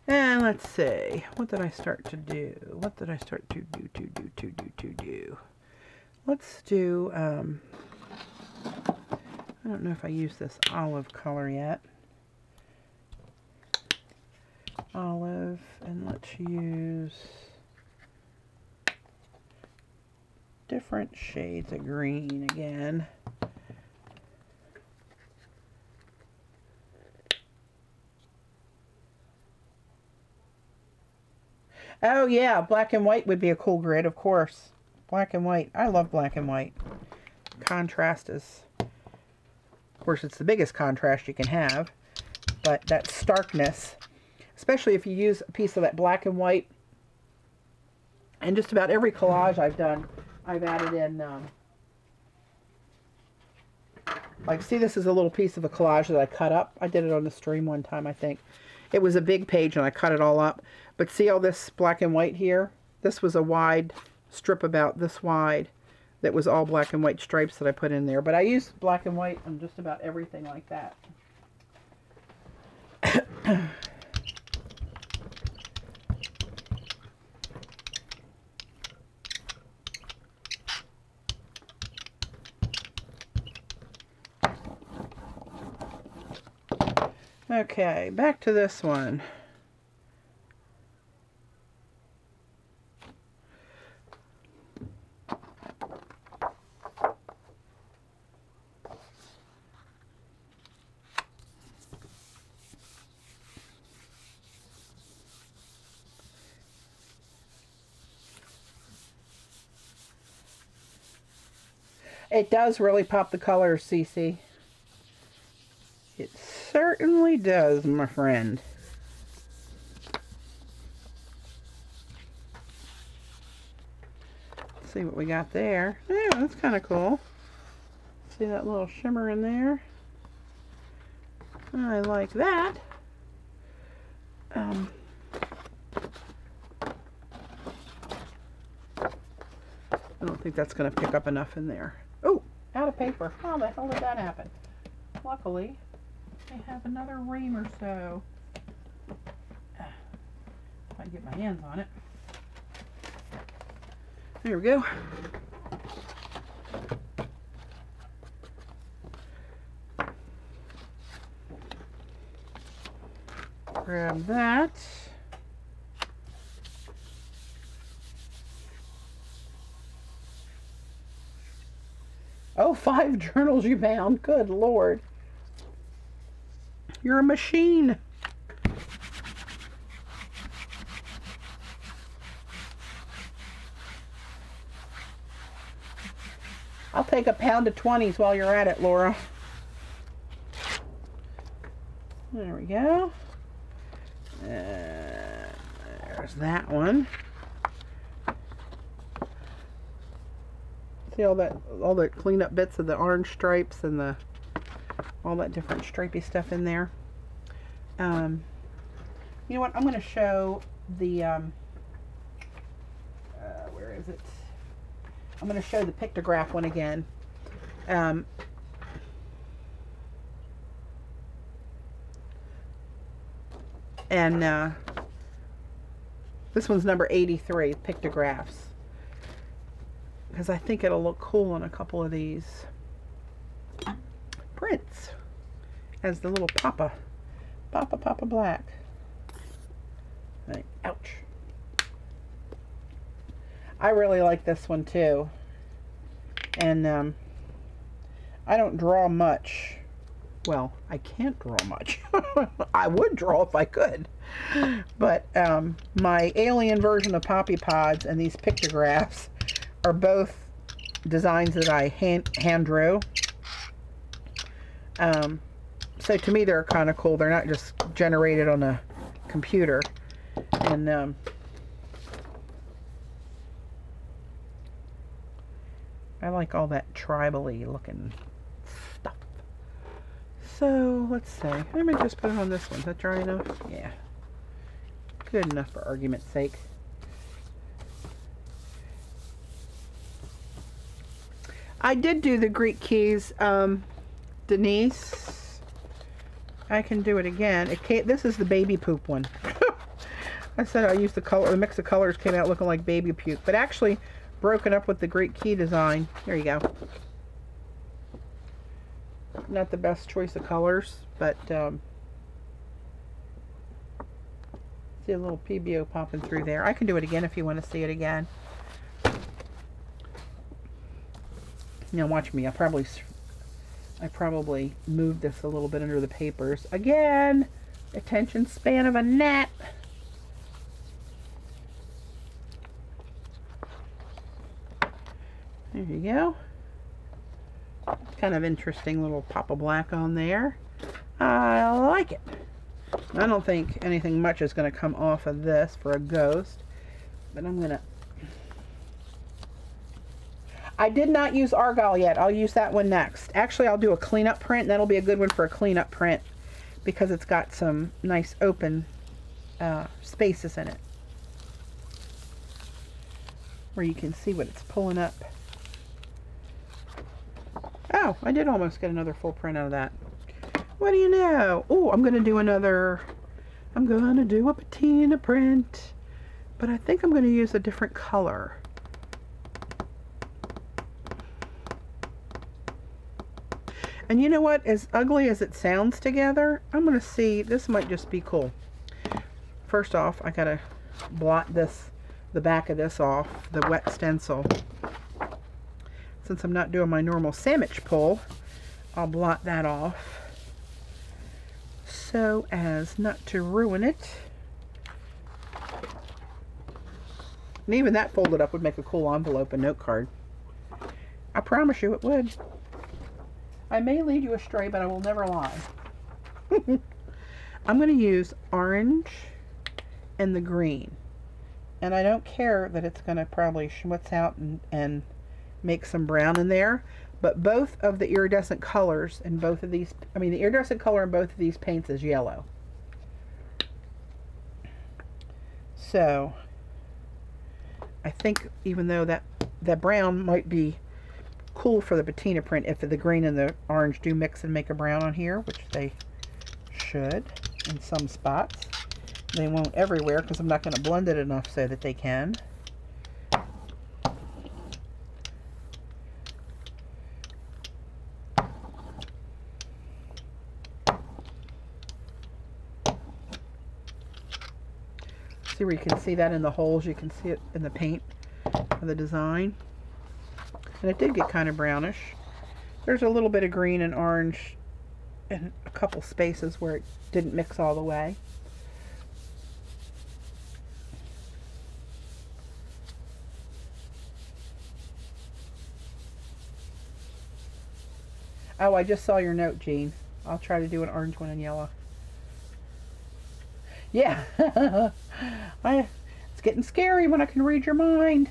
S1: And let's see, what did I start to do? What did I start to do? Let's do, I don't know if I use this olive color yet. Olive, and let's use different shades of green again. Oh yeah, black and white would be a cool grid, of course. Black and white. I love black and white. Contrast is, of course, it's the biggest contrast you can have, but that starkness, especially if you use a piece of that black and white, and just about every collage I've done, I've added in, like, see, this is a little piece of a collage that I cut up. I did it on the stream one time, I think. It was a big page and I cut it all up. But see all this black and white here? This was a wide strip about this wide that was all black and white stripes that I put in there. But I used black and white on just about everything like that. Okay, back to this one. It does really pop the colors, Cece. It certainly does, my friend. Let's see what we got there. Yeah, that's kind of cool. See that little shimmer in there? I like that. I don't think that's going to pick up enough in there. Oh, out of paper. How the hell did that happen? Luckily, I have another ream or so. If I can get my hands on it. There we go. Grab that. Oh, 5 journals you bound. Good Lord. You're a machine. I'll take a pound of 20s while you're at it, Laura. There we go. There's that one. See all the clean up bits of the orange stripes and all that different stripy stuff in there. You know what? I'm going to show the where is it? I'm going to show the pictograph one again. And this one's number 83, pictographs. Because I think it'll look cool on a couple of these prints. As the little Papa Black. Right. Ouch. I really like this one too. And I don't draw much. Well, I can't draw much. I would draw if I could. But my alien version of Poppy Pods and these pictographs are both designs that I hand drew. So to me they're kind of cool. They're not just generated on a computer. And I like all that tribal-y looking stuff. So let's see. Let me just put it on this one. Is that dry enough? Yeah. Good enough for argument's sake. I did do the Greek keys, Denise. I can do it again. It can't, this is the baby poop one. I said I used the color, the mix of colors came out looking like baby puke, but actually broken up with the Greek key design. Here you go. Not the best choice of colors, but see a little PBO popping through there. I can do it again if you want to see it again. Now watch me. I probably moved this a little bit under the papers. Again, attention span of a gnat. There you go. Kind of interesting little Papa Black on there. I like it. I don't think anything much is going to come off of this for a ghost, but I'm going to... I did not use Argyle yet. I'll use that one next. Actually, I'll do a cleanup print. That'll be a good one for a cleanup print because it's got some nice open spaces in it where you can see what it's pulling up. Oh, I did almost get another full print out of that. What do you know? Oh, I'm going to do another... I'm going to do a patina print. But I think I'm going to use a different color. And you know what? As ugly as it sounds together, I'm going to see... This might just be cool. First off, I got to blot this, the back of this off, the wet stencil. Since I'm not doing my normal sandwich pull, I'll blot that off so as not to ruin it. And even that folded up would make a cool envelope and note card. I promise you it would. I may lead you astray, but I will never lie. I'm going to use orange and the green. And I don't care that it's going to probably schmutz out and make some brown in there. But both of the iridescent colors in both of these, I mean the iridescent color in both of these paints is yellow. So I think even though that brown might be cool for the patina print, if the green and the orange do mix and make a brown on here, which they should in some spots. They won't everywhere because I'm not going to blend it enough so that they can. See where you can see that in the holes, you can see it in the paint of the design. And it did get kind of brownish. There's a little bit of green and orange in a couple spaces where it didn't mix all the way. Oh, I just saw your note, Jean. I'll try to do an orange one in yellow. Yeah. It's getting scary when I can read your mind.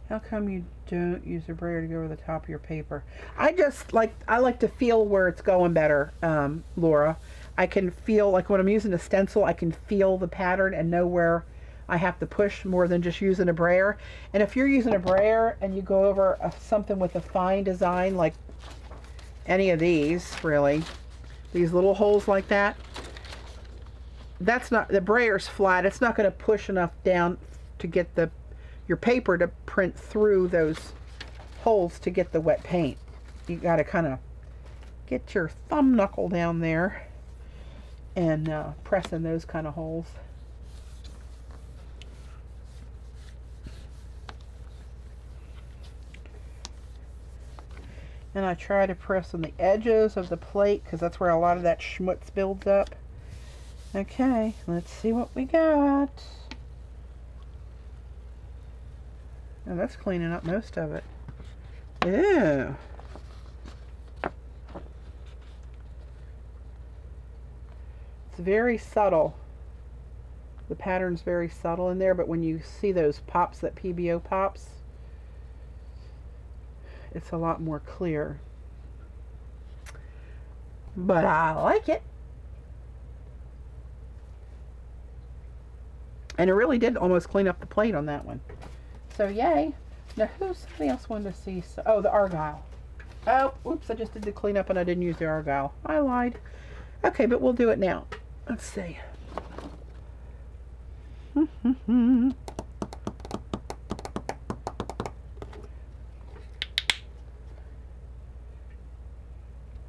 S1: How come you don't use a brayer to go over the top of your paper? I like to feel where it's going better, Laura. I can feel, like when I'm using a stencil, I can feel the pattern and know where I have to push more than just using a brayer. And if you're using a brayer and you go over something with a fine design, like any of these, really, these little holes like that, that's not, the brayer's flat. It's not going to push enough down to get your paper to print through those holes to get the wet paint. You got to kind of get your thumb knuckle down there and press in those kind of holes. And I try to press on the edges of the plate because that's where a lot of that schmutz builds up. Okay, let's see what we got. Oh, that's cleaning up most of it. Ew. It's very subtle. The pattern's very subtle in there, but when you see those pops, that PBO pops, it's a lot more clear. But I like it. And it really did almost clean up the plate on that one. So yay. Now who's somebody else wanted to see? So, oh, the Argyle. Oh, oops, I just did the cleanup and I didn't use the Argyle. I lied. Okay, but we'll do it now. Let's see.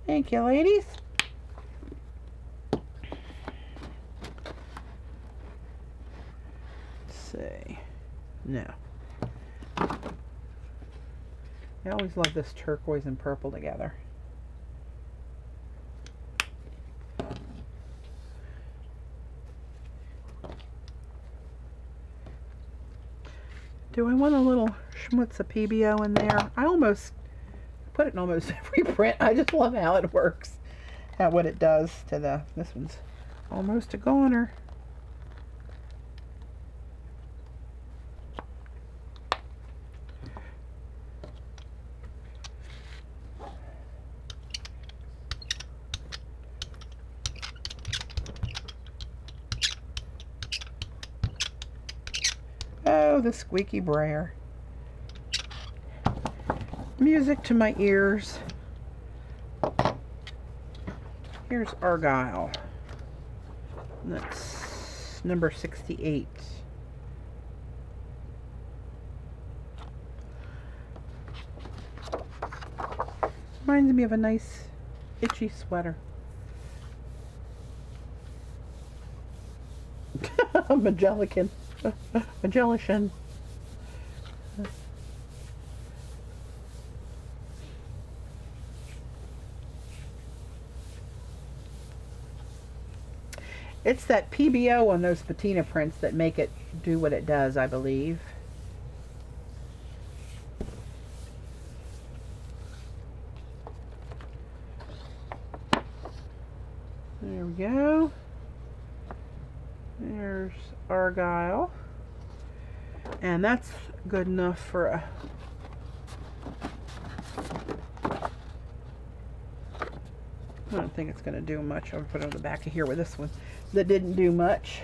S1: Thank you, ladies. Let's see. No. I always love this turquoise and purple together. Do I want a little schmutz of PBO in there? I almost put it in almost every print. I just love how it works. At what it does to this one's almost a goner. Oh, the squeaky brayer. Music to my ears. Here's Argyle. That's number 68. Reminds me of a nice itchy sweater. Magelican. Magellician. It's that PBO on those patina prints that make it do what it does, I believe. There we go. There's Argyle. And that's good enough for a... I don't think it's going to do much. I'll put it on the back of here with this one that didn't do much.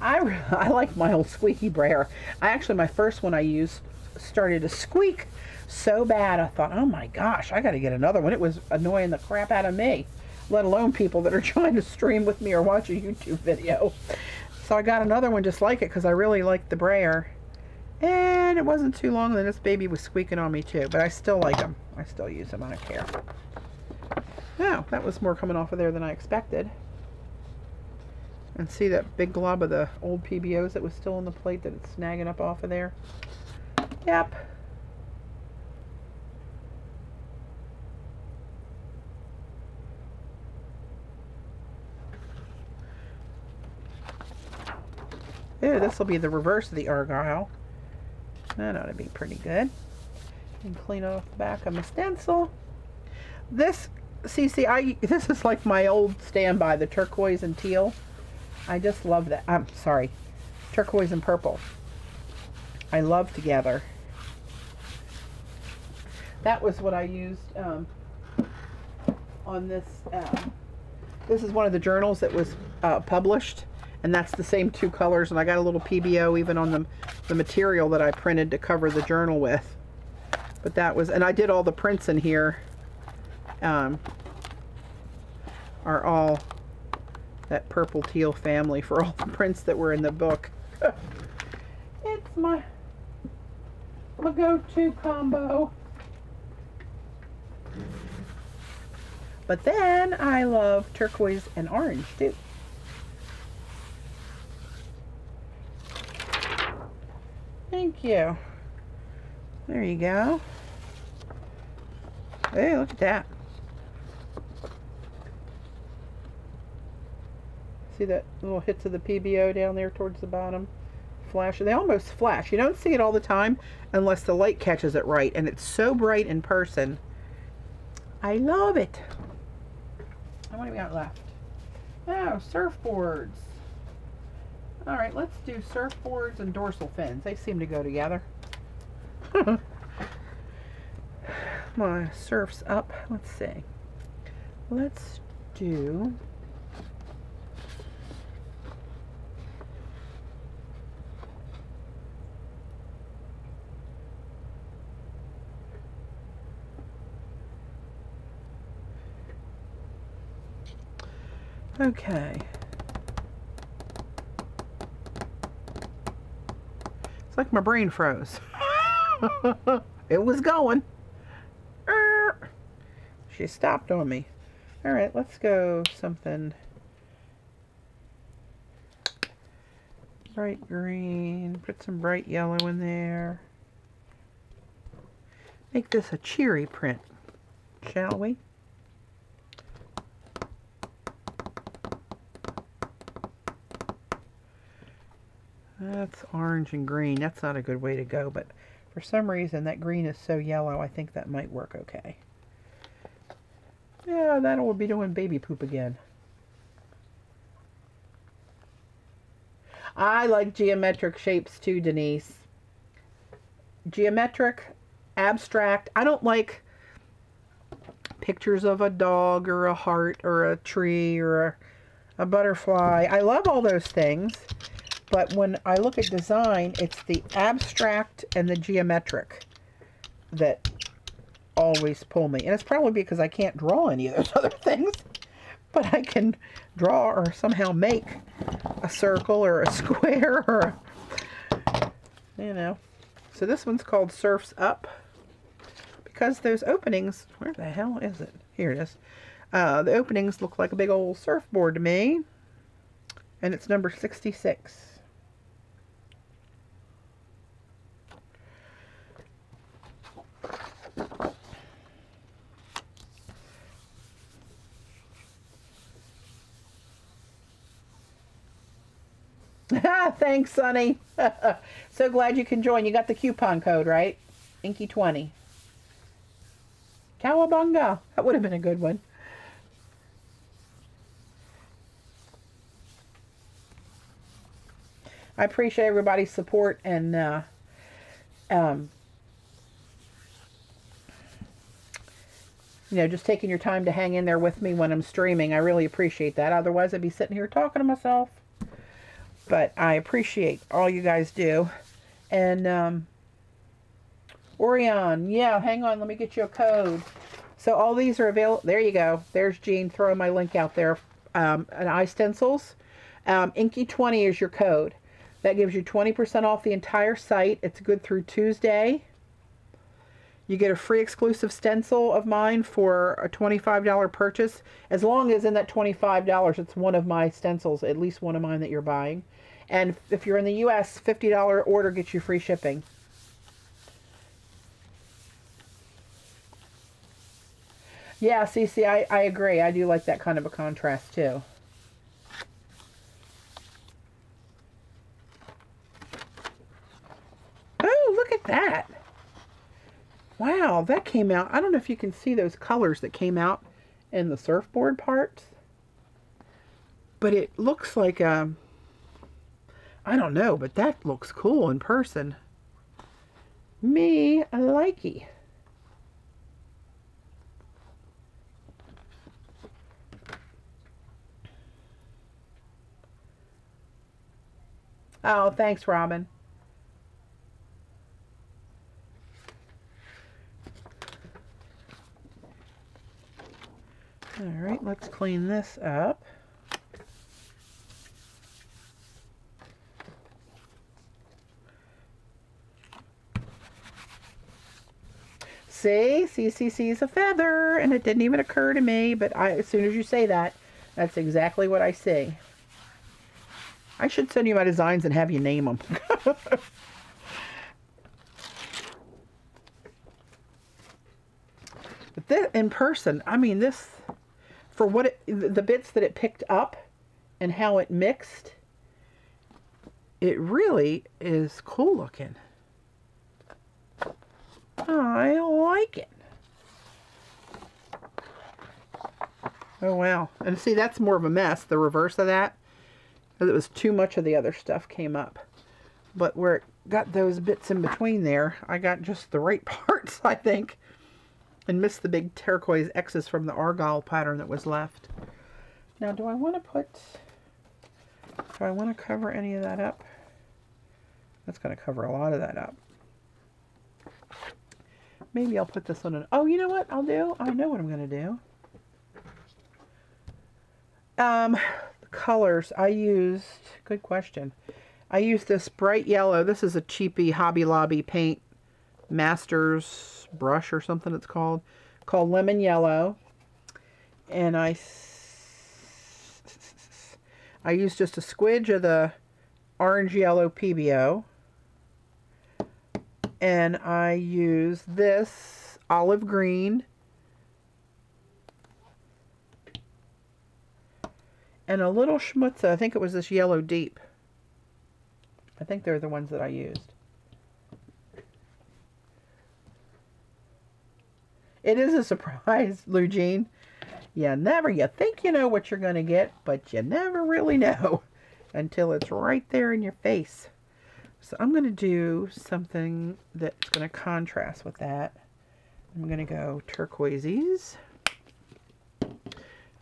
S1: I like my old squeaky brayer. My first one I used started to squeak so bad I thought, oh my gosh, I got to get another one. It was annoying the crap out of me, let alone people that are trying to stream with me or watch a YouTube video. So I got another one just like it because I really liked the brayer. And it wasn't too long then this baby was squeaking on me too. But I still like them. I still use them. I don't care. Oh, that was more coming off of there than I expected. And see that big glob of the old PBOs that was still on the plate that it's snagging up off of there? Yep. Ew, this will be the reverse of the Argyle. That ought to be pretty good. And clean off the back of my stencil. This, this is like my old standby, the turquoise and teal. I just love that. I'm sorry, turquoise and purple. I love together. That was what I used on this. This is one of the journals that was published, and that's the same 2 colors, and I got a little PBO even on the material that I printed to cover the journal with. But that was, and I did all the prints in here are all that purple teal family for all the prints that were in the book. It's my go-to combo. But then I love turquoise and orange too. Thank you. There you go. Hey, look at that. See that little hits of the PBO down there towards the bottom? Flash. They almost flash. You don't see it all the time unless the light catches it right. And it's so bright in person. I love it. And what do we got left? Oh, surfboards. Alright, let's do surfboards and dorsal fins. They seem to go together. My surf's up. Let's see. Let's do... Okay. It's like my brain froze. It was going. She stopped on me. All right, let's go something bright green. Put some bright yellow in there. Make this a cheery print, shall we? That's orange and green. That's not a good way to go, but for some reason that green is so yellow, I think that might work okay. Yeah, that will be doing baby poop again. I like geometric shapes too, Denise. Geometric, abstract. I don't like pictures of a dog or a heart or a tree or a butterfly. I love all those things. But when I look at design, it's the abstract and the geometric that always pull me. And it's probably because I can't draw any of those other things. But I can draw or somehow make a circle or a square or, you know. So this one's called Surf's Up. Because those openings, where the hell is it? Here it is. The openings look like a big old surfboard to me. And it's number 66. Thanks, Sonny. So glad you can join. You got the coupon code, right? Inky 20. Cowabunga. That would have been a good one. I appreciate everybody's support and you know, just taking your time to hang in there with me when I'm streaming. I really appreciate that. Otherwise, I'd be sitting here talking to myself. But I appreciate all you guys do. And Orion, yeah, hang on, let me get you a code. So all these are available. There you go. There's Jean throwing my link out there. An iStencils. Inky 20 is your code. That gives you 20% off the entire site. It's good through Tuesday. You get a free exclusive stencil of mine for a $25 purchase. As long as in that $25, it's one of my stencils, at least one of mine that you're buying. And if you're in the U.S., $50 order gets you free shipping. Yeah, Cece, I agree. I do like that kind of a contrast, too. Oh, look at that. Wow, that came out. I don't know if you can see those colors that came out in the surfboard parts. But it looks like a... I don't know, but that looks cool in person. Me, I likey. Oh, thanks, Robin. All right, let's clean this up. See, CCC's a feather, and it didn't even occur to me, but as soon as you say that, that's exactly what I see. I should send you my designs and have you name them. But this, in person, I mean, this, for what the bits that it picked up and how it mixed, it really is cool looking. I like it. Oh, wow. And see, that's more of a mess, the reverse of that. Because it was too much of the other stuff came up. But where it got those bits in between there, I got just the right parts, I think. And missed the big turquoise X's from the argyle pattern that was left. Now, do I want to cover any of that up? That's going to cover a lot of that up. Maybe I'll put this on an... Oh, you know what I'll do? I know what I'm going to do. The colors I used... Good question. I used this bright yellow. This is a cheapy Hobby Lobby paint Masters brush or something it's called Lemon Yellow. And I used just a squidge of the orange yellow PBO. And I use this olive green and a little schmutza. I think it was this yellow deep. I think they're the ones that I used. It is a surprise, Lou Jean. You think you know what you're going to get, but you never really know until it's right there in your face. So I'm going to do something that's going to contrast with that. I'm going to go turquoises. I'm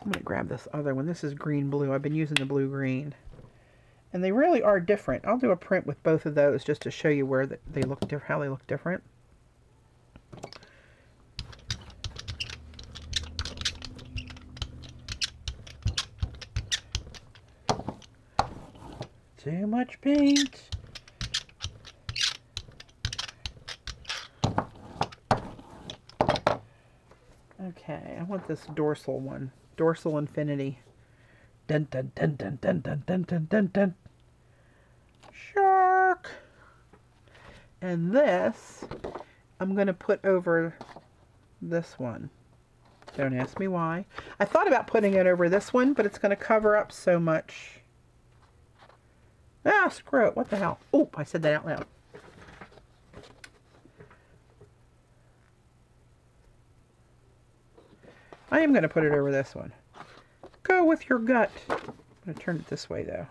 S1: going to grab this other one. This is green-blue. I've been using the blue-green. And they really are different. I'll do a print with both of those just to show you where they look how they look different. Too much paint. Okay, I want this dorsal one. Dorsal Infinity. Dun dun dun dun dun dun dun dun dun dun. Shark! And this, I'm going to put over this one. Don't ask me why. I thought about putting it over this one, but it's going to cover up so much. Ah, screw it. What the hell? Oh, I said that out loud. I am going to put it over this one. Go with your gut. I'm going to turn it this way, though.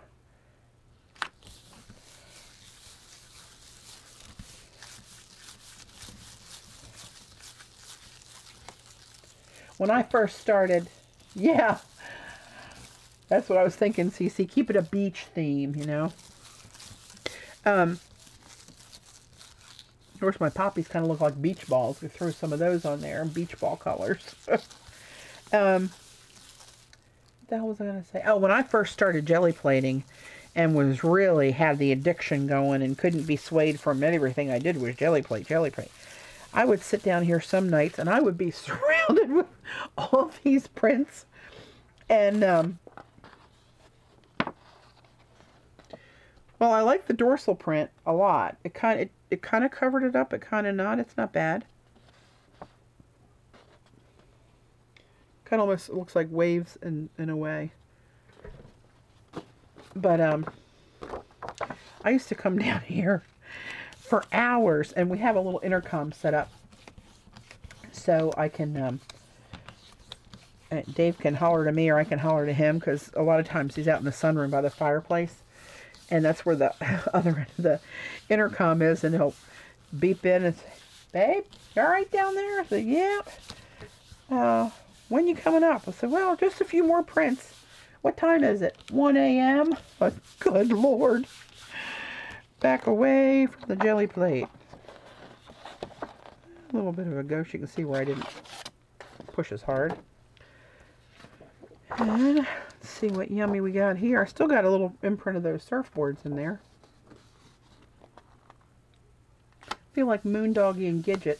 S1: When I first started, yeah, that's what I was thinking, CC. Keep it a beach theme, you know. Of course, my poppies kind of look like beach balls. We throw some of those on there, beach ball colors. What the hell was I going to say? Oh, when I first started jelly plating and was really had the addiction going and couldn't be swayed from everything I did was jelly plate. I would sit down here some nights and I would be surrounded with all of these prints. And, well, I like the dorsal print a lot. It kind of covered it up, it kind of not. It's not bad. Kind of almost looks like waves in a way. But I used to come down here for hours, and we have a little intercom set up so I can Dave can holler to me or I can holler to him, because a lot of times he's out in the sunroom by the fireplace, and that's where the other end of the intercom is, and he'll beep in and say, "Babe, you all right down there?" I said, "Yeah." When you coming up? I said, "Well, just a few more prints." "What time is it?" 1 a.m. Good Lord. back away from the jelly plate. A little bit of a ghost. You can see where I didn't push as hard. And let's see what yummy we got here. I still got a little imprint of those surfboards in there. I feel like Moondoggy and Gidget.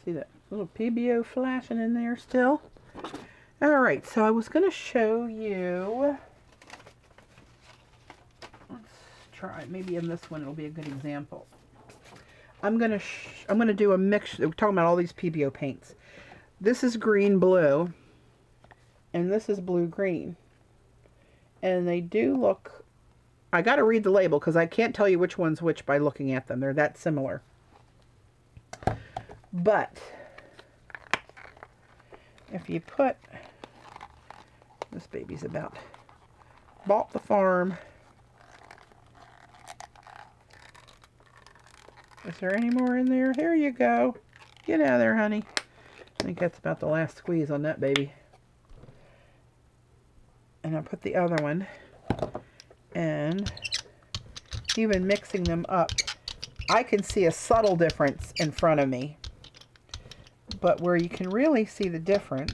S1: See that little PBO flashing in there still? Alright, so I was going to show you, let's try, maybe in this one it'll be a good example. I'm going to do a mixture. We're talking about all these PBO paints. This is green blue, and this is blue green. And they do look, I got to read the label because I can't tell you which one's which by looking at them. They're that similar. But if you put, this baby's about, bought the farm. Is there any more in there? Here you go. Get out of there, honey. I think that's about the last squeeze on that baby. And I'll put the other one. And even mixing them up, I can see a subtle difference in front of me. But where you can really see the difference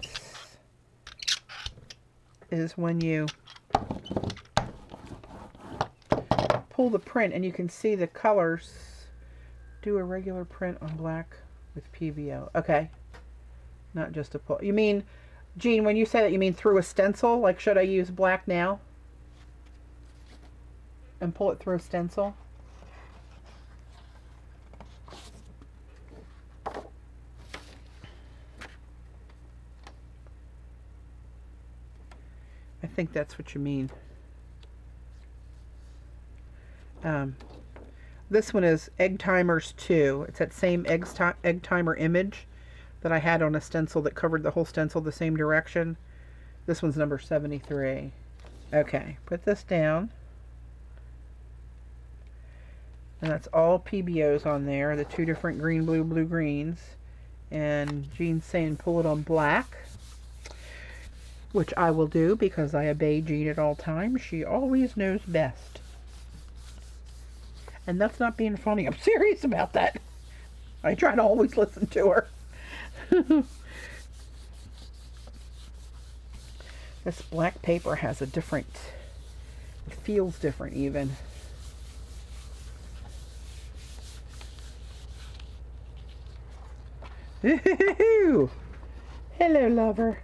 S1: is when you pull the print and you can see the colors. Do a regular print on black with PBO. Okay. Not just a pull. You mean, Jean, when you say that, you mean through a stencil? Like, should I use black now? And pull it through a stencil? I think that's what you mean. This one is Egg Timers 2. It's that same Egg Timer image that I had on a stencil that covered the whole stencil the same direction. This one's number 73. Okay, put this down. And that's all PBOs on there, the two different green, blue, blue, greens. And Jean's saying pull it on black, which I will do because I obey Jean at all times. She always knows best. And that's not being funny. I'm serious about that. I try to always listen to her. This black paper has a different, it feels different even. Hello, lover.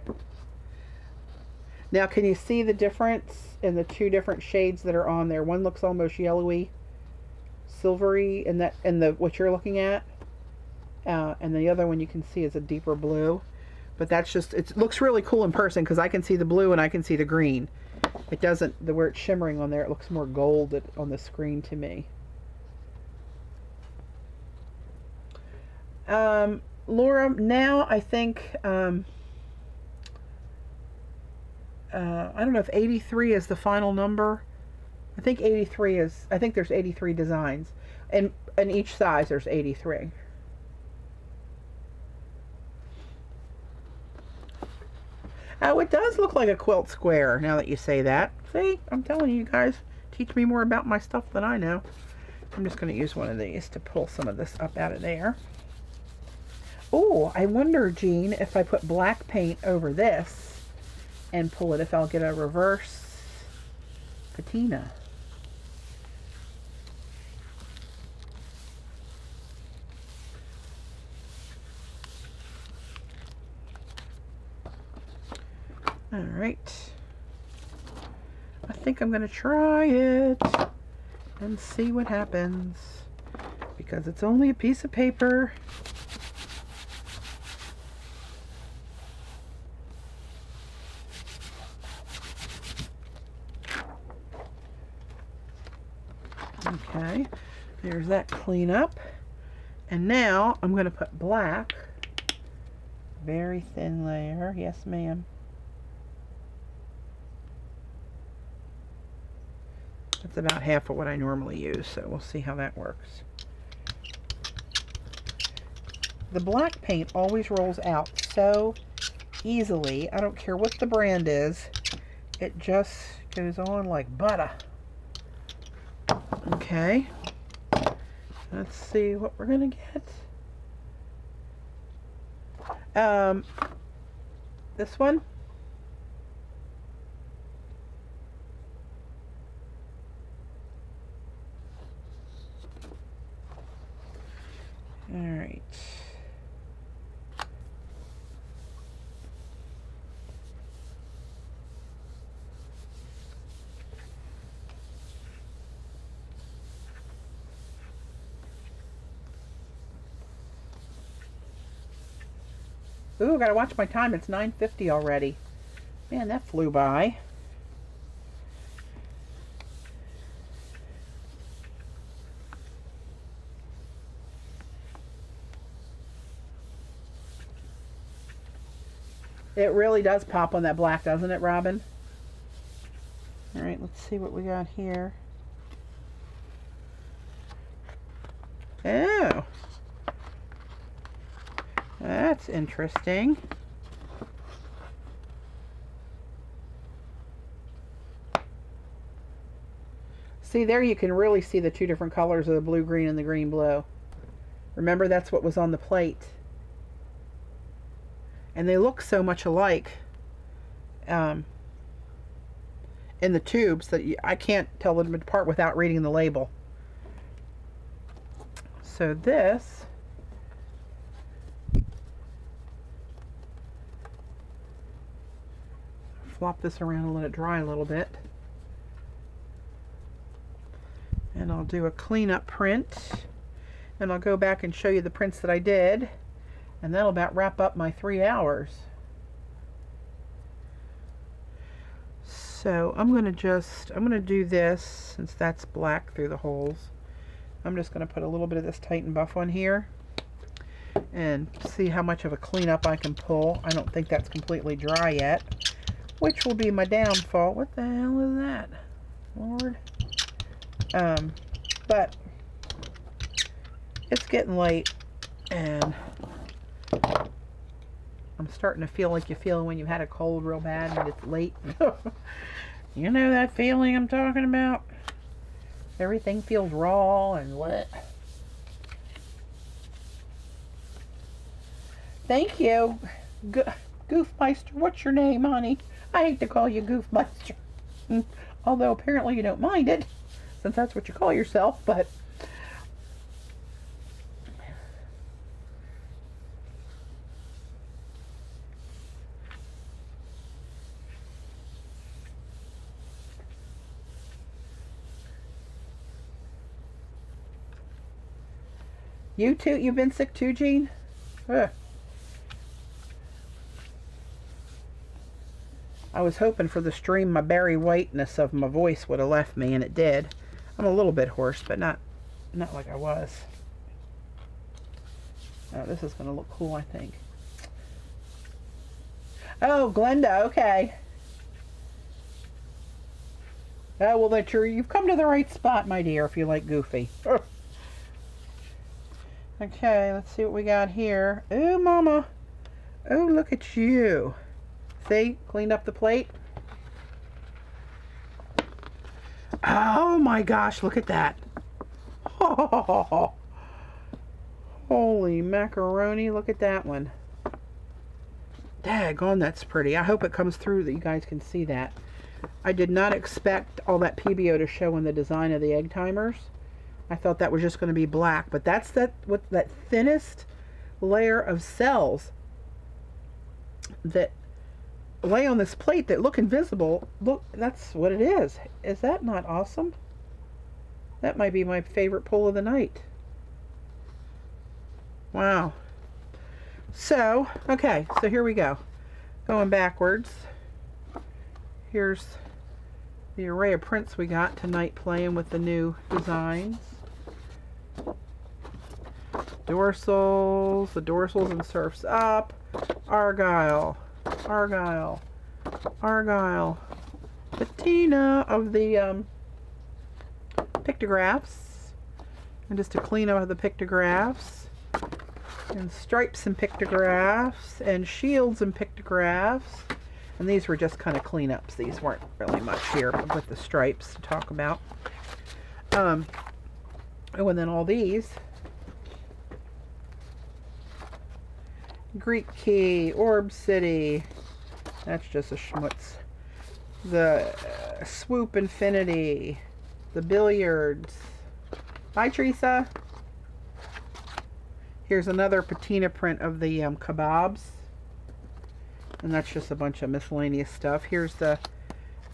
S1: Now, can you see the difference in the two different shades that are on there? One looks almost yellowy, silvery, and what you're looking at, and the other one you can see is a deeper blue. But that's just, it looks really cool in person because I can see the blue and I can see the green. It doesn't, where it's shimmering on there, it looks more gold on the screen to me. Laura, now I think, I don't know if 83 is the final number. I think 83 is, I think there's 83 designs. And in each size there's 83. Oh, it does look like a quilt square now that you say that. See, I'm telling you guys, teach me more about my stuff than I know. I'm just going to use one of these to pull some of this up out of there. Oh, I wonder, Jean, if I put black paint over this and pull it, if I'll get a reverse patina. All right. I think I'm going to try it and see what happens because it's only a piece of paper. Okay, there's that cleanup. And now I'm going to put black, very thin layer, yes ma'am. That's about half of what I normally use, so we'll see how that works. The black paint always rolls out so easily. I don't care what the brand is. It just goes on like butter. Okay. Let's see what we're gonna get. This one. All right. Ooh, gotta watch my time. It's 9:50 already. Man, that flew by. It really does pop on that black, doesn't it, Robin? All right, let's see what we got here. Oh. That's interesting. See, there you can really see the two different colors of the blue-green and the green-blue. Remember, that's what was on the plate. And they look so much alike in the tubes that I can't tell them apart without reading the label. So this... flop this around and let it dry a little bit. And I'll do a cleanup print. And I'll go back and show you the prints that I did. And that'll about wrap up my 3 hours. So I'm going to do this, since that's black through the holes. I'm just going to put a little bit of this Titan Buff on here. And see how much of a cleanup I can pull. I don't think that's completely dry yet, which will be my downfall. What the hell is that, Lord? But it's getting late, and I'm starting to feel like you feel when you had a cold real bad and it's late. You know that feeling I'm talking about? Everything feels raw and wet. Thank you, Goofmeister. What's your name, honey? I hate to call you Goofmeister. Although apparently you don't mind it, since that's what you call yourself, but... You too? You've been sick too, Jean? Ugh. I was hoping for the stream my Barry Whiteness of my voice would have left me, and it did. I'm a little bit hoarse, but not like I was. Oh, this is going to look cool, I think. Oh, Glenda, okay. Oh, well, you've come to the right spot, my dear, if you like Goofy. Okay, let's see what we got here. Ooh, Mama. Oh, look at you. See? Cleaned up the plate. Oh my gosh, look at that. Oh, holy macaroni, look at that one. Daggone, that's pretty. I hope it comes through that you guys can see that. I did not expect all that PBO to show in the design of the egg timers. I thought that was just going to be black, but that's that thinnest layer of cells that lay on this plate that look invisible. Look, that's what it is. Is that not awesome? That might be my favorite pull of the night. Wow. So, okay, so here we go. Going backwards. Here's the array of prints we got tonight playing with the new designs. Dorsals, the dorsals and surfs up. Argyle, Argyle, Argyle. Patina of the pictographs. And just a cleanup of the pictographs. And stripes and pictographs. And shields and pictographs. And these were just kind of cleanups. These weren't really much here with the stripes to talk about. Oh, and then all these. Greek Key, Orb City. That's just a schmutz. The Swoop Infinity. The Billiards. Hi, Teresa. Here's another patina print of the kebabs. And that's just a bunch of miscellaneous stuff. Here's the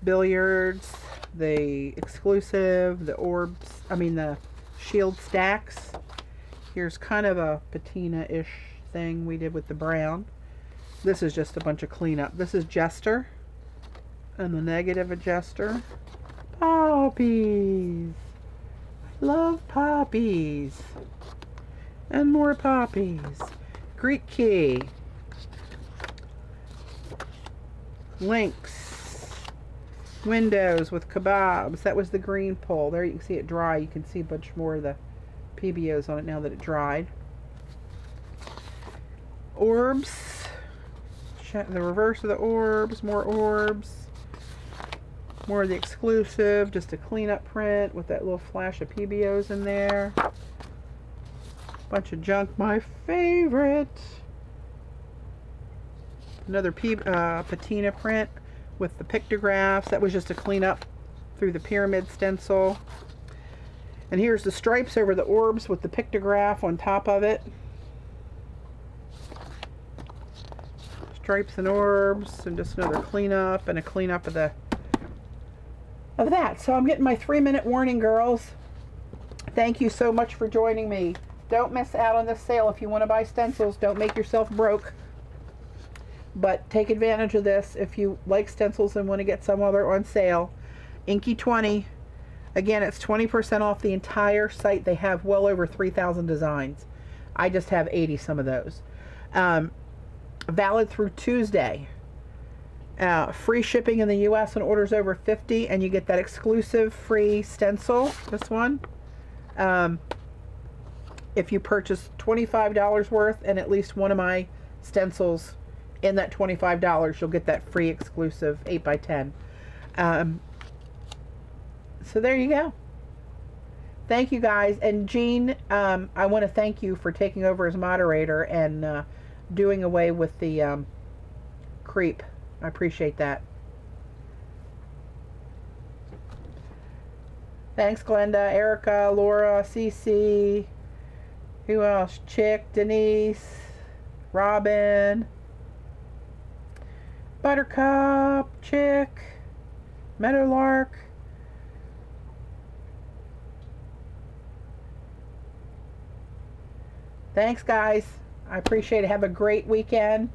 S1: Billiards, the exclusive, the orbs, the shield stacks. Here's kind of a patina-ish thing we did with the brown. This is just a bunch of cleanup. This is Jester and the negative of Jester. Poppies. I love poppies. And more poppies. Greek Key. Links. Windows with kebabs. That was the green pole. There you can see it dry. You can see a bunch more of the PBOs on it now that it dried. Orbs. The reverse of the orbs. More orbs. More of the exclusive. Just a cleanup print with that little flash of PBOs in there. Bunch of junk. My favorite. Another patina print with the pictographs. That was just a cleanup through the pyramid stencil. And here's the stripes over the orbs with the pictograph on top of it. Stripes and orbs, and just another cleanup and a cleanup of that. So I'm getting my 3-minute warning, girls. Thank you so much for joining me. Don't miss out on this sale. If you want to buy stencils, don't make yourself broke. But take advantage of this if you like stencils and want to get some other on sale. Inky 20. Again, it's 20% off the entire site. They have well over 3,000 designs. I just have 80 some of those. Valid through Tuesday. Free shipping in the US on orders over 50, and you get that exclusive free stencil. This one. If you purchase $25 worth and at least one of my stencils in that $25, you'll get that free exclusive 8x10. So there you go. Thank you guys. And Jean, I want to thank you for taking over as moderator and doing away with the creep. I appreciate that. Thanks, Glenda, Erica, Laura, Cece. Who else? Chick, Denise, Robin, Buttercup, Chick, Meadowlark. Thanks, guys. I appreciate it. Have a great weekend.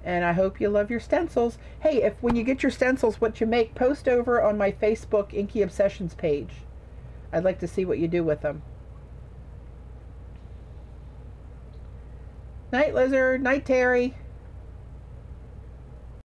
S1: And I hope you love your stencils. Hey, when you get your stencils, what you make, post over on my Facebook Inky Obsessions page. I'd like to see what you do with them. Night, Lizard. Night, Terry.